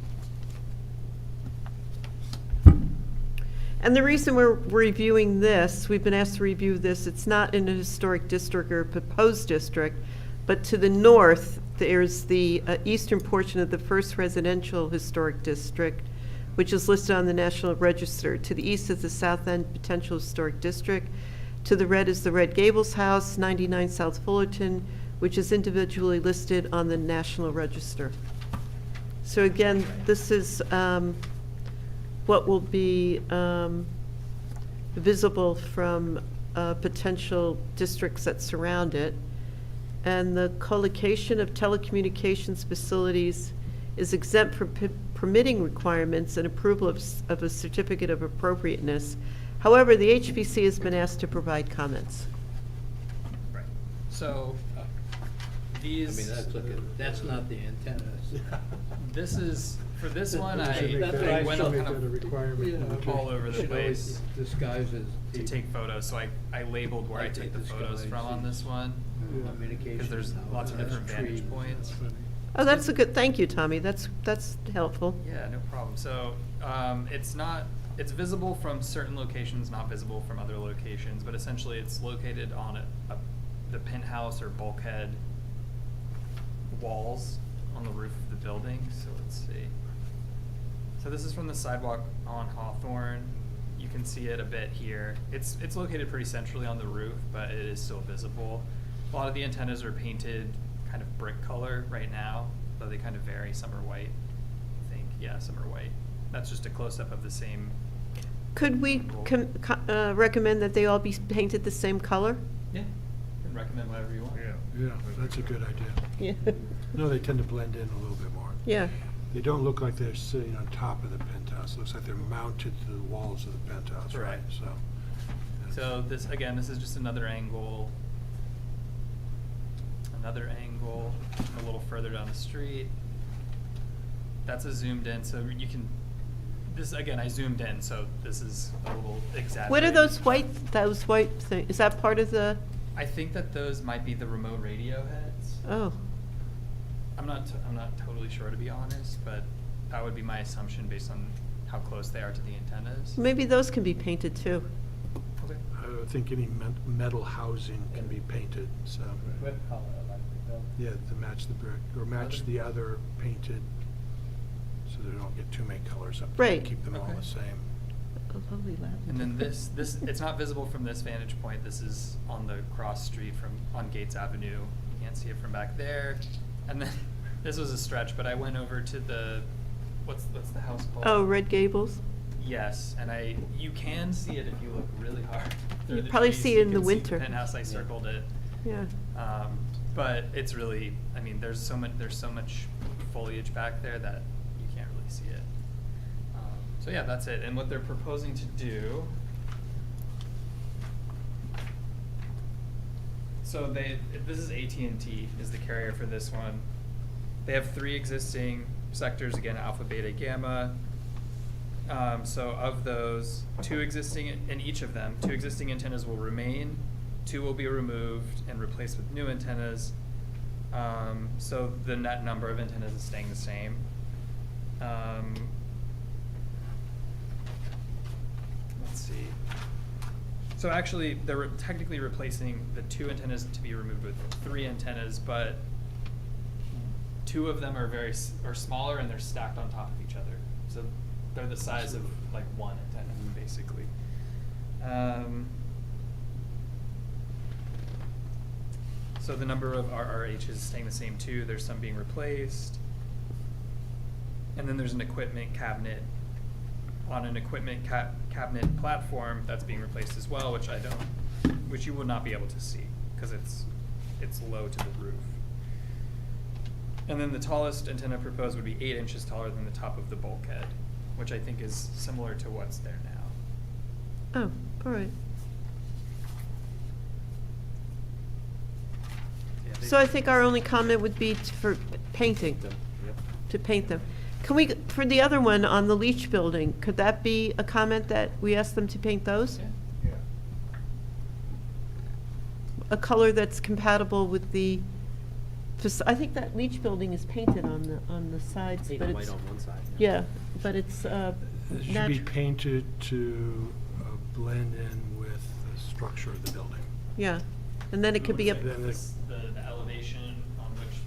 And the reason we're reviewing this, we've been asked to review this, it's not in a historic district or proposed district, but to the north, there's the eastern portion of the first residential historic district, which is listed on the National Register. To the east is the South End Potential Historic District. To the red is the Red Gables House, 99 South Fullerton, which is individually listed on the National Register. So again, this is what will be visible from potential districts that surround it. And the co-location of telecommunications facilities is exempt from permitting requirements and approval of a certificate of appropriateness. However, the HPC has been asked to provide comments. Right. So these. I mean, that's not the antennas. This is, for this one, Should make I that- went should make kind that a of requirement. all over the Should always place disguise as to take photos, so I labeled where I Like take the this photos guy from on this one. Because there's lots of different vantage points. Oh, that's a good, thank you, Tommy. That's helpful. Yeah, no problem. So, it's visible from certain locations, not visible from other locations, but essentially it's located on the penthouse or bulkhead walls on the roof of the building. So let's see. So this is from the sidewalk on Hawthorne. You can see it a bit here. It's located pretty centrally on the roof, but it is still visible. A lot of the antennas are painted kind of brick color right now, though they kind of vary. Some are white, I think. Yeah, some are white. That's just a close-up of the same. Could we recommend that they all be painted the same color? Yeah, you can recommend whatever you want. Yeah, that's a good idea. Yeah. No, they tend to blend in a little bit more. Yeah. They don't look like they're sitting on top of the penthouse. It looks like they're mounted to the walls of the penthouse, right? Right. So. So this, again, this is just another angle. Another angle a little further down the street. That's a zoomed in, so you can, this, again, I zoomed in, so this is a little exaggerated. What are those white things? Is that part of the, I think that those might be the remote radio heads. oh, I'm not totally sure, to be honest, but that would be my assumption based on how close they are to the antennas. maybe those can be painted too. Okay. I would think any metal housing can be painted, so. Brick color, like the building. Yeah, to match the brick, or match the other painted, so they don't get too many colors up there. Right. Keep them all Okay. the same. A lovely lavender. And then this, it's not visible from this vantage point. This is on the cross street on Gates Avenue. You can't see it from back there. And then, this was a stretch, but I went over to the, what's the house called? Oh, Red Gables? Yes, and you can see it if you look really hard. You probably see it in the winter. You can see the penthouse, I circled it. Yeah. But it's really, I mean, there's so much foliage back there that you can't really see it. So yeah, that's it. And what they're proposing to do, so this is AT&T is the carrier for this one. They have 3 existing sectors, again, alpha, beta, gamma. So of those, 2 existing, in each of them, 2 existing antennas will remain, 2 will be removed and replaced with new antennas. So the net number of antennas is staying the same. Let's see. So actually, they're technically replacing the 2 antennas to be removed with 3 antennas, but 2 of them are smaller and they're stacked on top of each other. So they're the size of like one antenna, basically. So the number of RRH is staying the same too. There's some being replaced. And then there's an equipment cabinet on an equipment cabinet platform that's being replaced as well, which you would not be able to see because it's low to the roof. And then the tallest antenna proposed would be 8 inches taller than the top of the bulkhead, which I think is similar to what's there now. Oh, all right. Yeah, So I think our only comment would be for painting, to paint them. Can we, for the other one on the Leach Building, could that be a comment that we ask them to paint those? Yeah. A color that's compatible with the, I think that Leach Building is painted on the sides, but it's. one side. Yeah, but it's, It should be painted to blend in with the structure of the building. yeah, and then it could be a, Then it- The elevation on which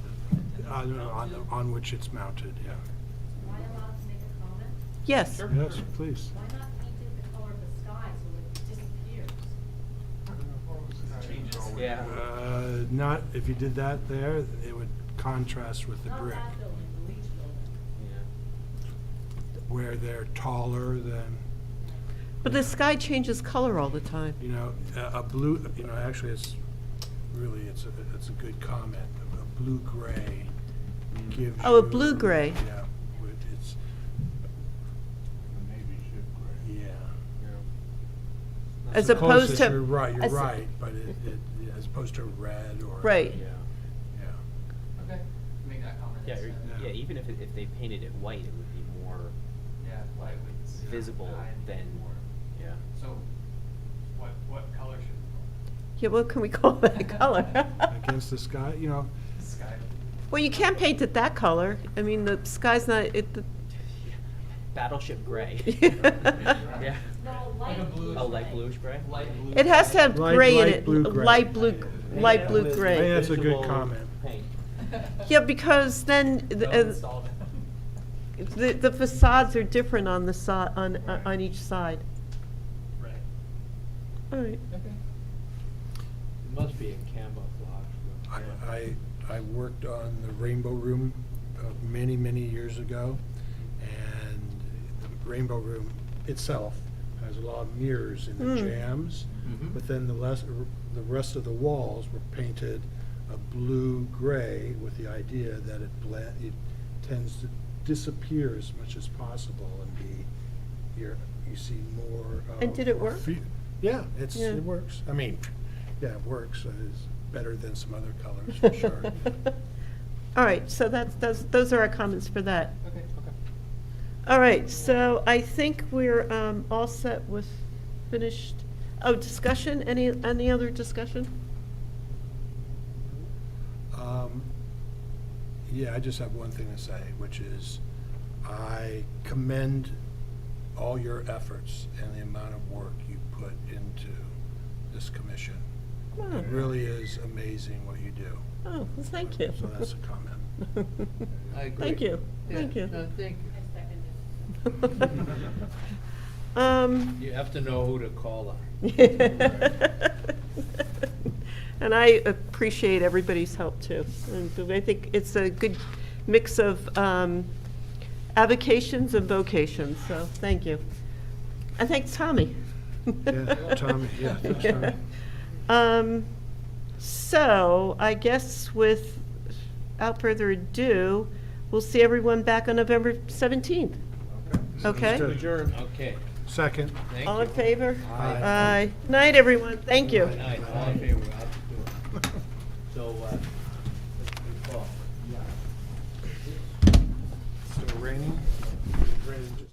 On which it's mounted, yeah. Am I allowed to make a comment? yes. Yes, please. Why not paint it the color of the sky so it disappears? Yeah. Not, if you did that there, it would contrast with the Not brick, that building, the Leach building. where they're taller than, But the sky changes color all the time. you know, a blue, you know, actually, it's really, it's a good comment. A blue-gray gives you. Oh, a blue-gray. Yeah, it's, Maybe ship gray. yeah. As opposed to. You're right, as- but as opposed to red or. Right. Yeah. Okay, make that comment. Yeah, instead. Yeah. even if they painted it white, it would be more Yeah, white would. visible than, yeah. So, what color should Yeah, what can we call that color? Against the sky, you know, the sky? Well, you can't paint it that color. I mean, the sky's not, Battleship gray. Yeah. No, light blue. Oh, light bluish gray? Light blue. It has to have Light- gray in light it, blue gray. light blue I think gray. that's a good Visual comment. paint. Yeah, because then the facades are different on the side, on each side. Right. All right. Okay. It must be a camouflage. I worked on the Rainbow Room many, many years ago, and the Rainbow Room itself has a lot of mirrors in the jams, but then the rest of the walls were painted a blue-gray with the idea that it tends to disappear as much as possible and be, you see more. And did it work? Yeah, Yeah. it works. I mean, yeah, it works. It's better than some other colors, for sure. All right, so those are our comments for that. Okay. All right, so I think we're all set with finished, discussion, any other discussion? Yeah, I just have one thing to say, which is I commend all your efforts and the amount of work you put into this commission. Oh. It really is amazing what you do. Oh, well, thank you. So that's a comment. I agree. Thank you, Yeah, thank you. no, thank I second it. you. You have to know who to call on. And I appreciate everybody's help too. And I think it's a good mix of avocations and vocations, so thank you. And thanks, Tommy. Yeah, Tommy, yeah, thanks, Tommy. So I guess without further ado, we'll see everyone back on November 17th. Okay? Understood. Adjourn, okay. Second. Thank All in you. favor? Aye. Aye. Night, everyone. Thank you. Good night, all in favor, I'll do it. So, Paul. Still raining? Raining just